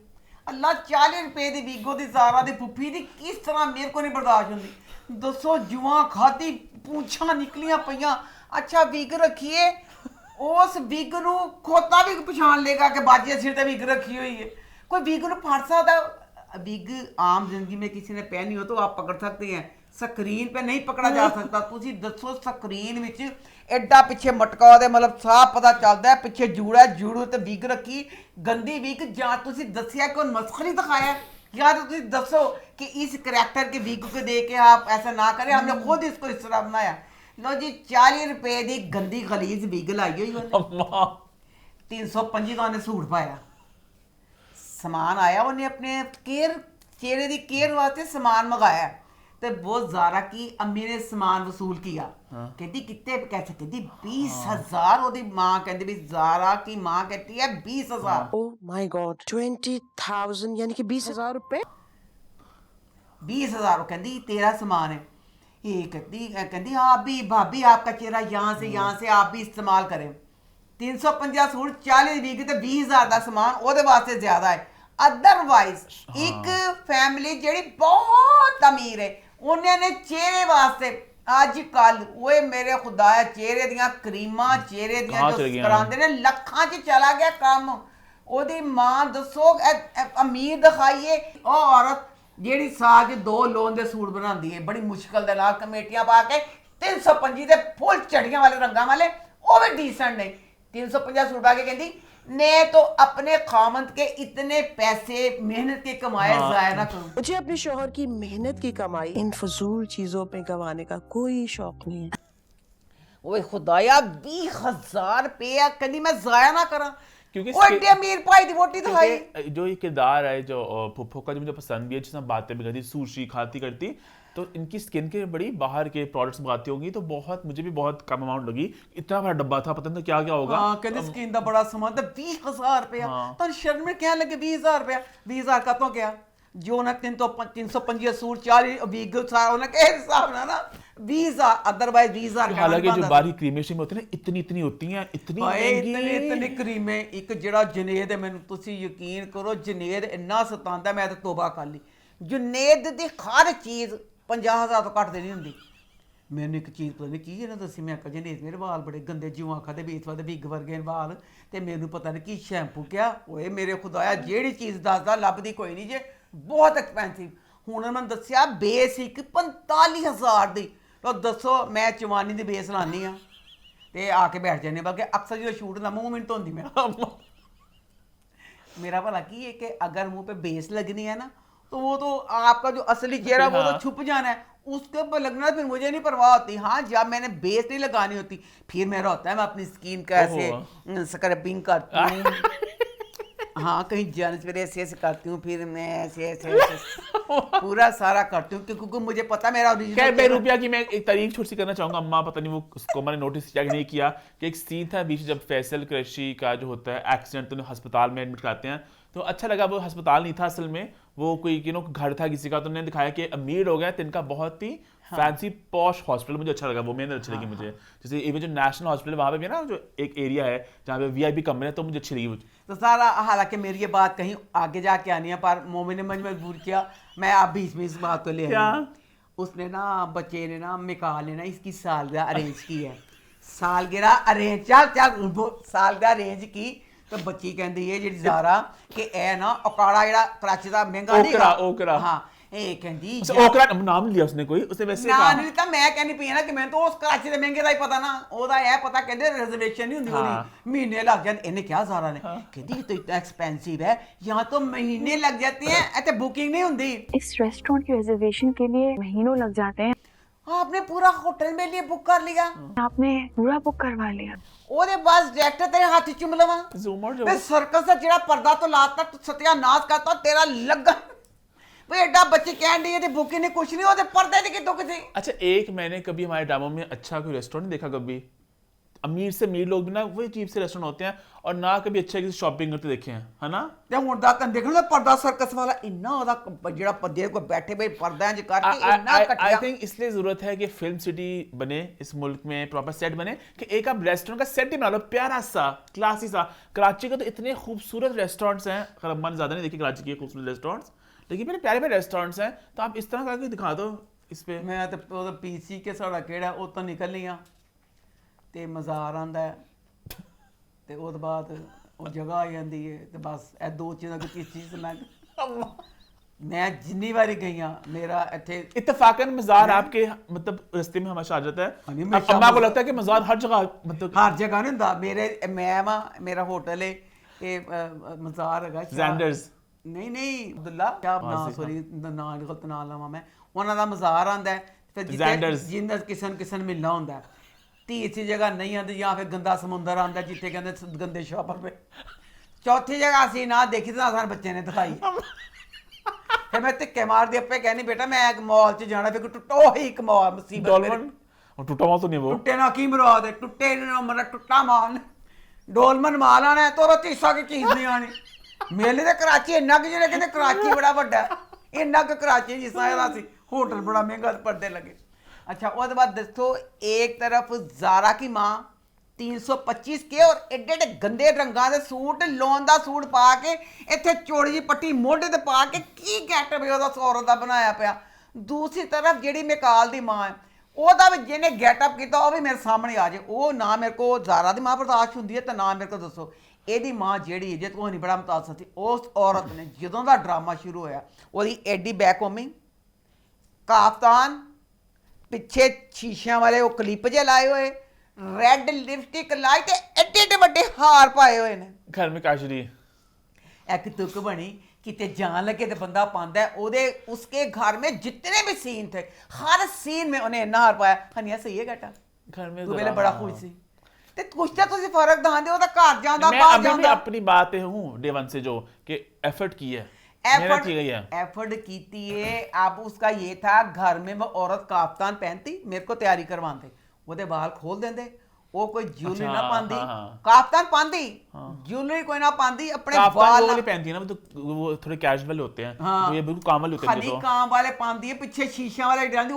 अल्लाह 40 रुपए दी विग दी ज़ारा दी फुफी दी किस तरह मेरे को नहीं बर्दाश्त होंदी दसो जुआ खादी पूंछा निकलियां पईयां अच्छा विग रखिए उस विग नू खोता भी पछाण लेगा कि बाजिया सिर ते विग रखी हुई है कोई विग नू फड़ सकदा विग आम जिंदगी में किसी ने पहनी हो तो आप पकड़ सकते हैं स्क्रीन पे नहीं पकड़ा जा सकता तुसी दसो स्क्रीन विच एडा पिछे मटका ओदे मतलब साफ पता चलदा है पिछे जूड़ा जूड़ू ते विग रखी गंदी विग जां तुसी दसिया कोई मस्खरी दिखाया या तो तुसी दसो कि इस करैक्टर के विग को देख के आप ऐसा ना करें हमने खुद इसको इस तरह बनाया लो जी 40 रुपए दी गंदी गलीज विग लाई हुई अम्मा 325 का उन्हें सूट पाया सामान आया उन्हें अपने केयर चेहरे की केयर वास्ते सामान मंगाया तो वो ज़ारा की अम्मी ने सामान वसूल किया कहती कितने कैसे कहती 20,000 ओदी मां कहती भी ज़ारा की मां कहती है 20,000 ओह माय गॉड 20,000 यानी कि 20,000 रुपए 20,000 कहती तेरा सामान है ये कहती आप भी भाभी आपका चेहरा यहाँ से आप भी इस्तेमाल करें 350 सूट 40 वीक ते 20,000 का समान ओदे वास्ते ज्यादा है अदरवाइज एक फैमिली जेड़ी बहुत अमीर है उन्होंने चेहरे वास्ते ਅੱਜ ਕੱਲ ਓਏ ਮੇਰੇ ਖੁਦਾਇਆ ਚਿਹਰੇ ਦੀਆਂ ਕਰੀਮਾਂ ਚਿਹਰੇ ਦੀਆਂ ਜੋ ਕਰਾਉਂਦੇ ਨੇ ਲੱਖਾਂ 'ਚ ਚਲਾ ਗਿਆ ਕੰਮ ਉਹਦੀ ਮਾਂ ਦੱਸੋ ਅਮੀਰ ਦਿਖਾਈਏ ਉਹ ਔਰਤ ਜਿਹੜੀ ਸਾਜ 2 ਲੋਨ ਦੇ ਸੂਟ ਬਣਾਉਂਦੀ ਹੈ ਬੜੀ ਮੁਸ਼ਕਲ ਦੇ ਨਾਲ ਕਮੇਟੀਆਂ ਪਾ ਕੇ 325 ਦੇ ਫੁੱਲ ਚੜੀਆਂ ਵਾਲੇ ਰੰਗਾਂ ਵਾਲੇ ਉਹ ਵੀ ਡੀਸੈਂਟ ਨੇ 350 सूट आके कहती ने तो अपने खामंद के इतने पैसे मेहनत के कमाए जाया ना करूं मुझे अपने शौहर की मेहनत की कमाई इन फजूल चीजों पे गंवाने का कोई शौक नहीं है ओए खुदाया 20,000 रुपया कभी मैं जाया ना करा क्योंकि ओए अमीर भाई दी वोटी दिखाई जो ये किरदार है जो फुफ्फो का जो मुझे पसंद भी है जिसमें बातें भी करती सुशी खाती करती तो इनकी स्किन के बड़ी बाहर के प्रोडक्ट्स मंगाती होगी तो बहुत मुझे भी बहुत कम अमाउंट लगी इतना बड़ा डब्बा था पता नहीं क्या क्या होगा हां कहते स्किन का बड़ा सामान तो 20,000 रुपया तो शर्म में क्या लगे 20,000 रुपया 20,000 का तो क्या जो ना 350 सूट 40 वीक सारा उन्हें के हिसाब ना 20,000 अदरवाइज 20,000 का हालांकि जो बारी क्रीमें होती है ना इतनी होती हैं इतनी इतनी क्रीमें एक जड़ा जुनेद है मैंने तुसी यकीन करो जुनेद इन्ना सतांदा मैं तो तौबा कर ली जुनेद दी हर चीज 50,000 तो घट नहीं होंगी मैंने एक चीज़ पता नहीं की है ना दसी मैं आखा जनेत मेरे वाल बड़े गंदे जियों आखा ते बीस वाले बिग वर्गे वाल ते मैनू पता नहीं की शैम्पू क्या ओए मेरे खुदाया जेड़ी चीज़ दसदा लभदी कोई नहीं जे बहुत एक्सपेंसिव हुण मैं दस्सिया बेसिक 45,000 दी तो दसो मैं चवानी दी बेस लानी आ ते आके बैठ जाने बल्कि अक्सर जो शूट ना मुंह मिनट होंदी मैं मेरा भला की है कि अगर मुंह पे बेस लगनी है ना तो वो तो आपका जो असली चेहरा वो तो छुप जाना है उसके ऊपर लगना फिर मुझे नहीं परवाह होती हाँ जब मैंने बेस नहीं लगानी होती फिर मेरा होता है मैं अपनी स्किन का ऐसे स्क्रबिंग करती हूँ हाँ कहीं जाने से ऐसे ऐसे करती हूँ फिर मैं ऐसे पूरा सारा करती हूँ क्योंकि मुझे पता मेरा खैर बेरुपया की मैं एक तारीफ छोटी सी करना चाहूंगा अम्मा पता नहीं वो उसको मैंने नोटिस किया कि नहीं किया कि एक सीन था बीच जब फैसल क्रैशी का जो होता है एक्सीडेंट तो अस्पताल में एडमिट कराते हैं तो अच्छा लगा वो अस्पताल नहीं था असल में वो कोई घर था किसी का तो उन्होंने दिखाया कि अमीर हो गया तो इनका बहुत ही फैंसी पॉश हॉस्पिटल मुझे अच्छा लगा वो मैंने अच्छी लगी मुझे जैसे इवन जो नेशनल हॉस्पिटल वहाँ पे भी ना जो एक एरिया है जहाँ पे वीआईपी कमरे हैं तो मुझे अच्छी लगी वो तो सारा हालांकि मेरी ये बात कहीं आगे जाके आनी है पर मोमिन ने मुझे मजबूर किया मैं आप बीच में इस बात को ले आई उसने ना बच्चे ने ना मिकाल ने ना इसकी सालगिरह अरेंज की है सालगिरह अरेंज चल सालगिरह अरेंज की तो बच्ची कहती है जी ज़ारा कि ए ना ओकाड़ा जेड़ा कराची दा महंगा नहीं ओकरा हां ए कहती ओकरा नाम लिया उसने कोई उसने वैसे ना नहीं था मैं कहनी पई ना कि मैं तो उस कराची दे महंगे दा ही पता ना ओदा है पता कहंदे रिजर्वेशन नहीं हुंदी ओदी महीने लग जाते इन्हें क्या ज़ारा ने कहती तो इतना एक्सपेंसिव है यहां तो महीने लग जाते हैं ऐसे बुकिंग नहीं हुंदी इस रेस्टोरेंट की रिजर्वेशन के लिए महीनों लग जाते हैं आपने पूरा होटल मेरे लिए बुक कर लिया आपने पूरा बुक करवा लिया ओदे बस डायरेक्टर तेरे हाथ चुम लवा मैं सर्कस दा जेड़ा पर्दा तो लाता तो सत्यानाश करता तेरा लगा भाई एडा बच्चे कह दी है बुकिंग ने कुछ नहीं ओदे पर्दे दी कितो किसी अच्छा एक मैंने कभी हमारे ड्रामों में अच्छा कोई रेस्टोरेंट देखा कभी अमीर से अमीर लोग भी ना वही अजीब से रेस्टोरेंट होते हैं और ना कभी अच्छा किसी शॉपिंग करते देखे हैं है ना ते हुन दा कन देखो ना पर्दा सर्कस वाला इन्ना ओदा जेड़ा पर्दे को बैठे भाई पर्दा ज करके इन्ना कटिया आई थिंक इसलिए जरूरत है कि फिल्म सिटी बने इस मुल्क में प्रॉपर सेट बने कि एक आप रेस्टोरेंट का सेट ही बना लो प्यारा सा क्लासी सा कराची का तो इतने खूबसूरत रेस्टोरेंट्स हैं खैर मैंने ज्यादा नहीं देखे कराची के खूबसूरत रेस्टोरेंट्स लेकिन मेरे प्यारे प्यारे रेस्टोरेंट्स हैं तो आप इस तरह करके दिखा दो इस पे मैं तो पीसी के साड़ा केड़ा ओ तो निकल लिया ते मज़ार आंदा है ते ओदे बाद ਉਹ ਜਗ੍ਹਾ ਆ ਜਾਂਦੀ ਹੈ ਤੇ ਬਸ ਇਹ ਦੋ ਚੀਜ਼ਾਂ ਦੀ ਚੀਜ਼ मैं जिन्नी बारी गई हाँ मेरा इत्तेफाकन मज़ार आपके मतलब रस्ते में हमेशा आ जाता है अम्मा को लगता है कि मज़ार हर जगह मतलब हर जगह नहीं होता मेरे मैं मेरा होटल है ये मज़ार है ज़ैंडर्स नहीं अब्दुल्ला क्या ना सॉरी ना गलत ना लवां मैं उन्हां दा मज़ार आंदा है फिर जिंदा किसन मिलना होंदा है तीसरी जगह नहीं आती या फिर गंदा समुंदर आंदा जिथे कहते गंदे शॉपर पे चौथी जगह असी ना देखी तो ना सारे बच्चे ने दिखाई फिर मैं धिक्के मार दी अपे कहनी बेटा मैं एक मॉल च जाना फिर टुटो ही एक मॉल मुसीबत डोलमन टूटा माल तो नहीं वो टुट्टे ना की मुराद है टुट्टे ना मेरा टुट्टा माल डोलमन माल आना है तो तीसा की चीज नहीं आनी मेले ते कराची इन्ना कि जिहड़े कहंदे कराची बड़ा वड्डा है इन्ना कि कराची जिस तरह सी होटल बड़ा महंगा पर्दे लगे। अच्छा उसके बाद दोस्तों एक तरफ ज़ारा की माँ 325 के और एडे एडे गंदे रंगा दे सूट लॉन दा सूट पा के इत्थे चौड़ी जी पट्टी मोढे ते पा के की गैटअप है ओहदा औरत दा बनाया पिया। दूसरी तरफ जिहड़ी मिकाल दी माँ है ओहदा भी जिहने गैटअप कीता ओह भी मेरे सामने आ जाए वो ना मेरे को ज़ारा दी माँ बर्दाश्त हुंदी है तो ना मेरे को दसो ਇਹਦੀ ਮਾਂ ਜਿਹੜੀ ਜੇ ਤੁਹਾਨੂੰ ਬੜਾ ਮੁਤਾਸਰ ਸੀ ਉਸ ਔਰਤ ਨੇ ਜਦੋਂ ਦਾ ਡਰਾਮਾ ਸ਼ੁਰੂ ਹੋਇਆ ਉਹਦੀ ਐਡੀ ਬੈਕੋਮਿੰਗ ਕਾਫਤਾਨ ਪਿੱਛੇ ਸ਼ੀਸ਼ਿਆਂ ਵਾਲੇ ਉਹ ਕਲਿੱਪ ਜੇ ਲਾਏ ਹੋਏ ਰੈੱਡ ਲਿਪਸਟਿਕ ਲਾਈ ਤੇ ਐਡੇ ਐਡੇ ਵੱਡੇ ਹਾਰ ਪਾਏ ਹੋਏ ਨੇ घर में काशरी ਇੱਕ ਤੁਕ ਬਣੀ ਕਿਤੇ ਜਾਣ ਲੱਗੇ ਤੇ ਬੰਦਾ ਪਾਉਂਦਾ ਉਹਦੇ ਉਸਕੇ ਘਰ में जितने भी सीन थे हर सीन में उन्हें इन्ना हार पाया हनिया सही है बेटा घर में तू पहले बड़ा खुश सी ਤੇ ਕੁਛ ਤਾਂ ਤੁਸੀਂ ਫਰਕ ਦਾਂਦੇ ਉਹਦਾ ਘਰ ਜਾਂਦਾ मैं ਬਾਹਰ अभी भी ਜਾਂਦਾ अपनी बात पे हूँ डे वन से जो कि एफर्ट की है मेहनत की गई है एफर्ट कीती है। अब उसका ये था घर में वो औरत काफ्तान पहनती मेरे को तैयारी करवाते ਉਹਦੇ बाल खोल देंदे वो कोई ज्वेलरी अच्छा, ना पांदी हाँ। काफ्तान पांदी ज्वेलरी कोई ना पांदी अपने काफ्तान बाल वो वाली पहनती है ना वो थोड़े कैजुअल होते हैं हाँ। तो ये बिल्कुल कामल होते हैं खाली ये तो काम वाले पांदी है पीछे शीशियां वाले डांदी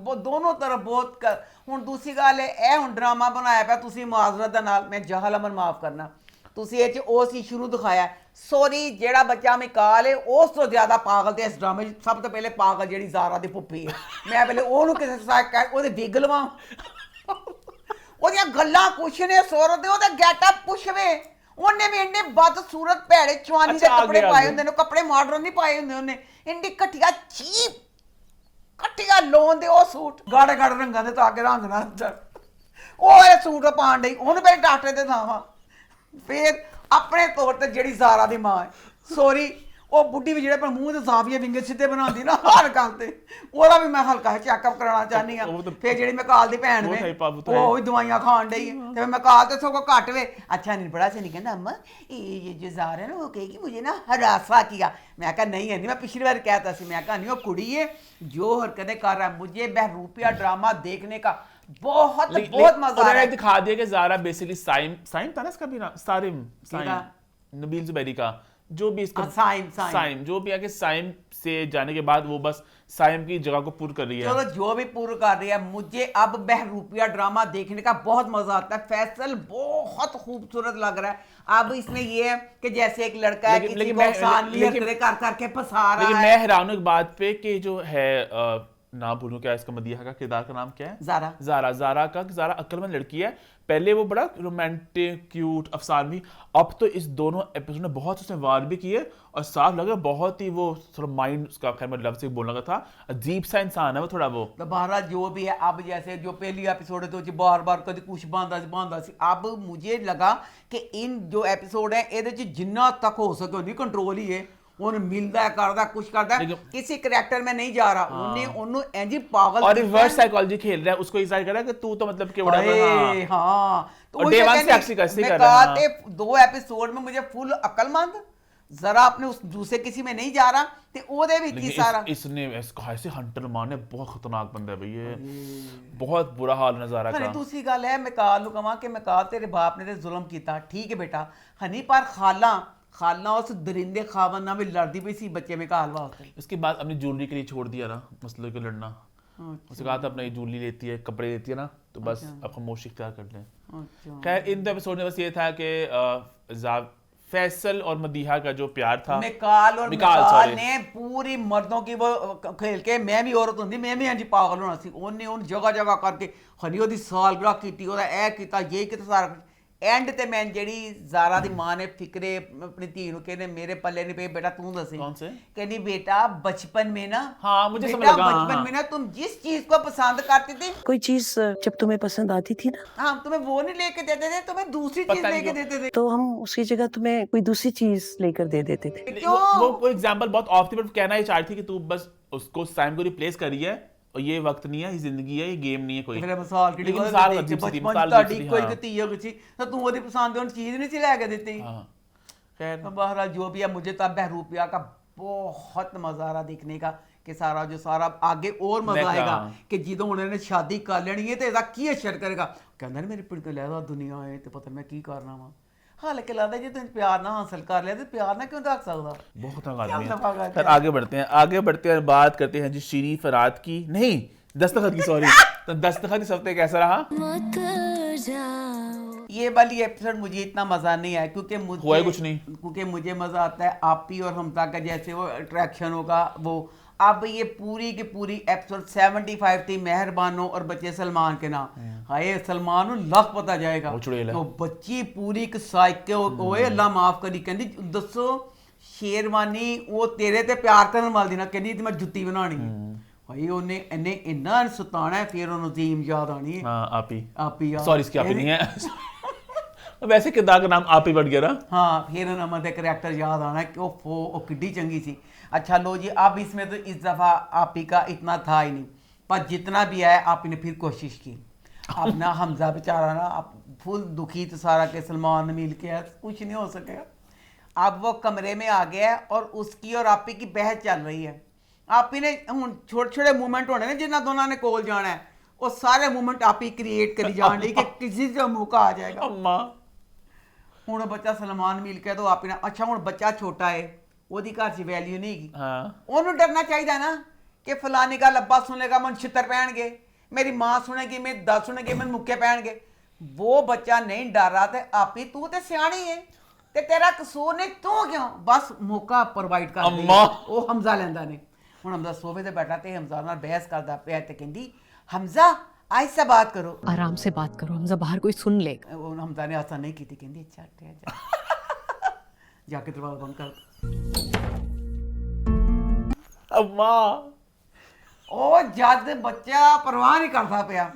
वो दोनों तरफ बहुत ਹੁਣ दूसरी गल है ਇਹ ਹੁਣ ਡਰਾਮਾ ਬਣਾਇਆ ਪਿਆ ਤੁਸੀਂ ਮਾਜ਼ਰਤ ਦੇ ਨਾਲ ਮੈਂ ਜਹਲ ਅਮਨ ਮਾਫ ਕਰਨਾ ਤੁਸੀਂ ਇਹ ਚ ਉਹ ਸੀ ਸ਼ੁਰੂ ਦਿਖਾਇਆ ਸੋਰੀ ਜਿਹੜਾ ਬੱਚਾ ਮਿਕਾਲ ਹੈ ਉਸ ਤੋਂ ਜ਼ਿਆਦਾ ਪਾਗਲ ਤੇ ਇਸ ਡਰਾਮੇ 'ਚ ਸਭ ਤੋਂ ਪਹਿਲੇ ਪਾਗਲ ਜਿਹੜੀ ਜ਼ਾਰਾ ਦੀ ਪੁੱਪੀ ਹੈ ਮੈਂ ਪਹਿਲੇ ਉਹਨੂੰ ਕਿਸੇ ਸਾਇਕ ਉਹਦੇ ਵਿਗ ਲਵਾਂ ਉਹਦੀਆਂ ਗੱਲਾਂ ਕੁਛ ਨੇ ਸੌਰਤ ਦੇ ਉਹਦਾ ਗੈਟਅਪ ਪੁੱਛਵੇ ਉਹਨੇ ਵੀ ਇੰਨੇ ਬਦਸੂਰਤ ਭੈੜੇ ਚਵਾਨੀ ਦੇ ਕੱਪੜੇ ਪਾਏ ਹੁੰਦੇ ਨੇ ਕੱਪੜੇ ਮਾਡਰਨ ਨਹੀਂ ਪਾਏ ਹੁੰਦੇ ਉਹਨੇ ਇੰਨੀ ਘਟੀਆ ਚੀਪ ਘਟੀਆ ਲੋਨ ਦੇ ਉਹ ਸੂਟ ਗਾੜੇ ਗਾੜੇ ਰੰਗਾਂ ਦੇ ਤਾਗੇ ਰੰਗ ਨਾਲ ਉਹ ਇਹ ਸੂਟ ਪਾਣ ਡਈ ਉਹਨੂੰ ਪਹਿਲੇ ਡਾਕਟਰ ਤੇ ਥਾਵਾਂ ਫਿਰ ਆਪਣੇ ਤੌਰ ਤੇ ਜਿਹੜੀ ਜ਼ਾਰਾ ਦੀ ਮਾਂ ਹੈ ਸੋਰੀ ਉਹ ਬੁੱਢੀ ਵੀ ਜਿਹੜੇ ਪਰ ਮੂੰਹ ਦੇ ਸਾਫੀਏ ਵਿੰਗੇ ਸਿੱਧੇ ਬਣਾਉਂਦੀ ਨਾ ਹਰ ਗੱਲ ਤੇ ਉਹਦਾ ਵੀ ਮੈਂ ਹਲਕਾ ਚੈੱਕਅਪ ਕਰਾਉਣਾ ਚਾਹਨੀ ਆ ਫਿਰ ਜਿਹੜੀ ਮਿਕਾਲ ਦੀ ਭੈਣ ਵੇ ਉਹ ਵੀ ਦਵਾਈਆਂ ਖਾਣ ਡਈ ਹੈ ਤੇ ਮਿਕਾਲ ਤੇ ਸਗੋਂ ਘੱਟ ਵੇ अच्छा नहीं बड़ा से नहीं कहना अम्मा ये जो ज़ारा है ना वो कहेगी मुझे ना हरासा किया मैं कहा नहीं है नहीं मैं पिछली बार कहता सी मैं कहा नहीं वो कुड़ी है जो हरकतें कर रहा है मुझे बहरूपिया ड्रामा देखने का बहुत बहुत मजा आ रहा है। दिखा दिया कि ज़ारा बेसिकली साइम था ना इसका भी नाम सारिम नबील जुबैरी का जो भी इसका साइम जो भी आके साइम से जाने के बाद वो बस साइम की जगह को पूर्ण कर रही है चलो जो भी पूर्ण कर रही है मुझे अब बहरूपिया ड्रामा देखने का बहुत मजा आता है। फैसल बहुत खूबसूरत लग रहा है। अब इसमें ये है कि जैसे एक लड़का है किसी को कर करके फंसा रहा है। लेकिन मैं हैरान हूं एक बात पे कि जो है ना भूलूं क्या इसका मदीहा का किरदार का नाम क्या है ज़ारा का ज़ारा अक्लमंद लड़की है पहले वो बड़ा रोमांटिक क्यूट अफसानवी अब तो इस दोनों एपिसोड में बहुत उसने वार भी किए और साफ लगा बहुत ही वो थोड़ा माइंड उसका खैर मैं लव से बोलने लगा था अजीब सा इंसान है वो थोड़ा वो तो बहरहाल जो भी है अब जैसे जो पहली एपिसोड है तो बार बार कभी कुछ बांधा सी अब मुझे लगा कि इन जो एपिसोड है ये जिन्ना तक हो सके उन्हें कंट्रोल ही है उन्हें मिलता है करता कुछ करता है किसी करैक्टर में नहीं जा रहा उन्हें उन्हें एंजी पागल और रिवर्स साइकोलॉजी खेल रहा है उसको इजाहिर कर रहा है कि तू तो मतलब कि बड़ा हाँ तो डे वन से एक्चुअली कैसे कर रहा है 2 एपिसोड में मुझे फुल अक्लमंद जरा अपने उस दूसरे किसी में नहीं जा रहा ते ओदे भी की सारा इसने ऐसे हंटर मान है बहुत खतरनाक बंदा है भाई ये बहुत बुरा हाल नजारा का दूसरी गल है मिकाल नु कहां कि मिकाल तेरे बाप ने ते जुल्म कीता ठीक है बेटा हनी पर खाला उस दरिंदे खावन ना भी लड़ती पई सी बच्चे में कालवा होता है। उसके बाद अपनी ज्वेलरी के लिए छोड़ दिया ना मसले को लड़ना उसे कहा था अपना ज्वेलरी लेती है कपड़े लेती है ना तो बस आप खामोशी इख्तियार कर लें। खैर इन दो एपिसोड में बस ये था कि फैसल और मदीहा का जो प्यार था मिकाल ने पूरी मर्दों की वो खेल के मैं भी औरत होंदी मैं भी हां जी पागल होना सी उन्हें उन जगह करके खनी ओदी सालगिरह कीती ओदा ए कीता ये कीता सारा एंड ते मैं जेडी ज़ारा दी मां ने फिक्रे अपनी धी नु कहने मेरे पल्ले नहीं पे बेटा तू दसी कौन से कहनी बेटा बचपन में ना हाँ मुझे समझ लगा बचपन में ना तुम जिस चीज को पसंद करती थी कोई चीज जब तुम्हें पसंद आती थी ना हाँ तुम्हें वो नहीं लेके देते थे तुम्हें दूसरी चीज लेके देते थे तो हम उसकी जगह तुम्हें कोई दूसरी चीज लेकर दे देते थे। वो एग्जांपल बहुत ऑफ द बट कहना ही चाहती थी कि तू बस उसको साइम को रिप्लेस करी है और ये वक्त नहीं है ये जिंदगी है ये गेम नहीं है कोई फिर मिसाल की मिसाल अजीब सी मिसाल ਤੁਹਾਡੀ ਕੋਈ ਗਤੀ ਹੋ ਗਈ ਤਾਂ ਤੂੰ ਉਹਦੀ ਪਸੰਦ ਦੀ ਚੀਜ਼ ਨਹੀਂ ਸੀ ਲੈ ਕੇ ਦਿੱਤੀ हां खैर बहरहाल जो भी है मुझे तो बहरूपिया का बहुत मजा आ रहा देखने का कि सारा जो सारा आगे और मजा देखा। आएगा कि ਜਦੋਂ ਉਹਨਾਂ ਨੇ ਸ਼ਾਦੀ ਕਰ ਲੈਣੀ ਹੈ ਤੇ ਇਹਦਾ ਕੀ ਅਸਰ ਕਰੇਗਾ ਕਹਿੰਦਾ ਨਾ ਮੇਰੇ ਪਿੰਡ ਲੈ ਦਾ ਦੁਨੀਆ ਹੈ ਤੇ ਪਤਾ ਮੈਂ ਕੀ ਕਰਨਾ ਵਾ ਹਾਲਾਂਕਿ ਲੱਗਦਾ ਜੇ ਤੁਸੀਂ ਪਿਆਰ ਨਾਲ ਹਾਸਲ ਕਰ ਲਿਆ ਤੇ ਪਿਆਰ ਨਾਲ ਕਿਉਂ ਰੱਖ ਸਕਦਾ बहुत तंग आदमी क्या दफा है। कर खैर आगे बढ़ते हैं बात करते हैं जी शीरी फरहाद की, नहीं दस्तखत की, सॉरी। तो दस्तखत इस हफ्ते कैसा रहा? ये वाली एपिसोड मुझे इतना मजा नहीं आया क्योंकि हुआ ही कुछ नहीं। क्योंकि मुझे मजा आता है आपी और हमजा का जैसे वो अट्रैक्शन होगा वो। अब ये पूरी की पूरी एपिसोड 75 थी मेहरबानों और बच्चे सलमान के नाम। हाय सलमान लख पता जाएगा वो चुड़ैल है। तो बच्ची पूरी एक साइके होए अल्लाह माफ करी कहंदी दसो शेरवानी वो तेरे ते प्यार करन वाली ना कहंदी ते मैं जुत्ती बनानी है। भाई ਉਹਨੇ ਇਹਨੇ ਇੰਨਾ ਸਤਾਣਾ ਹੈ ਫਿਰ ਉਹਨੂੰ ਜ਼ੀਮ ਯਾਦ ਆਣੀ ਹੈ। हाँ आपी याद सॉरी इसकी आपी नहीं है वैसे किरदार का नाम आपी बढ़ गया ना। हाँ फिर नमन का करैक्टर याद आना कि वो किड्डी चंगी सी। अच्छा लो जी अब इसमें तो इस दफ़ा आपी का इतना था ही नहीं पर जितना भी है आपी ने फिर कोशिश की। अब ना हमजा बेचारा ना फुल दुखी तो सारा के सलमान मिल के है कुछ नहीं हो सकेगा। अब वो कमरे में आ गया है और उसकी और आपी की बहस चल रही है। आपी ने ਹੁਣ छोटे छोटे मूवमेंट होने ने जिन्ना दोनों ने कोल जाना है वो सारे मूवमेंट आपी क्रिएट करी जान ली कि किसी से मौका आ जाएगा। अम्मा ਹੁਣ ਬੱਚਾ ਸਲਮਾਨ ਮਿਲ ਕੇ ਤਾਂ ਆਪਣਾ ਅੱਛਾ ਹੁਣ ਬੱਚਾ ਛੋਟਾ ਹੈ ਉਹਦੀ ਘਰ 'ਚ ਵੈਲਿਊ ਨਹੀਂ ਹੈਗੀ। हाँ ਉਹਨੂੰ ਡਰਨਾ ਚਾਹੀਦਾ ਨਾ ਕਿ ਫਲਾਨੀ ਗੱਲ ਅੱਬਾ ਸੁਣੇਗਾ ਮਨ ਛਿੱਤਰ ਪੈਣਗੇ ਮੇਰੀ ਮਾਂ ਸੁਣੇਗੀ ਮੇਰੀ ਦਾਦੀ ਸੁਣੇਗੀ ਮਨ ਮੁੱਕੇ ਪੈਣਗੇ। ਉਹ ਬੱਚਾ ਨਹੀਂ ਡਰ ਰਹਾ ਤੇ ਆਪੀ ਤੂੰ ਤੇ ਸਿਆਣੀ ਹੈ ਤੇ ਤੇਰਾ ਕਸੂਰ ਨਹੀਂ ਤੂੰ ਕਿਉਂ ਬਸ ਮੌਕਾ ਪ੍ਰੋਵਾਈਡ ਕਰ ਦੇ। ਅੰਮਾ। ਉਹ ਹਮਜ਼ਾ ਲੈਂਦਾ ਨੇ ਹੁਣ ਹਮਜ਼ਾ ਸੋਫੇ ਤੇ ਬੈਠਾ ਤੇ ਹਮਜ਼ਾ ਨਾਲ ਬਹਿਸ ਕਰਦਾ ਪਿਆ ਤੇ ਕਹਿੰਦੀ ਹਮਜ਼ਾ ऐसा बात करो आराम से बात करो, हमजा बाहर कोई सुन लेगा। हमजा ने आसा नहीं की थी कहती अच्छा ठहर जा जाके दरवाजा बंद कर। अम्मा ਉਹ ਜਦ ਬੱਚਾ ਪਰਵਾਹ ਨਹੀਂ ਕਰਦਾ ਪਿਆ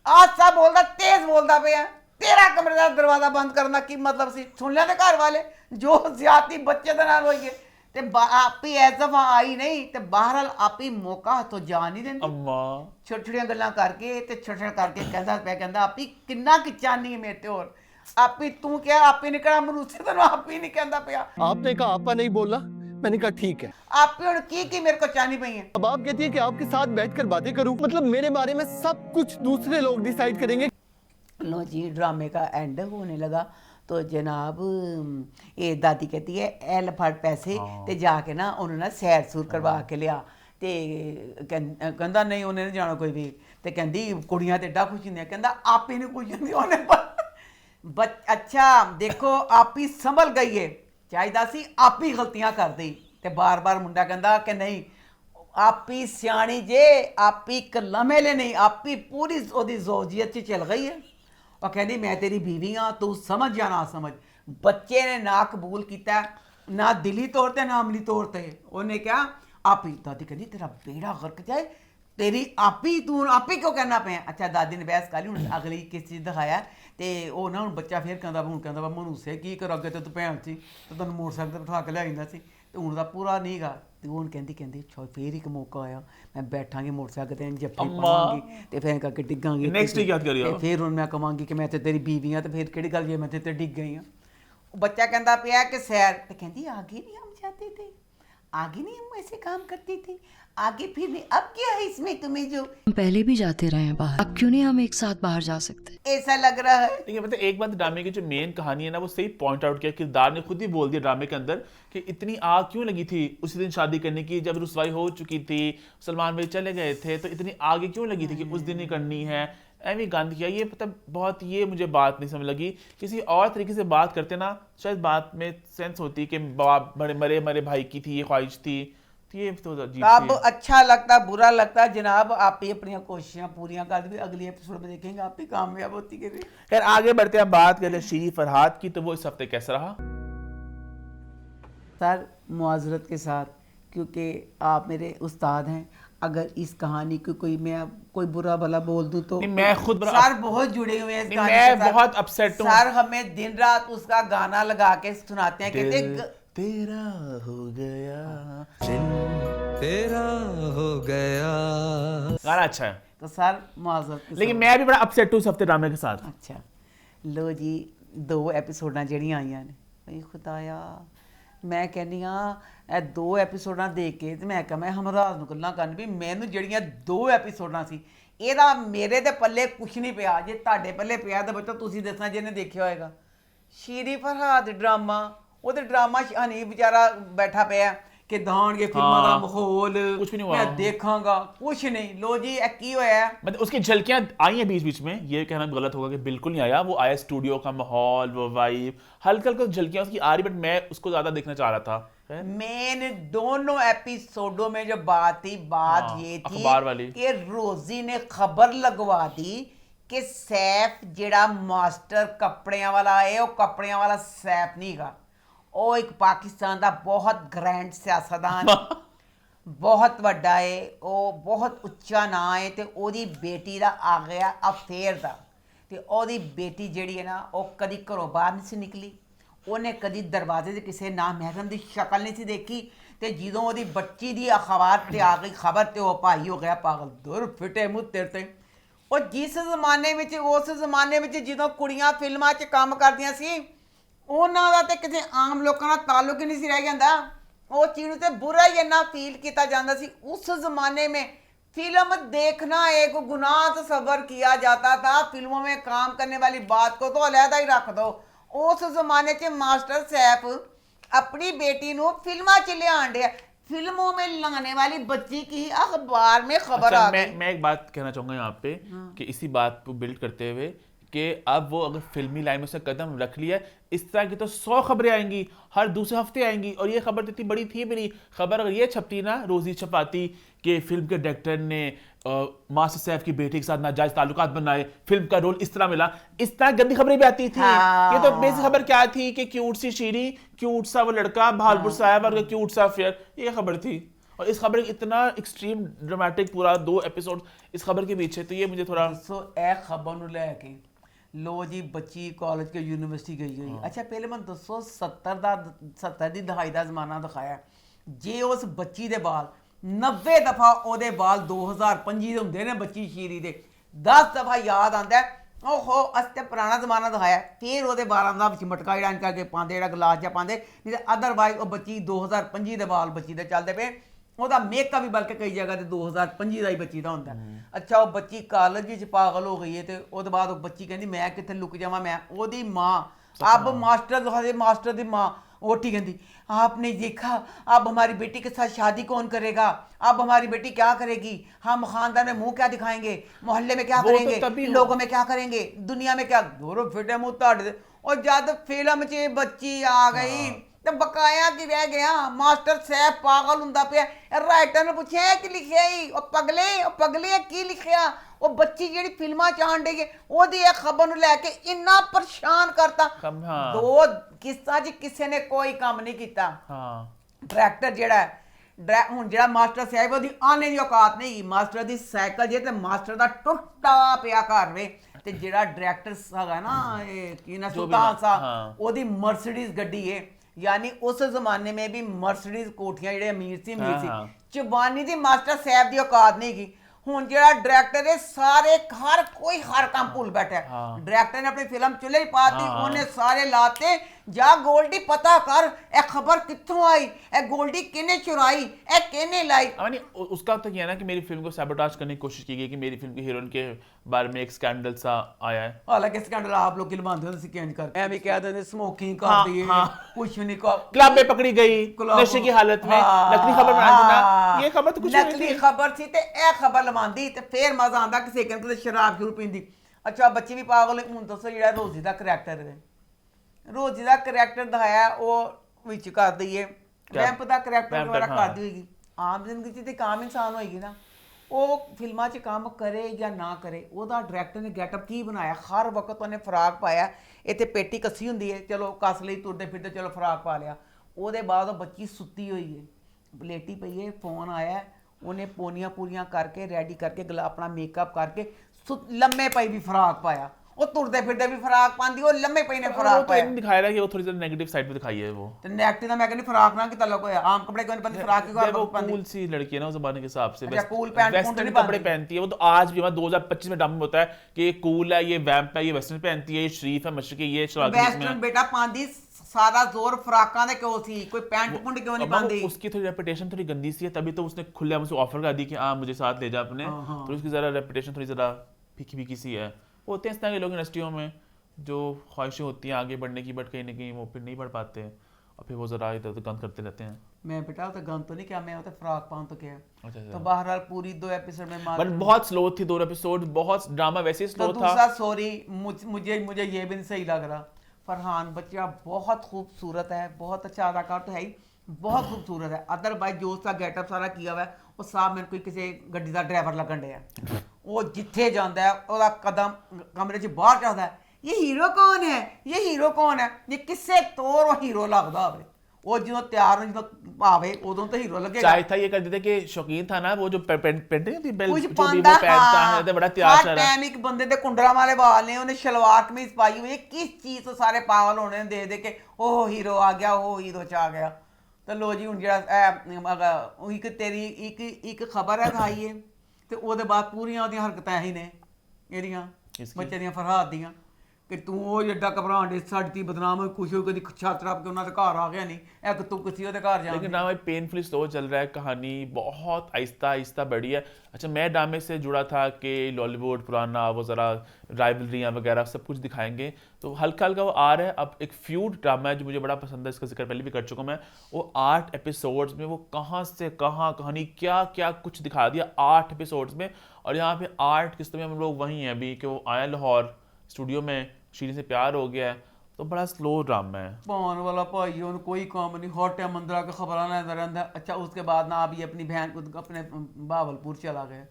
ਆਸਾ ਬੋਲਦਾ ਤੇਜ਼ ਬੋਲਦਾ ਪਿਆ ਤੇਰਾ ਕਮਰੇ ਦਾ ਦਰਵਾਜ਼ਾ ਬੰਦ ਕਰਨ ਦਾ ਕੀ ਮਤਲਬ ਸੀ ਸੁਣ ਲਿਆ ਤੇ ਘਰ ਵਾਲੇ ਜੋ ਜ਼ਿਆਦਤੀ ਬੱਚੇ ਦੇ ਨਾਲ ਹੋਈ ਹੈ ਤੇ ਆਪੀ ਐਸ ਦਫਾ ਆਈ ਨਹੀਂ ਤੇ ਬਹਰਹਾਲ ਆਪੀ ਮੌਕਾ ਹੱਥੋਂ ਜਾਣ ਨਹੀਂ ਦਿੰਦੀ। अम्मा ਛੋਟੀਆਂ ਛੋਟੀਆਂ ਗੱਲਾਂ ਕਰਕੇ ਤੇ ਛੋਟਾ ਕਰਕੇ ਕਹਿੰਦਾ ਪਿਆ ਕਹਿੰਦਾ ਆਪੀ ਕਿੰਨਾ ਕਿ ਚਾਹਨੀ ਹੈ ਮੇਰੇ ਤੇ ਹੋਰ ਆਪੀ ਤੂੰ ਕਿਹਾ ਆਪੀ ਨੇ ਕਿਹੜਾ ਮਨੂਸੇ ਤੈਨੂੰ ਆਪੀ ਨਹੀਂ ਕਹਿੰਦਾ ਪਿਆ। आपने कहा आपा नहीं बोला, मैंने कहा ठीक है। ਆਪੀ ਹੁਣ ਕੀ ਮੇਰੇ ਕੋ ਚਾਹਨੀ ਪਈ ਹੈ। अब आप कहती है कि आपके साथ बैठकर बातें करूं, मतलब मेरे बारे में सब कुछ दूसरे लोग डिसाइड करेंगे। लो जी ड्रामे का एंड होने लगा तो जनाब ये दादी कहती है ए लफड़ पैसे ते जाके ना उन्होंने सैर सूर करवा के लिया ते कहंदा नहीं उन्हें नहीं जाना कोई भी ते कहंदी कुड़ियां ते एडा खुश हुंदियां कहंदा आपी नहीं खुश हुंदी उन्हें अच्छा देखो आपी संभल गई है चाहिदा सी आपी गलतियां कर दी ते बार बार मुंडा कहंदा कि नहीं आपी सियाणी जे आपी एक लम्हे ले नहीं आपी पूरी ओदी ज़ौजियत च चल गई है और कहती मैं तेरी बीवी हाँ तू समझ या ना समझ। बच्चे ने ना कबूल किया ना दिली तौर पर ना अमली तौर पर उन्हें क्या आपी दादी कहती तेरा बेड़ा गर्क जाए तेरी आपी तू आपी क्यों कहना पे। अच्छा दादी ने बहस कर ली हूँ अगली किस चीज़ दिखाया तो वो ना हूँ बच्चा फिर कहता मनुसे की कर अगे तो तू भैन सी तो तेन मोटरसाइकिल बिठा के लिया जाता तो हूँ का पूरा नहीं गा तो हूँ कहती फिर एक मौका आया मैं बैठांगी मोटरसाइकिल ते जप्फी पावांगी ते फिर करके डिगांगी नेक्स्ट क्या करियो फिर हूँ मैं कहांगी कि मैं तो तेरी बीवी हाँ तो फिर किहड़ी गल जे मैं ते डिग गई हाँ। बच्चा कहता पिया कि सैर तो कहती आगे नहीं हम जाते थे आगे नहीं हम ऐसे काम करती थी आगे फिर नहीं अब क्या है इसमें तुम्हें जो हम पहले भी जाते रहे हैं बाहर, अब क्यों नहीं हम एक साथ बाहर जा सकते? ऐसा लग रहा है। देखिए मतलब एक बात ड्रामे की जो मेन कहानी है ना वो सही पॉइंट आउट किया, किरदार ने खुद ही बोल दिया ड्रामे के अंदर कि इतनी आग क्यों लगी थी उसी दिन शादी करने की जब रुसवाई हो चुकी थी, सलमान भाई चले गए थे तो इतनी आगे क्यों लगी थी कि उस दिन ही करनी है, एवं गंद किया। ये मतलब बहुत ये मुझे बात नहीं समझ लगी। किसी और तरीके से बात करते ना शायद बात में सेंस होती कि मरे मरे भाई की थी ये ख्वाहिश थी। ये तो अब अच्छा लगता बुरा लगता जनाब आप ही अपनी कोशिशें पूरी कर दी अगली एपिसोड में देखेंगे आप ही कामयाब होती है। खैर आगे बढ़ते हैं बात करें शीरी फरहाद की तो वो इस हफ्ते कैसा रहा? सर मुआजरत के साथ क्योंकि आप मेरे उस्ताद हैं अगर इस कहानी को मैं कोई बुरा भला बोल दूं तो मैं खुद सर बहुत जुड़े हुए हैं इस कहानी मैं के साथ। बहुत अपसेट हूं सर हमें दिन रात उसका गाना लगा के सुनाते हैं कहते तेरा हो गया तेरा हो गया गाना अच्छा है तो सर मुआजरत लेकिन मैं भी बड़ा अपसेट हूं इस हफ्ते ड्रामे के साथ। अच्छा लो जी 2 एपिसोडां ਜਿਹੜੀਆਂ ਆਈਆਂ ਨੇ ਭਈ ਖੁਦਾਇਆ ਮੈਂ ਕਹਿੰਦੀ ਆ ਇਹ 2 ਐਪੀਸੋਡਾਂ ਦੇਖ ਕੇ ਤੇ ਮੈਂ ਕਿਹਾ ਮੈਂ ਹਮਰਾਜ ਨੂੰ ਗੱਲਾਂ ਕਰਨ ਵੀ ਮੈਨੂੰ ਜਿਹੜੀਆਂ 2 ਐਪੀਸੋਡਾਂ ਸੀ ਇਹਦਾ ਮੇਰੇ ਦੇ ਪੱਲੇ ਕੁਛ ਨਹੀਂ ਪਿਆ। ਜੇ ਤੁਹਾਡੇ ਪੱਲੇ ਪਿਆ ਤਾਂ ਬੱਚੋ ਤੁਸੀਂ ਦੱਸਣਾ ਜਿਹਨੇ ਦੇਖਿਆ ਹੋਏਗਾ। ਸ਼ੀਰੀ ਫਰਹਾਦ ਡਰਾਮਾ, ਉਹਦੇ ਡਰਾਮਾ ਹਨੀ ਵਿਚਾਰਾ ਬੈਠਾ ਪਿਆ ਕਿ ਦਾਣਗੇ ਫਿਲਮਾਂ ਦਾ ਮਾਹੌਲ कुछ भी नहीं हुआ। मैं देखांगा कुछ नहीं। लो जी की होया है मतलब उसकी झलकियां आई हैं बीच बीच में, ये कहना गलत होगा कि बिल्कुल नहीं आया। वो आया स्टूडियो का माहौल, वो वाइब, हल्का हल्का झलकियां उसकी आ रही, बट मैं उसको ज्यादा देखना चाह रहा था। मेन दोनों एपिसोडों में जो बात थी, बात ये थी अखबार वाली कि रोजी ने खबर लगवा दी कि सैफ जेड़ा मास्टर कपड़ियां वाला है वो कपड़ियां वाला सैफ नहीं गा, ਉਹ ਇੱਕ ਪਾਕਿਸਤਾਨ ਦਾ ਬਹੁਤ ਗ੍ਰੈਂਡ ਸਿਆਸਤਦਾਨ ਬਹੁਤ ਵੱਡਾ ਹੈ, ਉਹ ਬਹੁਤ ਉੱਚਾ ਨਾਂ ਹੈ ਤੇ ਉਹਦੀ ਬੇਟੀ ਦਾ ਆ ਗਿਆ ਅਫੇਅਰ ਦਾ। ਤੇ ਉਹਦੀ ਬੇਟੀ ਜਿਹੜੀ ਹੈ ਨਾ ਉਹ ਕਦੀ ਘਰੋਂ ਬਾਹਰ ਨਹੀਂ ਸੀ ਨਿਕਲੀ, ਉਹਨੇ ਕਦੀ ਦਰਵਾਜ਼ੇ 'ਤੇ ਕਿਸੇ ਨਾ ਮਹਿਰਮ ਦੀ ਸ਼ਕਲ ਨਹੀਂ ਸੀ ਦੇਖੀ। ਤੇ ਜਦੋਂ ਉਹਦੀ ਬੱਚੀ ਦੀ ਅਖਬਾਰ 'ਤੇ ਆ ਗਈ ਖਬਰ ਤੇ ਉਹ ਭਾਈ ਹੋ ਗਿਆ ਪਾਗਲ, ਦੁਰ ਫਿੱਟੇ ਮੂੰਹ ਤੇਰੇ ਤੇ। ਉਹ ਜਿਸ ਜ਼ਮਾਨੇ ਵਿੱਚ ਉਸ ਜ਼ਮਾਨੇ ਵਿੱਚ ਜਦੋਂ ਕੁੜੀਆਂ ਫਿਲਮਾਂ 'ਚ ਕੰਮ ਕਰਦੀਆਂ ਸੀ ਉਹਨਾਂ ਦਾ ਤੇ ਕਿਸੇ ਆਮ ਲੋਕਾਂ ਨਾਲ ਤਾਲੁਕ ਹੀ ਨਹੀਂ ਸੀ ਰਹਿ ਜਾਂਦਾ। ਉਹ ਚੀਜ਼ ਨੂੰ ਤੇ ਬੁਰਾ ਹੀ ਇੰਨਾ ਫੀਲ ਕੀਤਾ ਜਾਂਦਾ ਸੀ। ਉਸ ਜ਼ਮਾਨੇ में फिल्म देखना एक गुनाह तस्वर किया जाता था। फिल्मों में काम करने वाली बात को तो अलहदा ही रख दो। उस जमाने च मास्टर सैफ अपनी बेटी को फिल्मां च लियान दिया, फिल्मों में लाने वाली बच्ची की अखबार में खबर आ गई। मैं एक बात कहना चाहूंगा यहाँ पे कि इसी बात को बिल्ड करते हुए कि अब वो अगर फिल्मी लाइन में उसने कदम रख लिया, इस तरह की तो 100 खबरें आएंगी, हर दूसरे हफ्ते आएंगी। और ये खबर तो इतनी बड़ी थी भी नहीं। खबर अगर ये छपती ना, रोजी छपाती कि फिल्म के डायरेक्टर ने मास्टर सैफ की बेटी के साथ नाजायज ताल्लुकात बनाए, फिल्म का रोल इस तरह मिला, इस तरह गंदी खबरें भी आती थी। ये तो बेसिक खबर क्या थी कि क्यूट सी शीरी, क्यूट सा वो लड़का भालपुर साहब और क्यूट सा अफेयर, ये खबर थी। और इस खबर इतना एक्सट्रीम ड्रामेटिक पूरा 2 एपिसोड इस खबर के पीछे, तो ये मुझे थोड़ा ए खबर ਨੂੰ ਲੈ ਕੇ लो जी बच्ची कॉलेज के यूनिवर्सिटी गई हुई। अच्छा पहले मैं दसो 70 ਦੀ ਦਹਾਈ ਦਾ ਜ਼ਮਾਨਾ ਦਿਖਾਇਆ। ਜੇ ਉਸ ਬੱਚੀ ਦੇ ਵਾਲ 90 ਦਫਾ ਉਹਦੇ ਵਾਲ 2025 ਦੇ ਹੁੰਦੇ ਨੇ ਬੱਚੀ ਸ਼ੀਰੀ ਦੇ 10 ਦਫਾ ਯਾਦ ਆਂਦਾ ਓਹੋ ਅਸਤੇ ਪੁਰਾਣਾ ਜ਼ਮਾਨਾ ਦਿਖਾਇਆ। ਫਿਰ ਉਹਦੇ ਵਾਲਾਂ ਦਾ ਵਿੱਚ ਮਟਕਾ ਜਿਹੜਾ ਕਰਕੇ ਪਾਉਂਦੇ, ਜਿਹੜਾ ਗਲਾਸ ਜਿਹਾ ਪਾਉਂਦੇ, ਨਹੀਂ ਤਾਂ ਅਦਰਵਾਈਜ਼ ਉਹ ਬੱਚੀ 2025 ਦੇ ਵਾਲ ਬੱਚੀ ਦੇ ਚੱਲਦੇ ਪਏ। ਉਹਦਾ ਮੇਕਅਪ ਵੀ ਬਲਕਿ ਕਈ ਜਗ੍ਹਾ ਤੇ 2025 ਦਾ ਹੀ ਬੱਚੀ ਦਾ ਹੁੰਦਾ। ਅੱਛਾ ਉਹ ਬੱਚੀ ਕਾਲਜ ਵਿੱਚ ਪਾਗਲ ਹੋ ਗਈ ਹੈ ਤੇ ਉਹਦੇ ਬਾਅਦ ਉਹ ਬੱਚੀ ਕਹਿੰਦੀ ਮੈਂ ਕਿੱਥੇ ਲੁਕ ਜਾਵਾਂ। ਮੈਂ ਉਹਦੀ ਮਾਂ अब मास्टर दी माँ ओटी कहती आपने देखा अब हमारी बेटी के साथ शादी कौन करेगा, अब हमारी बेटी क्या करेगी, हम खानदान में मुंह क्या दिखाएंगे, मोहल्ले में क्या करेंगे, लोगों में क्या करेंगे, दुनिया में क्या दोरो फिटे मुंह ताड़। और जब फिल्म च बच्ची आ गई तो बकाया की रह गया। मास्टर सैफ पागल हुंदा पिया। राइटर ने पूछा कि लिखिया ही पगले की लिखिया। वो बच्ची ਜਿਹੜੀ ਫਿਲਮਾਂ ਚ ਆਣ ਡਈ ਹੈ ਉਹਦੀ ਇਹ ਖਬਰ ਨੂੰ ਲੈ ਕੇ ਇੰਨਾ ਪਰੇਸ਼ਾਨ ਕਰਤਾ। 2 ਕਿਸ਼ਤਾਂ 'ਚ ਕਿਸੇ ਨੇ ਕੋਈ ਕੰਮ ਨਹੀਂ ਕੀਤਾ। ਡਾਇਰੈਕਟਰ ਜਿਹੜਾ ਹੈ ਹੁਣ ਜਿਹੜਾ ਮਾਸਟਰ ਸਾਹਿਬ ਉਹਦੀ ਆਨੇ ਦੀ ਔਕਾਤ ਨਹੀਂ। ਮਾਸਟਰ ਦੀ ਸਾਈਕਲ ਜੇ ਤੇ ਮਾਸਟਰ ਦਾ ਟੁੱਟਾ ਪਿਆ ਘਰ ਵੇ ਤੇ ਜਿਹੜਾ ਡਾਇਰੈਕਟਰ ਹੈਗਾ ਨਾ ਇਹ ਕੀ ਨਾ ਸੁਲਤਾਨ ਸਾਹਿਬ ਉਹਦੀ ਮਰਸੀਡੀਜ਼ ਗੱਡੀ ਹੈ। यानी उस जमाने में भी मर्सिडीज कोठियां ਜਿਹੜੇ ਅਮੀਰ ਸੀ ਚੁਬਾਨੀ ਦੀ ਮਾਸਟਰ ਸਾਹਿਬ ਦੀ ਔਕਾਤ ਨਹੀਂ ਗਈ। ਹੁਣ ਜਿਹੜਾ ਡਾਇਰੈਕਟਰ ਹੈ ਸਾਰੇ ਹਰ ਕੰਮ ਭੁੱਲ ਬੈਠਾ। ਡਾਇਰੈਕਟਰ ਨੇ ਆਪਣੀ ਫਿਲਮ ਚੁੱਲ੍ਹੇ ਪਾਤੀ, ਉਹਨੇ ਸਾਰੇ ਲਾਤੇ ਜਾ ਗੋਲਡੀ ਪਤਾ ਕਰ ਇਹ ਖਬਰ ਕਿੱਥੋਂ आई, ਇਹ गोल्डी किने चुराई, ਇਹ किने लाई। यानी उसका तो ये है ना कि मेरी फिल्म को सैबोटाज करने की कोशिश की गई कि मेरी फिल्म की हीरोइन के बारे में एक स्कैंडल सा आया है। हालांकि स्कैंडल आप लोग गिलवाते हो चेंज कर मैं भी कह देते स्मोकिंग कर दी है कुछ नहीं क्लब में पकड़ी गई नशे की हालत में नकली खबर बना देना। ये खबर तो कुछ नकली खबर थी ते ए खबर लवांदी ते फिर मजा आंदा कि सेकंड ते शराब जरूर पींदी। अच्छा बच्ची भी पागल हुन दसो जेड़ा रोजी दा करैक्टर है, रोजी ਦਾ ਕਰੈਕਟਰ ਦਿਖਾਇਆ ਉਹ ਵਿੱਚ ਕਰ ਦਈਏ ਰੈਂਪ ਦਾ ਕਰੈਕਟਰ ਵਾਲਾ ਕਰਦੀ ਹੋਏਗੀ। ਆਮ ਜ਼ਿੰਦਗੀ 'ਚ ਤੇ ਕਾਮ ਇਨਸਾਨ ਹੋਏਗੀ ਨਾ, ਉਹ ਫਿਲਮਾਂ 'ਚ ਕੰਮ ਕਰੇ ਜਾਂ ਨਾ ਕਰੇ ਉਹਦਾ ਡਾਇਰੈਕਟਰ ਨੇ ਗੈਟਅਪ ਕੀ ਬਣਾਇਆ। ਹਰ ਵਕਤ ਉਹਨੇ ਫਰਾਕ ਪਾਇਆ, ਇੱਥੇ ਪੇਟੀ ਕੱਸੀ ਹੁੰਦੀ ਹੈ ਚਲੋ ਕੱਸ ਲਈ ਤੁਰਦੇ ਫਿਰਦੇ ਚਲੋ ਫਰਾਕ ਪਾ ਲਿਆ। ਉਹਦੇ ਬਾਅਦ ਉਹ ਬੱਚੀ ਸੁੱਤੀ ਹੋਈ ਹੈ ਬਲੇਟੀ ਪਈ ਹੈ, ਫੋਨ ਆਇਆ, ਉਹਨੇ ਪੋਨੀਆਂ ਪੂਰੀਆਂ ਕਰਕੇ ਰੈਡੀ ਕਰਕੇ ਗਲਾ ਆਪਣਾ ਮੇਕਅਪ ਕਰਕੇ ਲੰਮੇ ਪਈ ਵੀ ਫਰਾਕ ਪਾਇਆ। ਉਹ ਤੁਰਦੇ ਫਿਰਦੇ ਵੀ ਫਰਾਕ ਪਾਉਂਦੀ, ਉਹ ਲੰਮੇ ਪਈ ਨੇ ਫਰਾਕ ਪਾਇਆ। वो दिखाया रहा कि वो थोड़ी सी नेगेटिव साइड पे दिखाई है वो। तो नेगेटिव ना मैं कहनी फराक ना कि तल्ला कोई आम कपड़े कोई बंदी फराक की वो कूल सी लड़की है ना उस जमाने के हिसाब से, कूल पैंट वेस्टर्न कपड़े पहनती है वो। तो आज भी 2025 में ड्रामा होता है कि ये कूल है, ये वैम्प है, ये वेस्टर्न पहनती है, ये शरीफ है, मशरकी, ये वेस्टर्न बेटा पांदी सारा जोर फराकां दे क्यों सी, कोई पैंट पुंट क्यों नहीं पांदी? उसकी थोड़ी रेपुटेशन थोड़ी गंदी सी है, तभी तो उसने खुले मुझे ऑफर कर दी कि हाँ मुझे साथ ले जा अपने। तो उसकी जरा रेपुटेशन थोड़ी जरा फीकी फीकी सी है। होते हैं इस तरह के लोग इंडस्ट्रियों में जो ख्वाहिशें होती हैं आगे बढ़ने की, बट कहीं ना कहीं वो फिर नहीं बढ़ पाते हैं और फिर वो जरा इधर उधर गंद करते रहते हैं। मैं बेटा तो गंद तो नहीं किया, मैं तो फ्रॉक पाऊं तो क्या। अच्छा। तो बहरहाल पूरी 2 एपिसोड में बट बहुत स्लो थी 2 एपिसोड, बहुत ड्रामा वैसे ही स्लो तो था। दूसरा सॉरी मुझे ये भी नहीं सही लग रहा, फरहान बच्चा बहुत खूबसूरत है, बहुत अच्छा अदाकार तो है ही, बहुत खूबसूरत है। अदरवाइज जो उसका गेटअप सारा किया हुआ है वो साहब मेरे को किसी गड्डी का ड्राइवर लगन डे है। वो जिथे जाता है ਉਹਦਾ कदम कमरे च बाहर जाता है, ये हीरो कौन है, ये हीरो कौन है, ये किससे तौर हीरो लगता होवे। वो जो तैयार जो भावे उदों तो हीरो लगेगा। चाहे था ये कर देते कि शौकीन था ना वो जो पेंटिंग थी बेल्ट कुछ जो भी पांदा वो पहनता है तो बड़ा तैयार हर टाइम एक बंदे दे कुंडरा वाले बाल ने, उन्हें शलवार कमीज पाई हुई है, किस चीज तो सारे पागल होने दे दे के ओ हीरो आ गया, ओ हीरो च आ गया। तो लो जी हुन जेड़ा एक तेरी एक खबर है भाई है ते ओदे बाद पूरियां ओदियां हरकतां ही ने एड़ियां बच्चे दियां फरहाद दियां कि तू वो एड्डा घबरान दे साडी ती बदनाम होई, खुश हो कदी छात्रा के उन्हां दे घर आ गया नहीं, एक तू किसी ओदे घर जा। लेकिन ड्रामा पेनफुली स्लो चल रहा है, कहानी बहुत आहिस्ता आहिस्ता बढ़ी है। अच्छा मैं ड्रामे से जुड़ा था कि लॉलीवुड पुराना वो ज़रा राइवलरियाँ वगैरह सब कुछ दिखाएंगे, तो हल्का हल्का वो आ रहा है। अब एक फ्यूड ड्रामा है जो मुझे बड़ा पसंद है, इसका जिक्र पहले भी कर चुका मैं। वो 8 एपिसोड्स में वो कहाँ से कहाँ कहानी क्या क्या कुछ दिखा दिया 8 एपिसोड्स में। और यहाँ पे 8 किस्तों में हम लोग वहीं हैं अभी कि वो आया लाहौर स्टूडियो में, शीरी से प्यार हो गया है, तो बड़ा स्लो ड्रामा है। पान वाला भाई उन कोई काम नहीं, हर टाइम अंदर आके खबर लेता रहता है। अच्छा उसके बाद ना अभी अपनी बहन को अपने बावलपुर चला गया,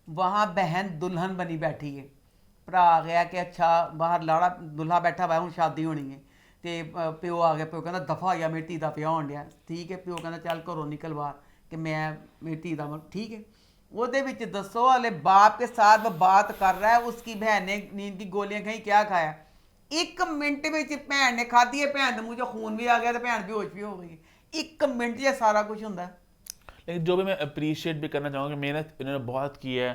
वहाँ बहन दुल्हन बनी बैठी है, भरा आ गया कि अच्छा बाहर लाड़ा दुल्हा बैठा हुआ है, हूँ शादी होनी है, तो प्यो आ गया, प्यो कहता दफा या मेरी धी का ब्याह होने दिया, ठीक है। प्यो कहता चल घरों निकल बाहर कि मैं मेरी धी का, ठीक है। ਉਹਦੇ ਵਿੱਚ दसो वाले बाप के साथ वो बात कर रहा है, उसकी बहन ने नींद की गोलियां खाई, क्या खाया, 1 मिनट में भैन ने खाधी है, भैन के मुँह चो खून भी आ गया तो भैन बेहोश भी हो गई। 1 मिनट से सारा कुछ होता है। लेकिन जो भी मैं अप्रीशिएट भी करना चाहूँगा कि मेहनत इन्होंने बहुत की है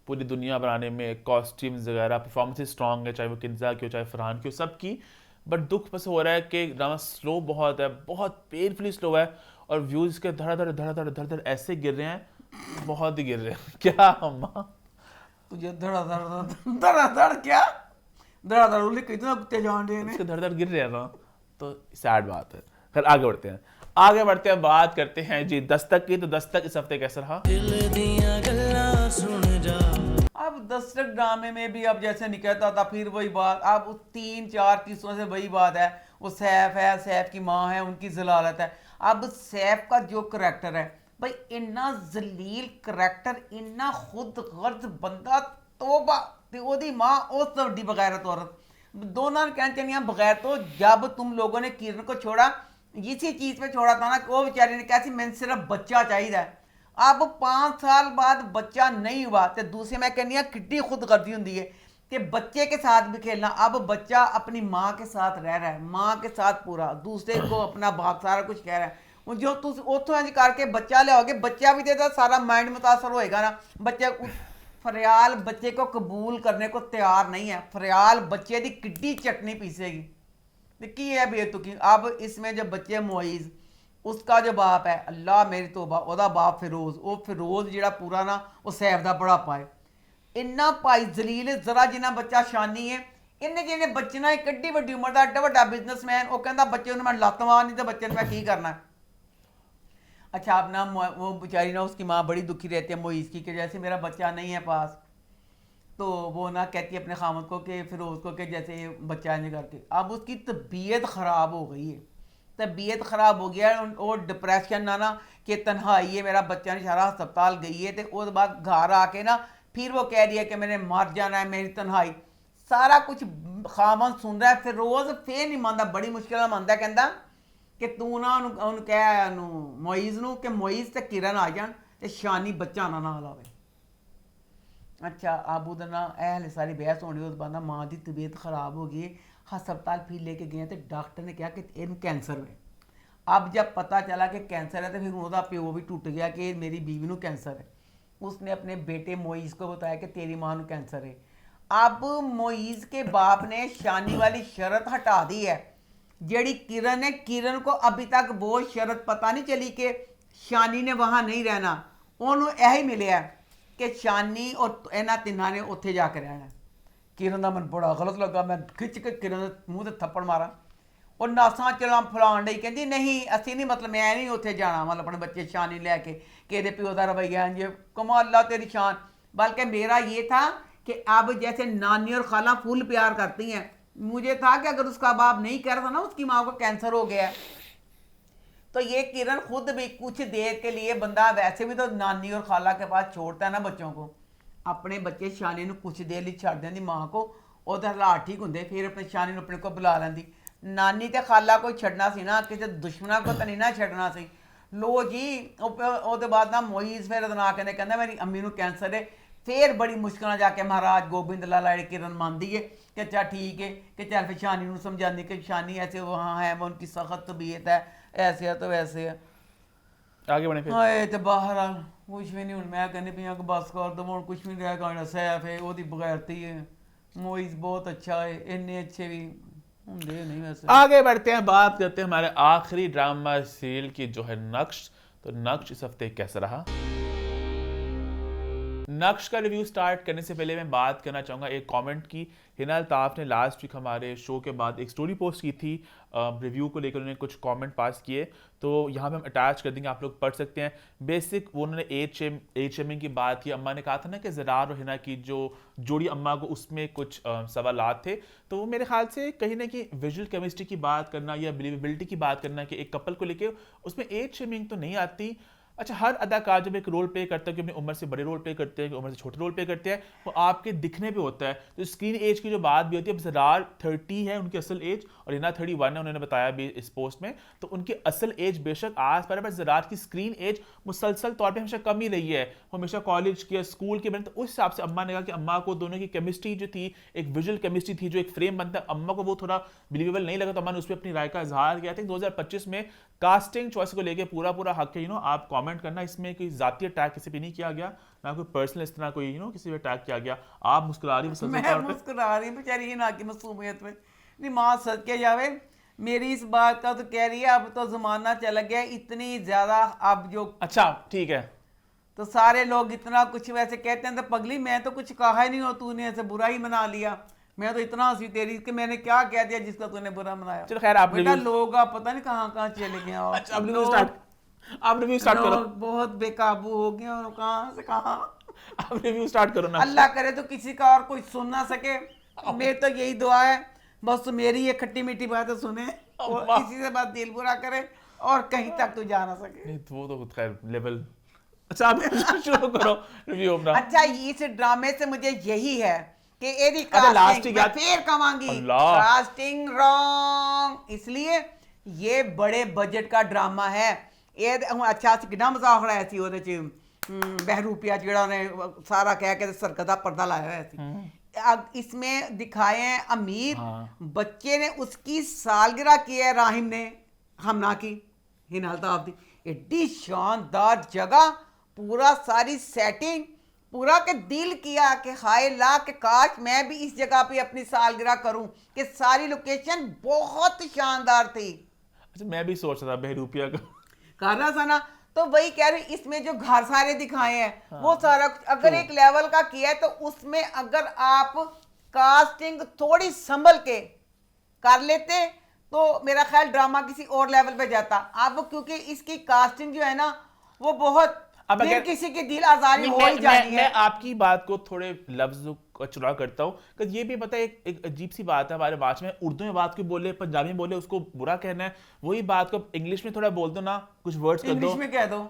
पूरी दुनिया बनाने में, कॉस्ट्यूम्स वगैरह, परफॉर्मेंसेस स्ट्रॉन्ग है, चाहे वो किन्जा की हो चाहे फरहान की हो, सब की। बट दुख बस हो रहा है कि ड्रामा स्लो बहुत है, बहुत पेनफुली स्लो है, और व्यूज़ के धड़ ऐसे गिर रहे हैं, बहुत ही गिर रहे हैं। क्या अम्मा तुझे धड़ क्या धड़ उल्ले कितना कुत्ते जान रहे हैं, धड़ गिर रहे हैं ना, तो सैड बात है। फिर आगे बढ़ते हैं बात करते हैं जी दस्तक की। तो दस्तक इस हफ्ते कैसा रहा? अब दस्तक ड्रामे में भी अब जैसे नहीं कहता था, फिर वही बात, अब उस 3-4 किस्सों से वही बात है। वो सैफ है, सैफ की माँ है, उनकी जलालत है। अब सैफ का जो करैक्टर है भाई, इन्ना जलील करैक्टर, इन्ना खुद गर्ज बंदा, तोबा ते ओदी मां उस वड्डी बगैरत औरत, दोनों कहना चाहिए बगैर। तो जब तुम लोगों ने किरण को छोड़ा, इसी चीज पे छोड़ा था ना, वो बेचारी ने कहा मैंने सिर्फ बच्चा चाहिए। अब 5 साल बाद बच्चा नहीं हुआ तो दूसरे मैं कहनी किड्डी खुदगर्जी होंगी है कि बच्चे के साथ भी खेलना। अब बच्चा अपनी माँ के साथ रह रहा है, माँ के साथ पूरा, दूसरे को अपना बाप सारा कुछ कह रहा है। जो तुम उतों इंज करके बच्चा लियाओगे, बच्चा भी तो सारा माइंड मुतासर होएगा ना। बच्चे फरियाल बच्चे को कबूल करने को तैयार नहीं है, फरियाल बच्चे की किड्डी चटनी पीसेगी। की है बेतुकी। अब इसमें जब बच्चे मोइज, उसका जो बाप है, अल्लाह मेरी तौबा, ओदा बाप फिरोज, वो फिरोज जिहड़ा पूरा ना वो सैफ दा बुढ़ापा है, इन्ना भाई जलील, जरा जिन्ना बच्चा शानी है। इन्हें जिन्हें बच्चे ना किड्डी वड्डी उम्र का एड्डा वड्डा बिजनेसमैन, वो कहता बच्चे मैं लत्त मार नहीं तो बच्चे मैं की करना। अच्छा अब ना वो बेचारी ना, उसकी माँ बड़ी दुखी रहती है मोइज़ की कि जैसे मेरा बच्चा नहीं है पास, तो वो ना कहती है अपने खामद को कि फिरोज़ को कि जैसे बच्चा नहीं करके। अब उसकी तबीयत ख़राब हो गई है, तबीयत ख़राब हो गया और डिप्रेशन ना कि तन्हाई है, मेरा बच्चा नहीं, सारा अस्पताल गई है। तो उसके बाद घर आके ना फिर वो कह रही है कि मैंने मर जाना है, मेरी तन्हाई, सारा कुछ खामद सुन रहा है। फिरोज़ फिर नहीं मानता, बड़ी मुश्किल मानता, कहता कि तू ना उन्होंने कह मोइज़ नूं कि मोइज़ ते किरण आ जान ते शानी बच्चा ना नाल आवे। अच्छा अब उधर ना हले सारी बहस होनी, उस बाद माँ की तबीयत खराब हो गई, हस्पताल फिर लेके गए तो डॉक्टर ने कहा कि इन कैंसर है। अब जब पता चला कि कैंसर है तो फिर उसका प्यो भी टूट गया कि मेरी बीवी नूं कैंसर है। उसने अपने बेटे मोइज़ को बताया कि तेरी माँ नूं कैंसर है। अब मोइज़ के बाप ने शानी वाली शर्त हटा दी है, जेड़ी किरण है, किरण को अभी तक वो शरत पता नहीं चली कि शानी ने वहां नहीं रहना, ਉਹਨੂੰ यही मिलिया कि शानी और इन्हां तिन्हां ने उत्थे जाके रहना। किरण का मन बड़ा गलत लगा, मैं खिच के किरण के मूँह से थप्पड़ मारा और नासा चला फलाण ली, कहती नहीं असी नहीं, मतलब मैं नहीं उत्थे जाना, मतलब अपने बच्चे शानी लैके कि प्यो का रवैया इंज कमाल तेरी शान। बल्कि मेरा ये था कि अब जैसे नानी और खाला फुल प्यार करती हैं, मुझे था कि अगर उसका बाप नहीं कह रहा था ना उसकी माँ को कैंसर हो गया, तो ये किरण खुद भी कुछ देर के लिए, बंदा वैसे भी तो नानी और खाला के पास छोड़ता है ना बच्चों को, अपने बच्चे शानी को कुछ देर लिए छड़ देंदी माँ को, और हालात ठीक होंगे, फिर अपने शानी को अपने को बुला लेंदी। नानी ते खाला को छड़ना सी ना, किसी दुश्मना को तो नहीं ना छड़ना सी। लो जी ਉਹਦੇ बाद ना मोईज फिर ना कहना मेरी अम्मी को कैंसर है, फिर बड़ी मुश्किल जाके महाराज गोबिंद लाला किरण मानती है कि अच्छा ठीक है, कि चल फिर शानी को समझानी कि शानी ऐसे वहाँ है, वो उनकी सख्त तबीयत है, ऐसे है तो वैसे है। आगे बढ़े फिर। हाय ते बाहर आ कुछ भी नहीं, हुण मैं कहनी पई कि बस कर दो, हुण कुछ भी नहीं रह गया। सैफ है ओदी बगैरती है, मोईज बहुत अच्छा है, इन्ने अच्छे भी होंदे नहीं वैसे। आगे बढ़ते हैं, बात करते हैं हमारे आखिरी ड्रामा सीरियल की जो है नक्श। तो नक्श इस हफ्ते कैसा रहा? नक्श का रिव्यू स्टार्ट करने से पहले मैं बात करना चाहूँगा एक कमेंट की। हिना अल्ताफ ने लास्ट वीक हमारे शो के बाद एक स्टोरी पोस्ट की थी रिव्यू को लेकर, उन्होंने कुछ कमेंट पास किए, तो यहाँ पे हम अटैच कर देंगे, आप लोग पढ़ सकते हैं। बेसिक वो उन्होंने एज शेमिंग की बात की। अम्मा ने कहा था ना कि ज़रार और हिना की जो जोड़ी अम्मा को उसमें कुछ सवालात थे, तो वो मेरे ख्याल से कहीं ना कहीं विजुअल केमिस्ट्री की बात करना या बिलीवेबिलिटी की बात करना कि एक कपल को लेके उसमें एज शेमिंग तो नहीं आती। अच्छा, हर अदाकार जब एक रोल प्ले करता है कि अपनी उम्र से बड़े रोल प्ले करते हैं, उम्र से छोटे रोल प्ले करते हैं, वो आपके दिखने पे होता है। तो स्क्रीन एज की जो बात भी होती है, अब ज़रार 30 है उनकी असल एज और हिना 31 है, उन्होंने बताया भी इस पोस्ट में, तो उनकी असल एज बेशक आस पास, बट ज़रार की स्क्रीन एज मुसलसल तौर पर हमेशा कम ही रही है, हमेशा कॉलेज के स्कूल के बने। तो उस हिसाब से अम्मा ने कहा कि अम्मा को दोनों की केमिस्ट्री जो थी, एक विजुअल केमिस्ट्री थी, जो एक फ्रेम बनता है, अम्मा को वो थोड़ा बिलीवेबल नहीं लगा, तो अम्मा ने उस पर अपनी राय का इजहार किया था। 2025 में कास्टिंग चॉइस को लेकर पूरा हक है, आप कमेंट करना, इसमें कोई जाती अटैक किसी पे नहीं किया गया, ना कोई पर्सनल इस तरह कोई किसी पे अटैक किया गया। आप मुस्कुरा रही, मैं मुस्कुरा रही बेचारी ना की मासूमियत में नहीं, माँ सदके जावे मेरी इस बात का तो कह रही है, अब तो जमाना चला गया इतनी ज्यादा, अब जो अच्छा ठीक है तो सारे लोग इतना कुछ वैसे कहते हैं, तो पगली मैं तो कुछ कहा ही नहीं, हो तूने ऐसे बुरा ही मना लिया, मैं तो इतना हंसी तेरी कि मैंने क्या कह दिया जिसका तूने बुरा मनाया। चलो खैर, आप बेटा लोग आप पता नहीं कहाँ चले गए। अच्छा, आप रिव्यू स्टार्ट करो। बहुत बेकाबू हो गए और कहाँ से कहाँ। आप रिव्यू स्टार्ट करो ना। अल्लाह करे तो किसी का और कोई सुन ना सके, मेरी तो यही दुआ है, बस मेरी ये खट्टी मीठी बातें सुने और किसी से बात दिल बुरा करे और कहीं तक तो जा ना सके। नहीं वो तो खैर लेवल। अच्छा आप शुरू करो रिव्यू अपना। अच्छा, इस ड्रामे से मुझे यही है कि एदी कास्टिंग फिर कमांगी कास्टिंग रॉन्ग, इसलिए ये बड़े बजट का ड्रामा है। ये अच्छा कितना मजाक रहा ऐसी ਉਹਦੇ ਚ बहरूपिया ਜਿਹੜਾ ने सारा कह के सरकदा पर्दा लाया है ऐसी। इसमें दिखाए हैं अमीर बच्चे ने उसकी सालगिरह की है, राहिम ने हमना की, हिना अल्ताफ दी, एडी शानदार जगह, पूरा सारी सेटिंग, पूरा के दिल किया कि हाय ला के काश मैं भी इस जगह पे अपनी सालगिरह करूं, कि सारी लोकेशन बहुत शानदार थी। अच्छा, मैं भी सोच रहा था बहरूपिया का कर रहा था ना, तो वही कह रही, इसमें जो घर सारे दिखाए हैं वो सारा कुछ अगर एक लेवल का किया है, तो उसमें अगर आप कास्टिंग थोड़ी संभल के कर लेते तो मेरा ख्याल ड्रामा किसी और लेवल पे जाता। अब क्योंकि इसकी कास्टिंग जो है ना वो बहुत, अब अगर किसी की दिल आजारी हो ही जाती है। मैं आपकी बात को थोड़े लफ्ज चुरा करता हूँ, क्योंकि ये भी पता है एक अजीब सी बात है हमारे भाषा में, उर्दू में बात को बोले, पंजाबी में बोले, उसको बुरा कहना है, वही बात को इंग्लिश में थोड़ा बोल दो ना, कुछ वर्ड्स कर दो, इंग्लिश में कह दो।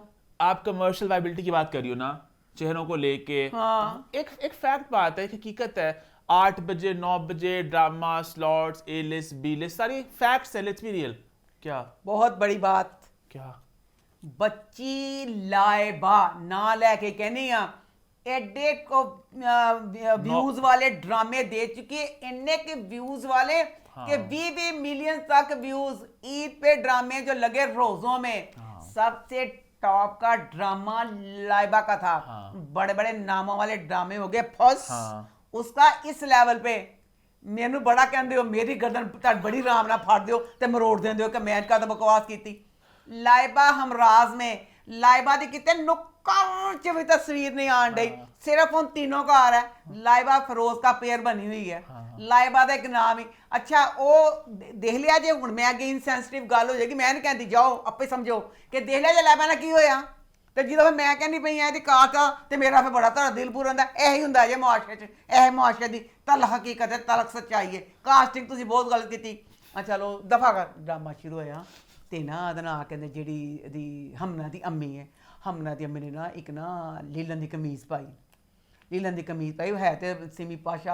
आप कमर्शियल वायबिलिटी की बात करियो ना, चेहरों को लेके। हाँ। एक फैक्ट बात है, हकीकत है, 8 बजे 9 बजे ड्रामा स्लॉट्स, ए लिस्ट बी लिस्ट, सारी फैक्ट्स है, लेट्स बी रियल। क्या बहुत बड़ी बात, क्या बच्ची लाएबा ना लेके कहनी एडे को व्यूज वाले ड्रामे दे चुकी है, इन्ने के व्यूज वाले के 20 मिलियन तक व्यूज ईद पे ड्रामे जो लगे रोजों में। सबसे टॉप का ड्रामा लाइबा का था। बड़े बड़े नामों वाले ड्रामे हो गए फर्स्ट, उसका इस लेवल पे ਮੈਨੂੰ ਬੜਾ ਕਹਿੰਦੇ ਹੋ ਮੇਰੀ ਗਰਦਨ ਤਾਂ ਬੜੀ ਆਰਾਮ ਨਾਲ ਫੜ ਦਿਓ ਤੇ ਮਰੋੜ ਦਿੰਦੇ ਹੋ ਕਿ ਮੈਂ ਕਦ ਬਕਵਾਸ ਕੀਤੀ। ਲਾਇਬਾ ਹਮਰਾਜ਼ में ਲਾਇਬਾ ਦੀ ਕਿਤੇ ਨੁੱਕਰ ਚ ਵੀ ਤਸਵੀਰ नहीं आन रही, सिर्फ उन तीनों का आ रहा है। लाइबा फिरोज का पेयर बनी हुई है, लाइबा का एक नाम ही। अच्छा वो देख लिया जे हुण मैं अगे इनसेंसिटिव गल हो जाएगी, मैं नहीं कहती जाओ आपे समझो कि देख लिया जे लाइबा ना की होया ਤੇ ਜਦੋਂ ਮੈਂ ਕਹਿੰਦੀ ਪਈ ਐ ਦੀ ਕਾਤ ਤੇ ਮੇਰਾ ਫਿਰ ਬੜਾ ਤੁਹਾਡਾ ਦਿਲ ਪੂਰਾ ਹੁੰਦਾ। ਇਹੀ ਹੁੰਦਾ ਜੇ ਮੁਆਸ਼ਰੇ 'ਚ, ਇਹ ਮੁਆਸ਼ਰੇ ਦੀ ਤਲ ਹਕੀਕਤ ਹੈ, ਤਲਕ ਸੱਚਾਈ ਹੈ। ਕਾਸਟਿੰਗ ਤੁਸੀਂ ਬਹੁਤ ਗਲਤ ਕੀਤੀ। ਆ ਚਲੋ ਦਫਾ ਕਰ। ਡਰਾਮਾ ਸ਼ੁਰੂ ਹੋਇਆ ਤੇ ਨਾ ਉਹਦਾ ਨਾਂ ਕਹਿੰਦੇ ਜਿਹੜੀ ਇਹਦੀ ਹਮਨਾ ਦੀ ਅੰਮੀ ਹੈ, ਹਮਨਾ ਦੀ ਅੰਮੀ ਨੇ ਨਾ ਇੱਕ ਨਾ ਲੀਲਨ ਦੀ ਕਮੀਜ਼ ਪਾਈ, लीलन की कमीज पाई है तो सिमी पाशा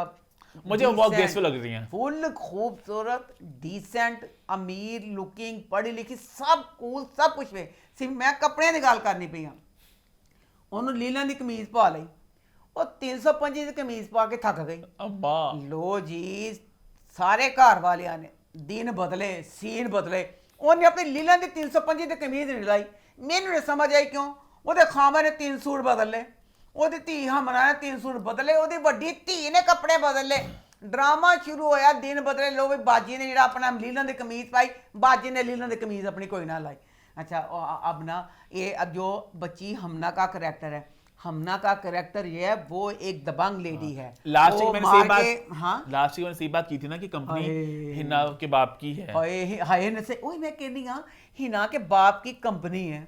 मुझे बहुत ग्रेसफुल लग रही हैं, फुल खूबसूरत डिसेंट अमीर लुकिंग पढ़ी लिखी सब कूल सब कुछ वे। सिमी मैं कपड़े की गल करनी पई हाँ, उन्होंने लीलन की कमीज पा ली, वो 325 की कमीज पा के थक गई। अम्मा लो जी सारे घर वालिया ने दिन बदले सीन बदले, उन्हें अपनी लीलन की 325 की कमीज नहीं लाई। मैनू नहीं समझ आई क्यों, वो खामा ने 3 सूट बदल ले, ਉਹਦੀ ਧੀ ਹਮਰਾ ਨੇ 3 ਸੂਟ ਬਦਲੇ, ਉਹਦੀ ਵੱਡੀ ਧੀ ਨੇ ਕੱਪੜੇ ਬਦਲੇ। ਡਰਾਮਾ ਸ਼ੁਰੂ ਹੋਇਆ, ਦਿਨ ਬਦਲੇ। ਲੋ ਵੀ ਬਾਜੀ ਨੇ ਜਿਹੜਾ ਆਪਣਾ ਲੀलन ਦੀ ਕਮੀਜ਼ ਪਾਈ, ਬਾਜੀ ने लीलन ਦੀ ਕਮੀਜ਼ अपनी कोई ना लाई। अच्छा अब ना ये अब जो बच्ची हमना का करैक्टर है, हमना का करैक्टर ये है वो एक दबंग लेडी है। लास्ट वीक मैंने सही बात, हाँ लास्ट वीक मैंने सही बात की थी ना कि कंपनी हिना के बाप की है। हाय ने से ओए मैं कहनी हां हिना के बाप की कंपनी है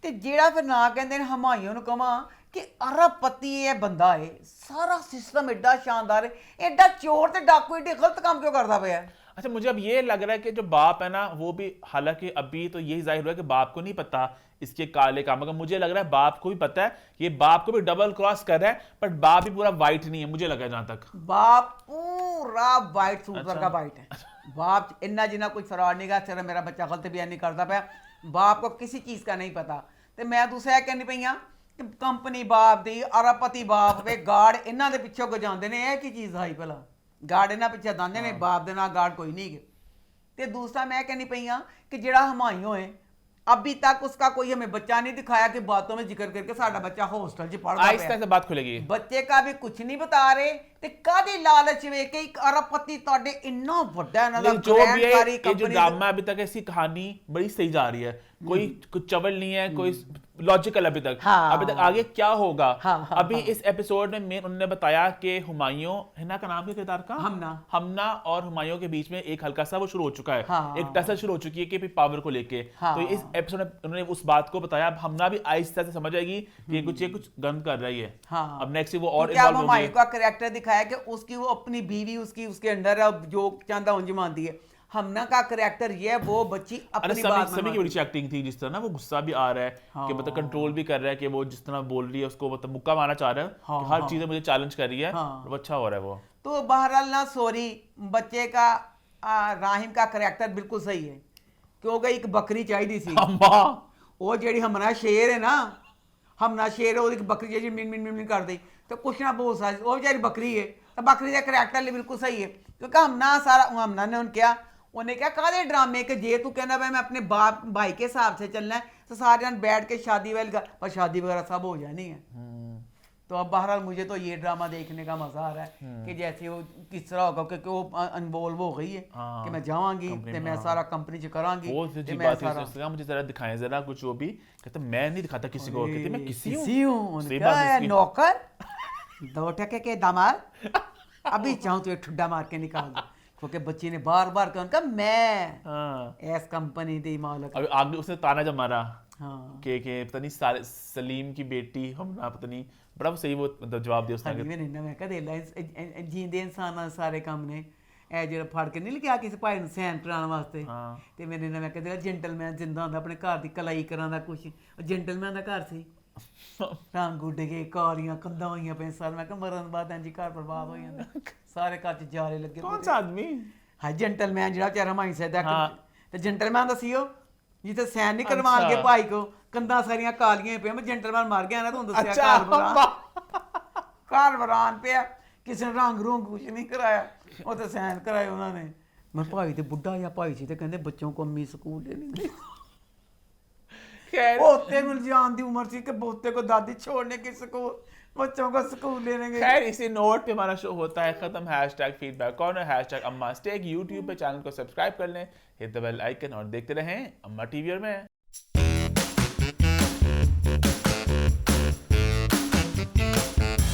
ते जेड़ा फिर ना कहंदे ने हमायूं नु कमा कि अरबपति ये बंदा है, सारा सिस्टम एडा शानदार है, एडा चोर ते डाकू एडे गलत काम क्यों करता पे है। अच्छा मुझे अब ये लग रहा है कि जो बाप है ना वो भी, हालांकि अभी तो यही जाहिर हुआ है कि बाप को नहीं पता इसके काले काम, मगर मुझे लग रहा है बाप को भी पता है, ये बाप को भी डबल क्रॉस कर रहा है, पर बाप भी पूरा वाइट नहीं है मुझे लगा जहां तक। बाप पूरा वाइट सूटर का वाइट है। बाप इन्ना जिन्ना कोई फराड नहीं गा, सिर्फ मेरा बच्चा गलत बयान नहीं करता पाया, बाप को किसी चीज का नहीं पता। तो मैं दूसरा कहनी पई हां कंपनी बाप दी, अरबपति बाप वे गार्ड इन्हां दे पिछे को जांदे ने, ये की चीज आई भला गार्ड इन्हां पिछे दांदे ने, बाप दे नाल गार्ड कोई नहीं है। ते दूसरा मैं कहनी पई हां कि जेड़ा हमायूं है अभी तक उसका कोई हमें बच्चा नहीं दिखाया कि बातों में जिक्र करके साडा बच्चा हॉस्टल च पढ़दा है, आहिस्ता से बात खुलेगी, बच्चे का भी कुछ नहीं बता रहे ते कादी लालच वे के एक अरबपति तोड़े इन्ना बड़ा ना दा जो भी है ये जो ड्रामा अभी तक ऐसी कहानी बड़ी सही जा रही है, कोई कुछ चवल नहीं है, कोई लॉजिकल अभी तक। हाँ, अभी तक आगे क्या होगा। हाँ, अभी इस एपिसोड में उन्होंने बताया कि हुमायूं, हिना का नाम क्या किरदार का, हमना और हुमायूं के बीच में एक हल्का सा वो शुरू हो चुका है, हाँ, एक टसल शुरू हो चुकी है कि पावर को लेके। हाँ, तो इस एपिसोड में उन्होंने उस बात को बताया, अब हमना भी आहिस्ता से समझ आएगी कि ये कुछ गंद कर रही है। हाँ, अब नेक्स्ट वो और क्या इन्वॉल्व होगी। हुमायूं का कैरेक्टर दिखाया कि उसकी वो अपनी बीवी उसके अंडर है, जो चांदा उंज मानती है। हमना का करैक्टर ये है वो बच्ची अपनी बात सभी की बड़ी एक्टिंग थी, जिस तरह ना वो गुस्सा भी आ रहा है कि मतलब कंट्रोल भी कर रहा है, कि वो जिस तरह बोल रही है उसको मतलब मुक्का मारना चाह रहा है, कि हर चीज मुझे चैलेंज कर रही है, वो अच्छा हो रहा है वो। तो बहरहाल ना सॉरी बच्चे का राहिम का करैक्टर बिल्कुल सही है, क्योंकि एक बकरी चाहिए सी, वो जेड़ी हमना शेर है ना, हमना शेर है, वो बकरी जी मिन मिन मिन कर दी तो कुछ ना बहुत सारी वो बेचारी बकरी है, तो बकरी का करैक्टर बिल्कुल सही है। क्योंकि हमना सारा हमना ने क्या उन्हें क्या कादे ड्रामे के जे तू कहना भाई मैं अपने बाप भाई के हिसाब से चलना है तो सारे बैठ के शादी वाली पर शादी वगैरह सब हो जानी है। तो अब बहरहाल मुझे तो ये ड्रामा देखने का मजा आ रहा है कि जैसे वो किस तरह होगा, क्योंकि वो अनवॉल्व हो गई है कि मैं जाऊंगी तो मैं सारा कंपनी च करांगी। वो जी बात है, मुझे जरा दिखाएं जरा कुछ, वो भी कहता मैं नहीं दिखाता किसी को, कहते मैं किसी हूं नौकर 2 टके के दामाद, अभी चाहूं तो एक ठुड्डा मार के निकाल दो, क्योंकि बच्ची ने बार बार कहा मैं इस कंपनी दी मालिक। अभी आगे उसने ताना जब मारा के पता नहीं सलीम की बेटी हम ना पता नहीं, बड़ा सही वो मतलब जवाब दिया उसने। मैं कह जींदे इंसान सारे काम ने ए ਜਿਹੜਾ ਫੜ ਕੇ ਨਹੀਂ ਲਿਆ ਕਿਸੇ ਭਾਈ ਨੂੰ ਸੈਨ ਕਰਾਉਣ ਵਾਸਤੇ, ਤੇ ਮੈਨੇ ਨਾ ਮੈਂ ਕਹਿੰਦਾ ਜੈਂਟਲਮੈਨ ਜਿੰਦਾ ਹੁੰਦਾ ਆਪਣੇ ਘਰ ਦੀ ਕਲਾਈ ਕਰਾਂਦਾ ਕੁਛ, ਜੈਂਟਲਮੈਨ ਦਾ ਘਰ ਸੀ, ਰੰਗ ਉੱਡ ਗਏ, ਕਾਲੀਆਂ ਕੰਧਾਂ ਹੋਈਆਂ ਪਈਆਂ ਸਾਰ, ਮੈਂ ਕਿਹਾ ਮਰਨ ਬਾਅਦ ਇੰਜ ਘਰ ਬਰਬਾਦ ਹੋ ਜਾਂਦਾ, ਸਾਰੇ ਘਰ 'ਚ ਜਾਲੇ ਲੱਗੇ। ਕੌਣ ਸਾ ਆਦਮੀ ਹਾਂ ਜੈਂਟਲਮੈਨ ਜਿਹੜਾ ਵਿਚਾਰਾ ਮਾਈ ਸੈਦਾ, ਤੇ ਜੈਂਟਲਮੈਨ ਦਾ ਸੀ ਉਹ ਜਿੱਥੇ ਸੈਨ ਨਹੀਂ ਕਰਵਾਉਣ ਕੇ ਭਾਈ ਕੋ, ਕੰਧਾਂ ਸਾਰੀਆਂ ਕਾਲੀਆਂ ਪਈਆਂ, ਮੈਂ ਜੈਂਟਲਮੈਨ ਮਰ ਗਿਆ ਨਾ ਤੁਹਾਨੂੰ ਦੱਸਿਆ, ਘਰ ਬਰਾਨ ਪਿਆ, ਕਿਸੇ ਨੇ ਰੰਗ ਰੂੰਗ ਕੁਛ ਨਹੀਂ ਕਰਾਇਆ, ਉਹ ਤੇ ਸੈਨ ਕਰਾਏ ਉਹਨਾਂ ਨੇ। ਮੈਂ ਭਾਈ ਤੇ ਬੁੱਢਾ ਜਾਂ ਭਾਈ ਸੀ ਤੇ ਕਹਿੰਦੇ ਬੱਚੋਂ ਕੋ ਅੰਮੀ ਸਕੂਲ ले नहीं गई, पोते में जान दी उम्र थी कि पोते को दादी छोड़ने की स्कूल, बच्चों का स्कूल लेने गए। खैर इसी नोट पे हमारा शो होता है खत्म। हैशटैग फीडबैक कॉर्नर, हैशटैग अम्मा स्टेक। यूट्यूब पे चैनल को सब्सक्राइब कर लें, हिट द बेल आइकन और देखते रहें अम्मा टीवी और मैं।